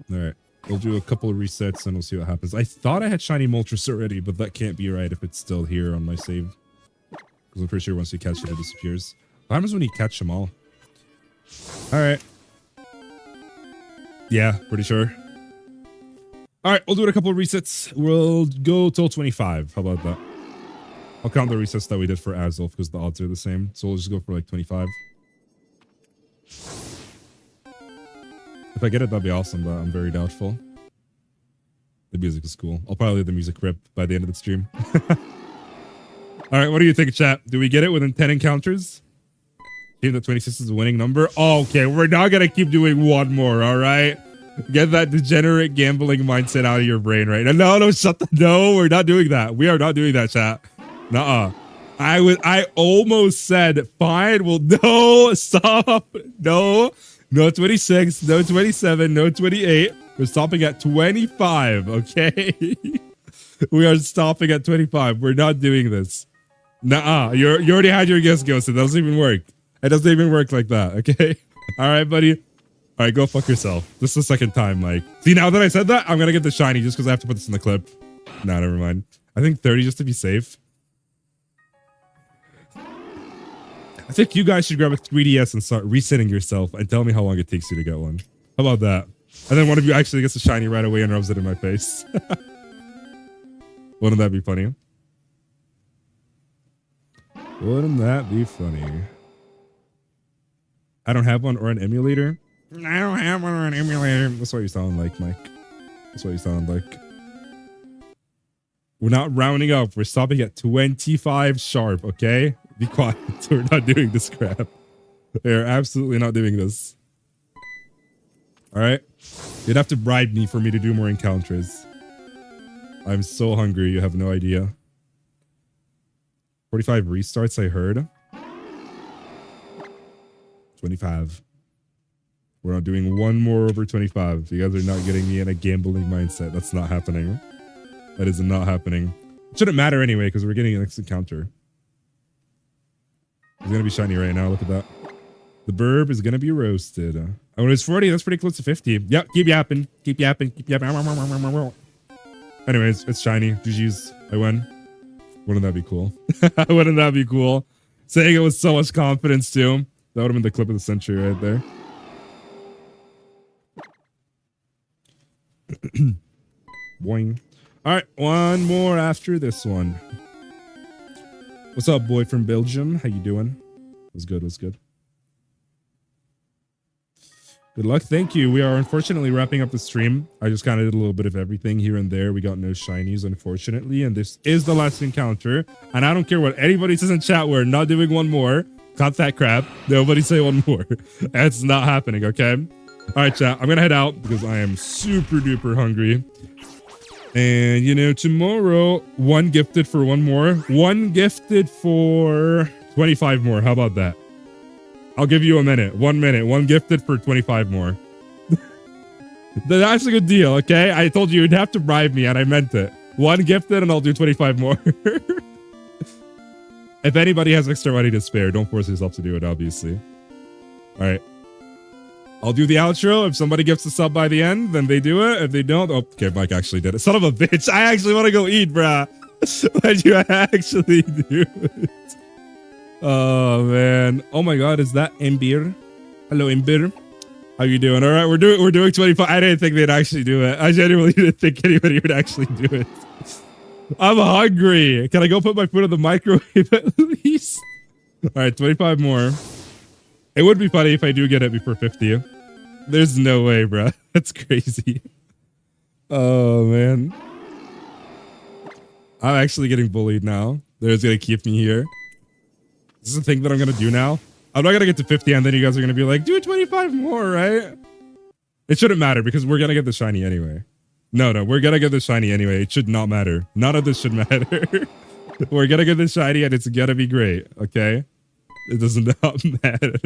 right, we'll do a couple of resets and we'll see what happens. I thought I had shiny Moltres already, but that can't be right if it's still here on my save. Because I'm pretty sure once you catch it, it disappears. What happens when you catch them all? All right. Yeah, pretty sure. All right, we'll do it a couple of resets. We'll go till 25. How about that? I'll count the resets that we did for Azul because the odds are the same. So we'll just go for like 25. If I get it, that'd be awesome, but I'm very doubtful. The music is cool. I'll probably let the music rip by the end of the stream. All right, what do you think, chat? Do we get it within 10 encounters? Even though 26 is a winning number? Oh, okay, we're not going to keep doing one more, all right? Get that degenerate gambling mindset out of your brain right now. No, shut the... No, we're not doing that. We are not doing that, chat. Nuh-uh. I almost said, fine, well, no, stop. No 26, no 27, no 28. We're stopping at 25, okay? We are stopping at 25. We're not doing this. Nuh-uh. You already had your guess, Ghost. It doesn't even work. It doesn't even work like that, okay? All right, buddy. All right, go fuck yourself. This is the second time, Mike. See, now that I said that, I'm going to get the shiny just because I have to put this in the clip. Nah, never mind. I think 30 just to be safe. I think you guys should grab a 3DS and start resetting yourself and tell me how long it takes you to get one. How about that? And then one of you actually gets a shiny right away and rubs it in my face. Wouldn't that be funny? Wouldn't that be funny? I don't have one or an emulator. I don't have one or an emulator. That's what you sound like, Mike. That's what you sound like. We're not rounding up. We're stopping at 25 sharp, okay? Be quiet. We're not doing this crap. We're absolutely not doing this. All right? You'd have to bribe me for me to do more encounters. I'm so hungry. You have no idea. 45 restarts, I heard. 25. We're not doing one more over 25. You guys are not getting me in a gambling mindset. That's not happening. That is not happening. It shouldn't matter anyway, because we're getting an next encounter. He's going to be shiny right now. Look at that. The burb is gonna be roasted. Oh, it's 40. That's pretty close to 50. Yep, keep yapping. Keep yapping. Keep yapping. Anyways, it's shiny. GG's. I win. Wouldn't that be cool? Wouldn't that be cool? Saying it with so much confidence, too. That would have been the clip of the century right there. Boing. Alright, one more after this one. What's up, boy from Belgium? How you doing? Was good, was good. Good luck. Thank you. We are unfortunately wrapping up the stream. I just kind of did a little bit of everything here and there. We got no shinies, unfortunately. And this is the last encounter. And I don't care what anybody says in chat. We're not doing one more. Cut that crap. Nobody say one more. That's not happening, okay? All right, chat. I'm going to head out because I am super duper hungry. And, you know, tomorrow, one gifted for one more. One gifted for 25 more. How about that? I'll give you a minute. 1 minute. One gifted for 25 more. That's a good deal, okay? I told you you'd have to bribe me, and I meant it. One gifted, and I'll do 25 more. If anybody has extra money to spare, don't force yourself to do it, obviously. All right. I'll do the outro. If somebody gets a sub by the end, then they do it. If they don't, oh, okay, Mike actually did it. Son of a bitch. I actually want to go eat, bruh. Why'd you actually do it? Oh man! Oh my God! Is that Imbir? Hello, Imbir. How you doing? All right, we're doing 25. I didn't think they'd actually do it. I genuinely didn't think anybody would actually do it. I'm hungry. Can I go put my food in the microwave at least? All right, 25 more. It would be funny if I do get it before 50. There's no way, bro. That's crazy. Oh man! I'm actually getting bullied now. They're just gonna keep me here. This is the thing that I'm going to do now. I'm not going to get to 50 and then you guys are going to be like, do 25 more, right? It shouldn't matter because we're going to get the shiny anyway. No, we're going to get the shiny anyway. It should not matter. None of this should matter. We're going to get the shiny and it's going to be great, okay? It does not matter.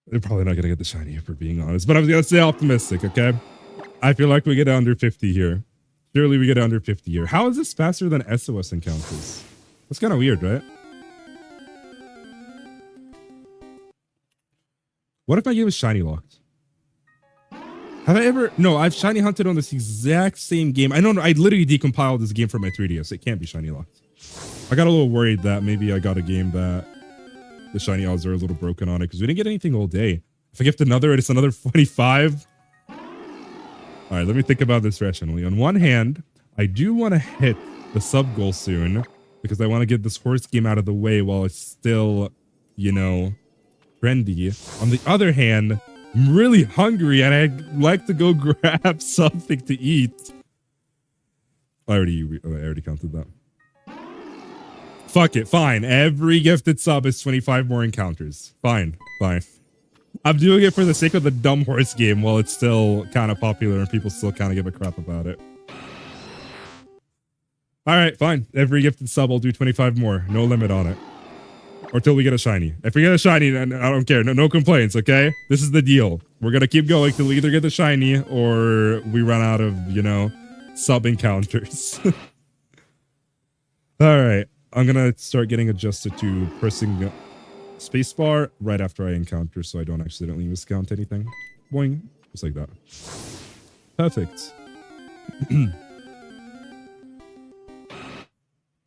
They're probably not going to get the shiny if we're being honest, but I'm going to stay optimistic, okay? I feel like we get under 50 here. Surely we get under 50 here. How is this faster than SOS encounters? That's kind of weird, right? What if my game is shiny locked? Have I ever? No, I've shiny hunted on this exact same game. I don't know. I literally decompiled this game from my 3DS. It can't be shiny locked. I got a little worried that maybe I got a game that the shiny odds are a little broken on it because we didn't get anything all day. If I gift another, it's another 25. All right, let me think about this rationally. On one hand, I do want to hit the sub goal soon because I want to get this horse game out of the way while it's still, you know, trendy. On the other hand, I'm really hungry and I'd like to go grab something to eat. I already counted that. Fuck it, fine. Every gifted sub is 25 more encounters. Fine. I'm doing it for the sake of the dumb horse game while it's still kind of popular and people still kind of give a crap about it. All right, fine. Every gifted sub, I'll do 25 more. No limit on it. Or till we get a shiny. If we get a shiny, then I don't care. No complaints, okay? This is the deal. We're going to keep going till we either get the shiny or we run out of, you know, sub encounters. All right. I'm going to start getting adjusted to pressing spacebar right after I encounter so I don't accidentally miscount anything. Boing. Just like that. Perfect.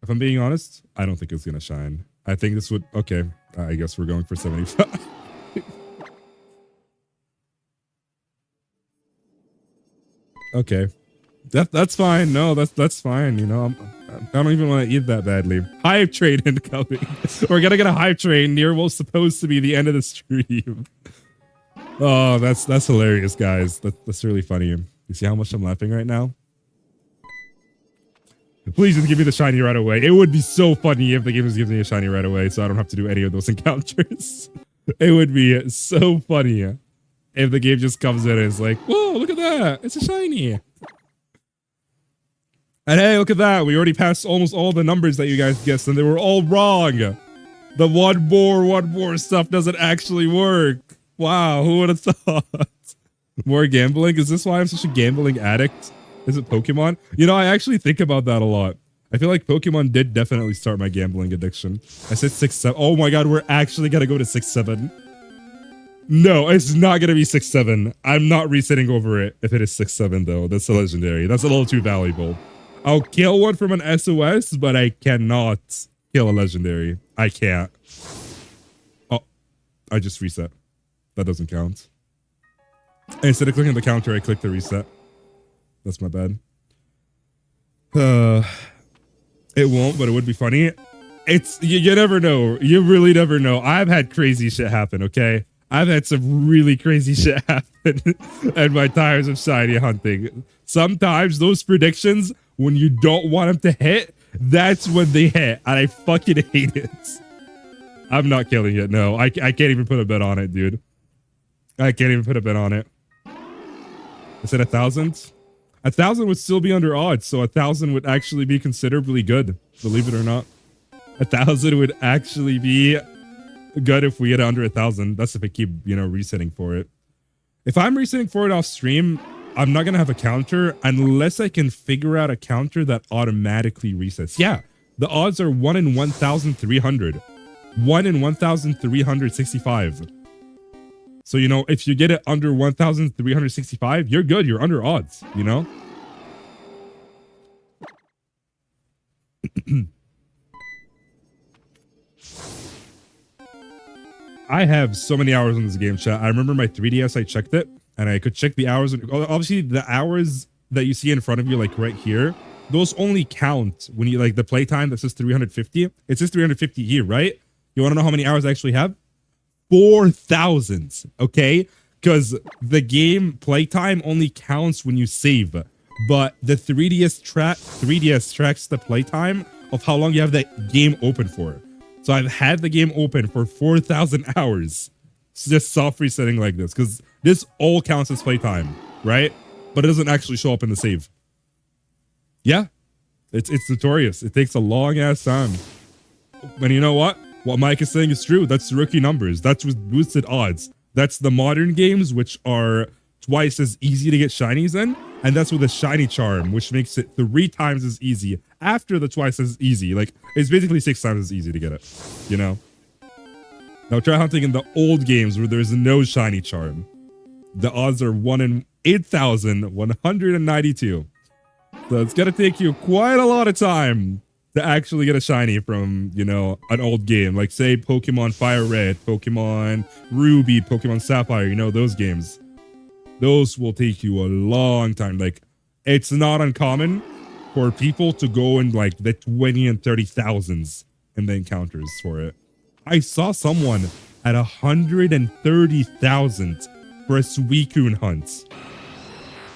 If I'm being honest, I don't think it's going to shine. I think this would... Okay. I guess we're going for 75. Okay. That's fine. No, that's fine. You know, I don't even want to eat that badly. Hype train incoming. We're gonna get a hype train near what's supposed to be the end of the stream. Oh, that's hilarious, guys. That's really funny. You see how much I'm laughing right now? Please just give me the shiny right away. It would be so funny if the game was giving me a shiny right away, so I don't have to do any of those encounters. It would be so funny if the game just comes in and is like, whoa, look at that. It's a shiny. And hey, look at that. We already passed almost all the numbers that you guys guessed, and they were all wrong. The one more stuff doesn't actually work. Wow, who would have thought? More gambling? Is this why I'm such a gambling addict? Is it Pokemon? You know, I actually think about that a lot. I feel like Pokemon did definitely start my gambling addiction. I said 6-7. Oh my god, we're actually gonna go to 6-7. No, it's not gonna be 6-7. I'm not resetting over it if it is 6-7 though. That's a legendary. That's a little too valuable. I'll kill one from an SOS, but I cannot kill a legendary. I can't. Oh, I just reset. That doesn't count. Instead of clicking the counter, I clicked the reset. That's my bad. It won't, but it would be funny. It's you never know. You really never know. I've had crazy shit happen, okay? I've had some really crazy shit happen at my times of shiny hunting. Sometimes those predictions, when you don't want them to hit, that's when they hit, and I fucking hate it. I'm not killing it, no. I can't even put a bet on it, dude. I can't even put a bet on it. I said 1,000? 1,000 would still be under odds, so 1,000 would actually be considerably good, believe it or not. 1,000 would actually be good if we get under 1,000. That's if I keep, resetting for it. If I'm resetting for it off stream, I'm not gonna have a counter unless I can figure out a counter that automatically resets. Yeah, the odds are 1 in 1,300. 1 in 1,365. So, if you get it under 1,365, you're good. You're under odds, I have so many hours on this game, chat. I remember my 3DS, I checked it, and I could check the hours. Obviously, the hours that you see in front of you, like right here, those only count when you, like, the playtime that says 350. It says 350 here, right? You want to know how many hours I actually have? 4,000, okay? Because the game playtime only counts when you save, but the 3DS tracks the playtime of how long you have that game open for. So I've had the game open for 4,000 hours. It's just soft resetting like this, because this all counts as playtime, right? But it doesn't actually show up in the save. Yeah, it's notorious. It takes a long ass time. And you know what? What Mike is saying is true. That's rookie numbers. That's with boosted odds. That's the modern games, which are twice as easy to get shinies in. And that's with a shiny charm, which makes it 3 times as easy after the twice as easy. Like, it's basically 6 times as easy to get it, Now try hunting in the old games where there's no shiny charm. The odds are 1 in 8,192. So it's going to take you quite a lot of time to actually get a shiny from, an old game. Like, say, Pokemon Fire Red, Pokemon Ruby, Pokemon Sapphire, those games. Those will take you a long time. Like, it's not uncommon for people to go in, like, the 20 and 30,000s in the encounters for it. I saw someone at 130,000 for a Suicune hunt.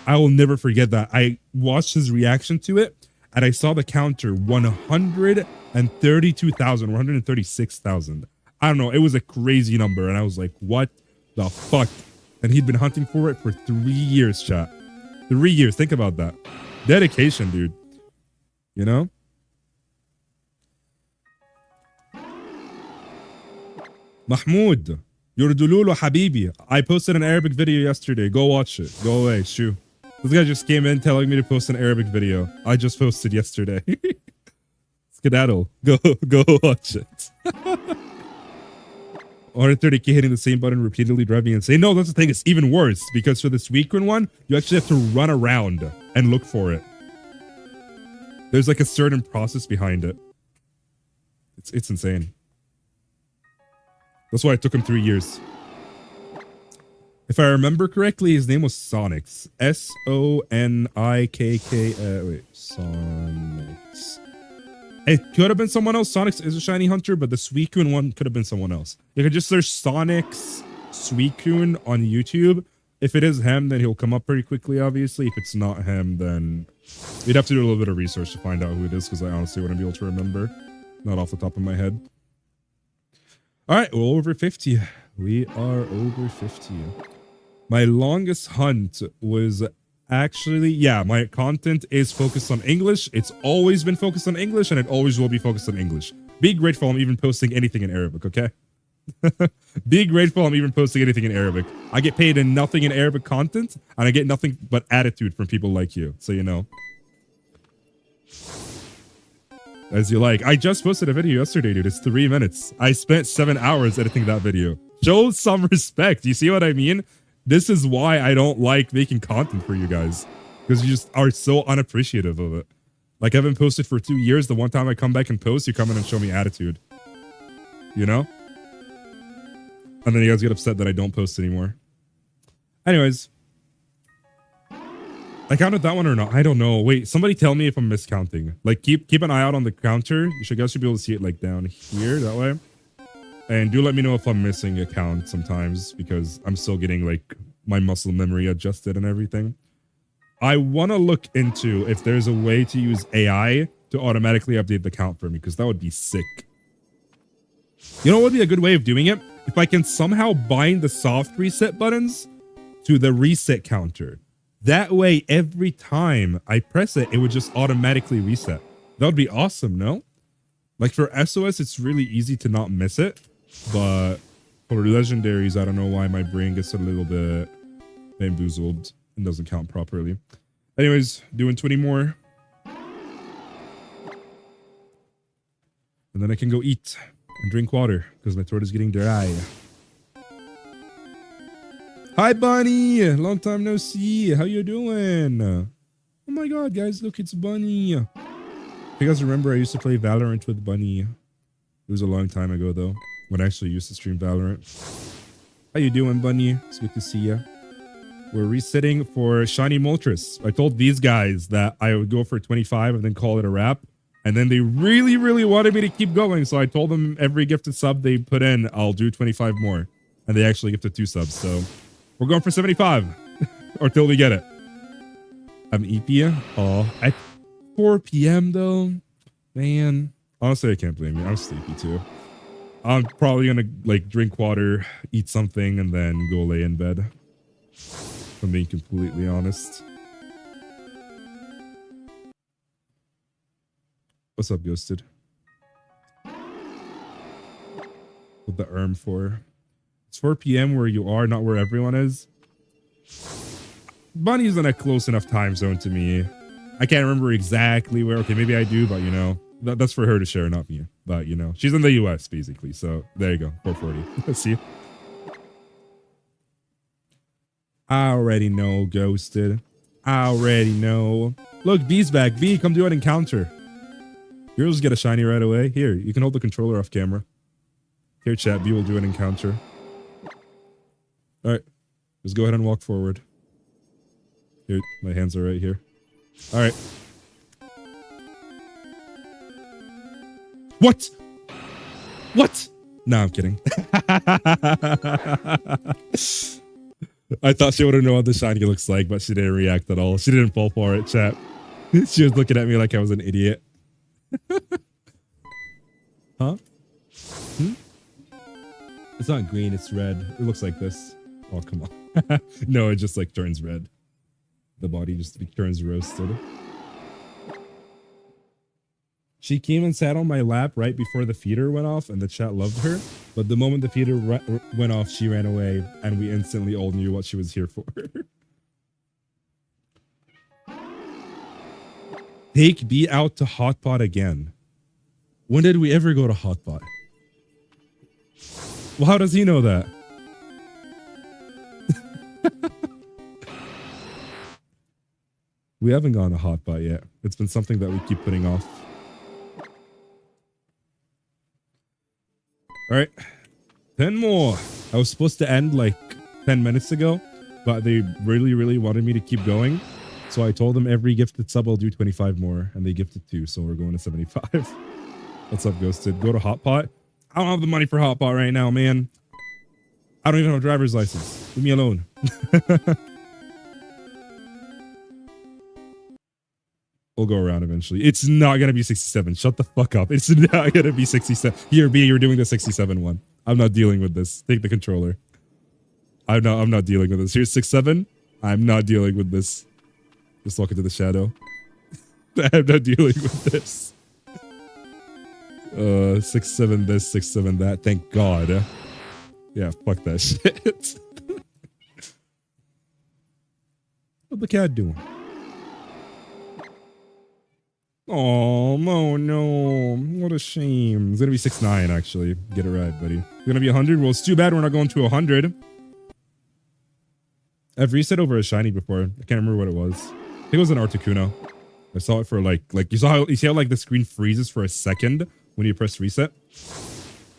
I will never forget that. I watched his reaction to it, and I saw the counter 132,000, 136,000. I don't know. It was a crazy number. And I was like, what the fuck? And he'd been hunting for it for 3 years, chat. 3 years. Think about that. Dedication, dude. Mahmoud, you're Dululu Habibi. I posted an Arabic video yesterday. Go watch it. Go away. Shoo. This guy just came in telling me to post an Arabic video. I just posted yesterday. Skedaddle. Go watch it. 130k hitting the same button repeatedly, driving insane. No, that's the thing. It's even worse because for this weekend one, you actually have to run around and look for it. There's like a certain process behind it. It's insane. That's why it took him 3 years. If I remember correctly, his name was Sonix. S-O-N-I-K-K. Wait, Sonix. It could have been someone else. Sonix is a shiny hunter, but the Suicune one could have been someone else. You could just search Sonix Suicune on YouTube. If it is him, then he'll come up pretty quickly, obviously. If it's not him, then we'd have to do a little bit of research to find out who it is, because I honestly wouldn't be able to remember. Not off the top of my head. All right, we're over 50. We are over 50. My longest hunt was actually, yeah, my content is focused on English. It's always been focused on English, and it always will be focused on English. Be grateful I'm even posting anything in Arabic, okay? Be grateful I'm even posting anything in Arabic. I get paid in nothing in Arabic content, and I get nothing but attitude from people like you, so you know. as you like. I just posted a video yesterday, dude. It's 3 minutes. I spent 7 hours editing that video. Show some respect. You see what I mean? This is why I don't like making content for you guys, because you just are so unappreciative of it. Like, I haven't posted for 2 years. The one time I come back and post, you come in and show me attitude. You know? And then you guys get upset that I don't post anymore. Anyways. I counted that one or not? I don't know. Wait, somebody tell me if I'm miscounting. Like, keep an eye out on the counter. You guys should be able to see it like down here, that way. And do let me know if I'm missing a count sometimes, because I'm still getting like my muscle memory adjusted and everything. I want to look into if there's a way to use AI to automatically update the count for me, because that would be sick. You know what would be a good way of doing it? If I can somehow bind the soft reset buttons to the reset counter. That way, every time I press it, it would just automatically reset. That would be awesome, no? Like for SOS, it's really easy to not miss it. But for legendaries, I don't know why my brain gets a little bit bamboozled and doesn't count properly. Anyways, doing 20 more. And then I can go eat and drink water because my throat is getting dry. Hi, Bunny. Long time no see. How you doing? Oh my god, guys, look, it's Bunny. If you guys remember, I used to play Valorant with Bunny. It was a long time ago, though, when I actually used to stream Valorant. How you doing, Bunny? It's good to see you. We're resetting for Shiny Moltres. I told these guys that I would go for 25 and then call it a wrap. And then they really, really wanted me to keep going. So I told them every gifted sub they put in, I'll do 25 more. And they actually gifted 2 subs. So we're going for 75 or till we get it. I'm EP. Oh, at 4 p.m. though. Man, honestly, I can't blame you. I'm sleepy too. I'm probably going to like drink water, eat something, and then go lay in bed. If I'm being completely honest. What's up, Ghosted? What the ERM for? It's 4 p.m. where you are, not where everyone is. Bunny's in a close enough time zone to me. I can't remember exactly where. Okay, maybe I do, but you know, that's for her to share, not me. But you know, she's in the US basically. So there you go, 4:40. See? I already know, Ghosted. I already know. Look, B's back. B, come do an encounter. Yours get a shiny right away. Here, you can hold the controller off camera. Here, chat. B will do an encounter. All right, just go ahead and walk forward. Here, my hands are right here. All right. What? What? No, I'm kidding. I thought she would have known what the shiny looks like, but she didn't react at all. She didn't fall for it, chat. She was looking at me like I was an idiot. Huh? Hmm? It's not green, it's red. It looks like this. Oh, come on. No, it just like turns red. The body just turns roasted. She came and sat on my lap right before the feeder went off, and the chat loved her. But the moment the feeder went off, she ran away, and we instantly all knew what she was here for. Take B out to Hotpot again. When did we ever go to Hotpot? Well, how does he know that? We haven't gone to Hotpot yet. It's been something that we keep putting off. All right, 10 more. I was supposed to end like 10 minutes ago, but they really, really wanted me to keep going. So I told them every gifted sub I'll do 25 more, and they gifted 2, so we're going to 75. What's up, Ghosted? Go to Hotpot. I don't have the money for Hotpot right now, man. I don't even have a driver's license. Leave me alone. We'll go around eventually. It's not going to be 67. Shut the fuck up. It's not going to be 67. Here, B, you're doing the 67 one. I'm not dealing with this. Take the controller. I'm not dealing with this. Here's 67. I'm not dealing with this. Just walk into the shadow. I'm not dealing with this. 67 this, 67 that. Thank God. Yeah, fuck that shit. What the cat doing? Oh, no. What a shame. It's going to be 6-9, actually. Get it right, buddy. It's going to be 100. Well, it's too bad we're not going to 100. I've reset over a shiny before. I can't remember what it was. I think it was an Articuno. I saw it for like you see how like the screen freezes for a second when you press reset?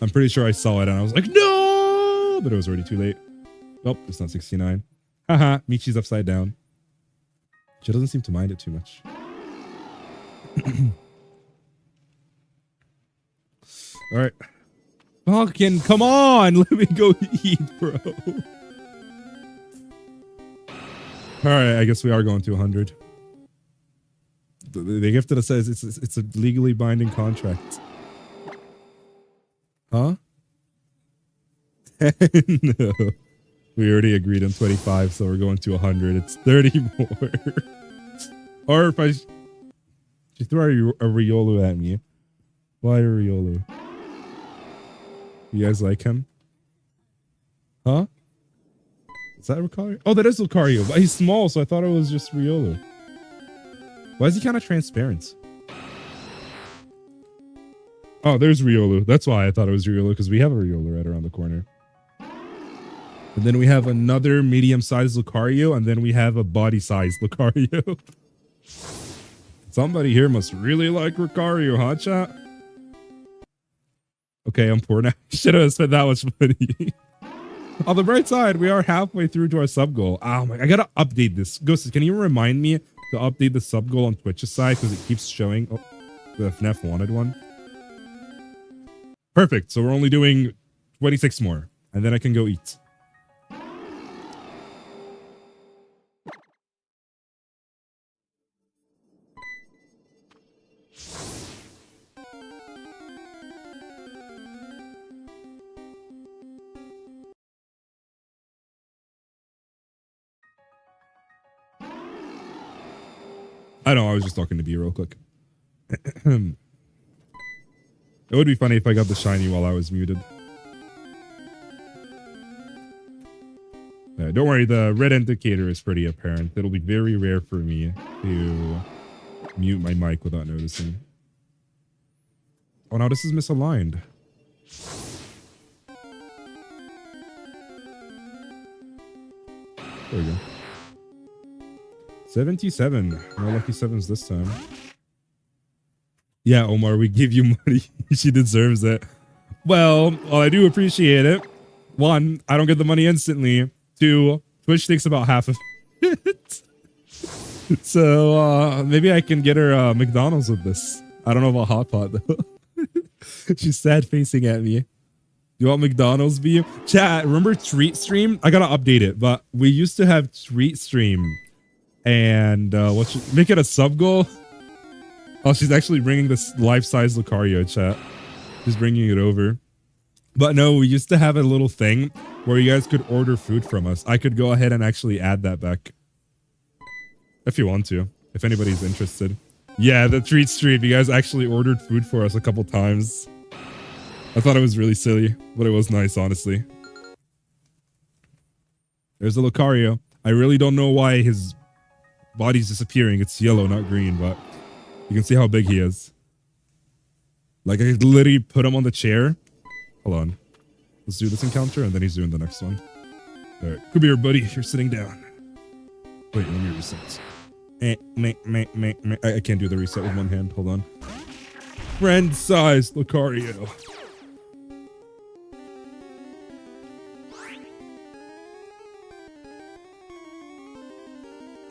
I'm pretty sure I saw it and I was like, no! But it was already too late. Oh, it's not 69. Haha, Michi's upside down. She doesn't seem to mind it too much. All right. Fucking come on. Let me go eat, bro. All right. I guess we are going to 100. The gift that says it's a legally binding contract. Huh? No. We already agreed on 25, so we're going to 100. It's 30 more. Or if she threw a Riolu at me. Why a Riolu? You guys like him? Huh? Is that Lucario? Oh, that is Lucario, but he's small, so I thought it was just Riolu. Why is he kind of transparent? Oh, there's Riolu. That's why I thought it was Riolu, because we have a Riolu right around the corner. And then we have another medium-sized Lucario, and then we have a body-sized Lucario. Somebody here must really like Lucario, huh, chat? Okay, I'm poor now. Should have spent that much money. On the bright side, we are halfway through to our sub goal. Oh my, I gotta update this. Ghost, can you remind me to update the sub goal on Twitch's side because it keeps showing the FNAF wanted one? Perfect. So we're only doing 26 more, and then I can go eat. I know, I was just talking to B real quick. It would be funny if I got the shiny while I was muted. Don't worry, the red indicator is pretty apparent. It'll be very rare for me to mute my mic without noticing. Oh no, this is misaligned. There we go. 77. No lucky sevens this time. Yeah, Omar, we give you money. She deserves it. Well, I do appreciate it. One, I don't get the money instantly. Two, Twitch takes about half of it. So maybe I can get her McDonald's with this. I don't know about Hot Pot though. She's sad facing at me. You want McDonald's beef? Chat, remember Treat Stream? I gotta update it, but we used to have Treat Stream. And make it a sub goal? Oh, she's actually bringing this life-size Lucario, chat. She's bringing it over. But no, we used to have a little thing where you guys could order food from us. I could go ahead and actually add that back. If you want to. If anybody's interested. Yeah, the treat stream. You guys actually ordered food for us a couple times. I thought it was really silly, but it was nice, honestly. There's the Lucario. I really don't know why his body's disappearing. It's yellow, not green, but you can see how big he is. Like, I could literally put him on the chair. Hold on. Let's do this encounter, and then he's doing the next one. All right. Come here, buddy. You're sitting down. Wait, let me reset. I can't do the reset with one hand. Hold on. Friend size Lucario.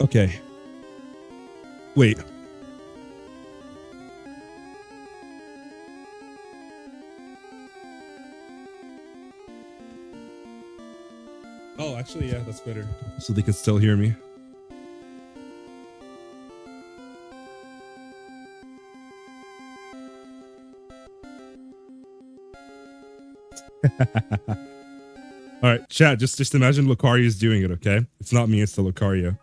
Okay. Wait. Oh, actually, yeah, that's better. So they can still hear me. All right, chat, just imagine Lucario is doing it, okay? It's not me, it's the Lucario.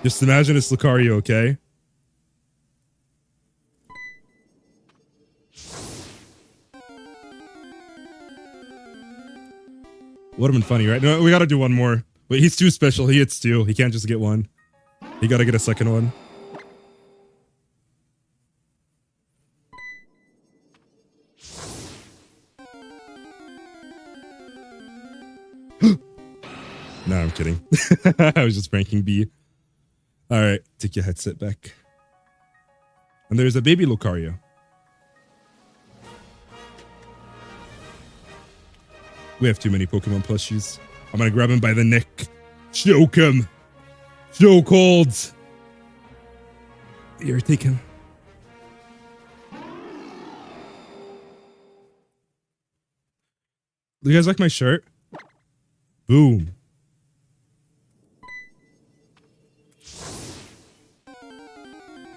Just imagine it's Lucario, okay? Would have been funny, right? No, we gotta do one more. Wait, he's too special. He hits two. He can't just get one. He gotta get a second one. No, I'm kidding. I was just pranking B. All right, take your headset back. And there's a baby Lucario. We have too many Pokemon plushies. I'm gonna grab him by the neck. Choke him. Choke holds. Here, take him. Do you guys like my shirt? Boom.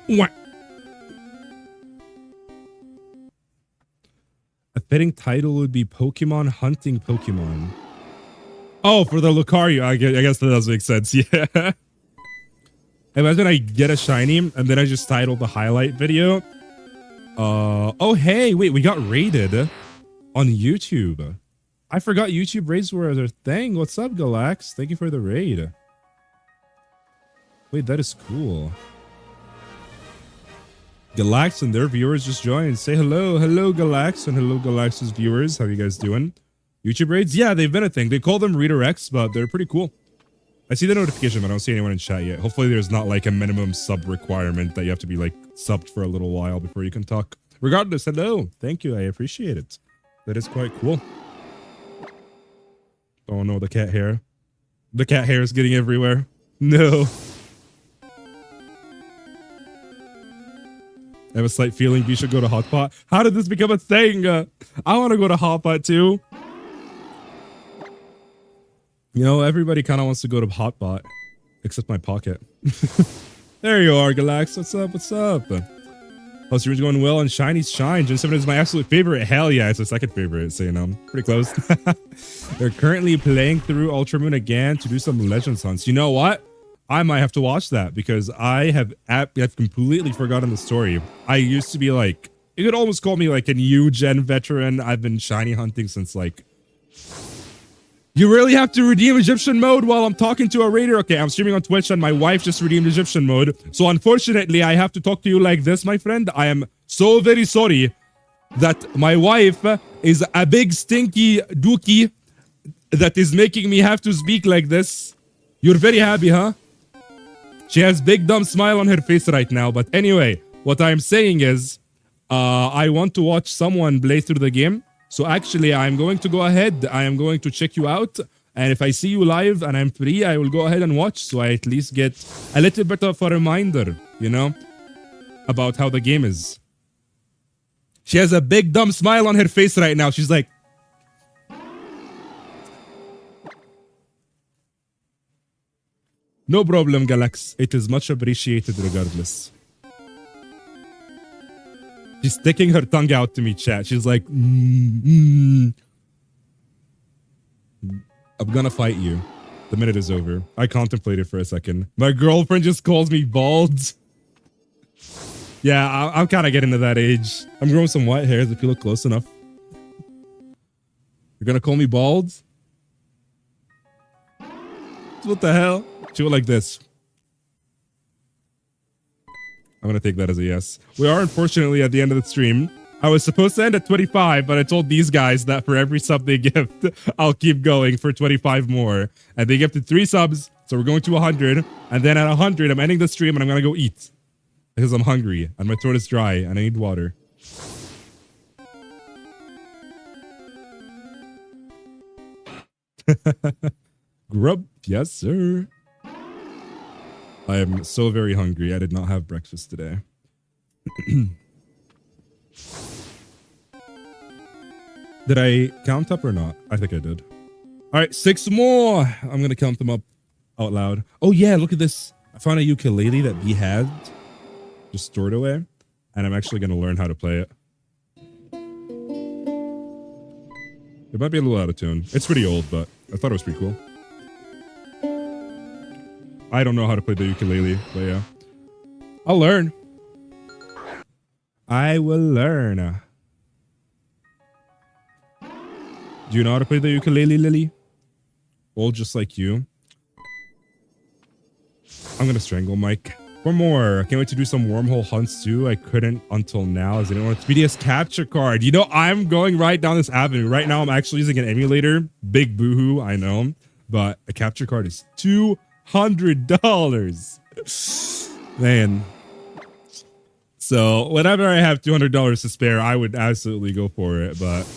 What? A fitting title would be Pokemon Hunting Pokemon. Oh, for the Lucario. I guess that does make sense. Yeah. Imagine I get a shiny and then I just title the highlight video. Oh, hey, wait, we got raided on YouTube. I forgot YouTube raids were a thing. What's up, Galax? Thank you for the raid. Wait, that is cool. Galax and their viewers just joined. Say hello. Hello, Galax, and hello, Galax's viewers. How you guys doing? YouTube raids? Yeah, they've been a thing. They call them redirects, but they're pretty cool. I see the notification, but I don't see anyone in chat yet. Hopefully there's not like a minimum sub requirement that you have to be like subbed for a little while before you can talk. Regardless, hello. Thank you. I appreciate it. That is quite cool. Oh no, the cat hair. The cat hair is getting everywhere. No. I have a slight feeling we should go to Hotpot. How did this become a thing? I want to go to Hotpot too. You know, everybody kind of wants to go to Hotpot, except my pocket. There you are, Galax. What's up? What's up? How's yours going well? And Shiny's Shine. Gen 7 is my absolute favorite. Hell yeah, it's my second favorite, so you know, pretty close. They're currently playing through Ultra Moon again to do some Legends hunts. You know what? I might have to watch that because I have completely forgotten the story. I used to be like, you could almost call me like a new gen veteran. I've been shiny hunting since like... You really have to redeem Egyptian mode while I'm talking to a raider? Okay, I'm streaming on Twitch and my wife just redeemed Egyptian mode. So unfortunately, I have to talk to you like this, my friend. I am so very sorry that my wife is a big stinky dookie that is making me have to speak like this. You're very happy, huh? She has big dumb smile on her face right now. But anyway, what I'm saying is, I want to watch someone play through the game. So actually, I'm going to go ahead. I am going to check you out. And if I see you live and I'm free, I will go ahead and watch. So I at least get a little bit of a reminder, you know, about how the game is. She has a big dumb smile on her face right now. She's like... No problem, Galax. It is much appreciated regardless. She's sticking her tongue out to me, chat. She's like, I'm gonna fight you. The minute is over. I contemplated for a second. My girlfriend just calls me bald. Yeah, I'm kind of getting to that age. I'm growing some white hairs if you look close enough. You're gonna call me bald? What the hell? Do it like this. I'm gonna take that as a yes. We are unfortunately at the end of the stream. I was supposed to end at 25, but I told these guys that for every sub they gift, I'll keep going for 25 more. And they gifted 3 subs, so we're going to 100. And then at 100, I'm ending the stream and I'm gonna go eat. Because I'm hungry and my throat is dry and I need water. Grub, yes sir. I am so very hungry. I did not have breakfast today. Did I count up or not? I think I did. All right, 6 more. I'm going to count them up out loud. Oh yeah, look at this. I found a ukulele that we had just stored away. And I'm actually going to learn how to play it. It might be a little out of tune. It's pretty old, but I thought it was pretty cool. I don't know how to play the ukulele, but yeah. I'll learn. I will learn. Do you know how to play the ukulele, Lily? Old just like you. I'm gonna strangle Mike. For more, I can't wait to do some wormhole hunts too. I couldn't until now as I didn't want a 3DS capture card. You know, I'm going right down this avenue. Right now, I'm actually using an emulator. Big boohoo, I know. But a capture card is $200. Man. So whenever I have $200 to spare, I would absolutely go for it. But,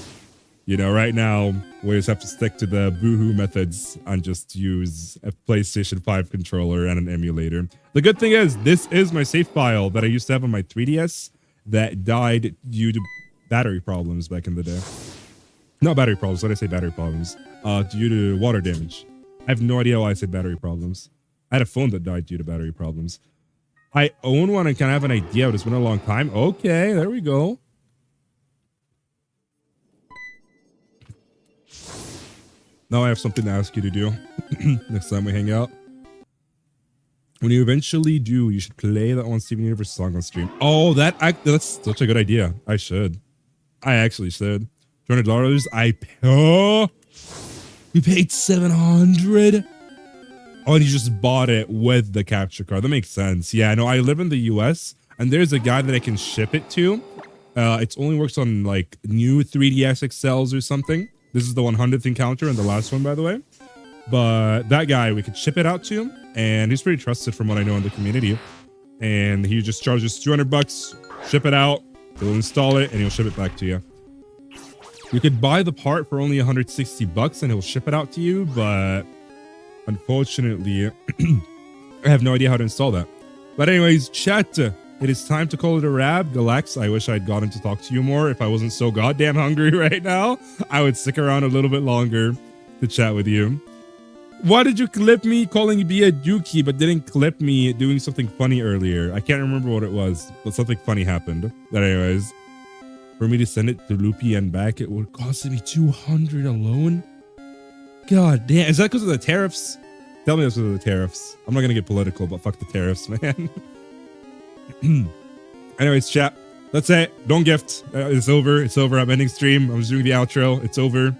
you know, right now, we just have to stick to the boohoo methods and just use a PlayStation 5 controller and an emulator. The good thing is, this is my save file that I used to have on my 3DS that died due to battery problems back in the day. Not battery problems, what did I say battery problems? Due to water damage. I have no idea why I said battery problems. I had a phone that died due to battery problems. I own one and kind of have an idea, but it's been a long time. Okay, there we go. Now I have something to ask you to do next time we hang out. When you eventually do, you should play that one Steven Universe song on stream. Oh, that's such a good idea. I should. I actually should. $200. We paid $700. Oh, and you just bought it with the capture card. That makes sense. Yeah, no, I live in the US, and there's a guy that I can ship it to. It only works on like new 3DS XLs or something. This is the 100th encounter and the last one, by the way. But that guy, we could ship it out to him, and he's pretty trusted from what I know in the community. And he just charges $200, ship it out, he'll install it, and he'll ship it back to you. You could buy the part for only $160 and he'll ship it out to you, but unfortunately, I have no idea how to install that. But anyways, chat, it is time to call it a wrap. Galax, I wish I'd gotten to talk to you more. If I wasn't so goddamn hungry right now, I would stick around a little bit longer to chat with you. Why did you clip me calling me a dookie, but didn't clip me doing something funny earlier? I can't remember what it was, but something funny happened. But anyways, for me to send it to Loopy and back, it would cost me $200 alone. God damn, is that because of the tariffs? Tell me this was the tariffs. I'm not gonna get political, but fuck the tariffs, man. Anyways, chat, that's it. Don't gift. It's over. It's over. I'm ending stream. I'm just doing the outro. It's over.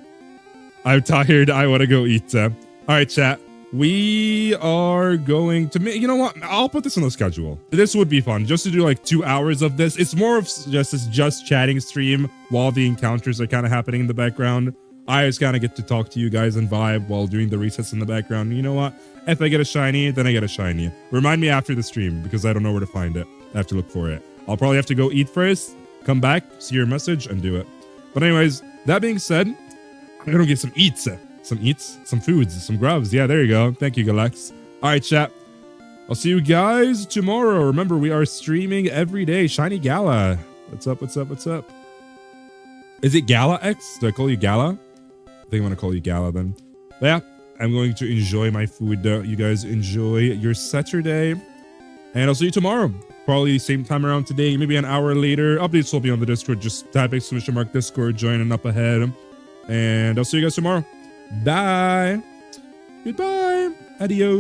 I'm tired. I want to go eat. All right, chat. We are going to make, you know what? I'll put this on the schedule. This would be fun just to do like 2 hours of this. It's more of just chatting stream while the encounters are kind of happening in the background. I just kind of get to talk to you guys and vibe while doing the resets in the background. You know what? If I get a shiny, then I get a shiny. Remind me after the stream because I don't know where to find it. I have to look for it. I'll probably have to go eat first, come back, see your message, and do it. But anyways, that being said, I'm gonna get some eats. Some foods, some grubs. Yeah, there you go. Thank you, Galax. All right, chat. I'll see you guys tomorrow. Remember, we are streaming every day. Shiny Gala. What's up? What's up? What's up? Is it Gala X? Do I call you Gala? I think I'm going to call you Gala then. But yeah, I'm going to enjoy my food. You guys enjoy your Saturday. And I'll see you tomorrow. Probably same time around today, maybe an hour later. Updates will be on the Discord. Just type !_ Discord, joining up ahead. And I'll see you guys tomorrow. Bye. Goodbye. Adios.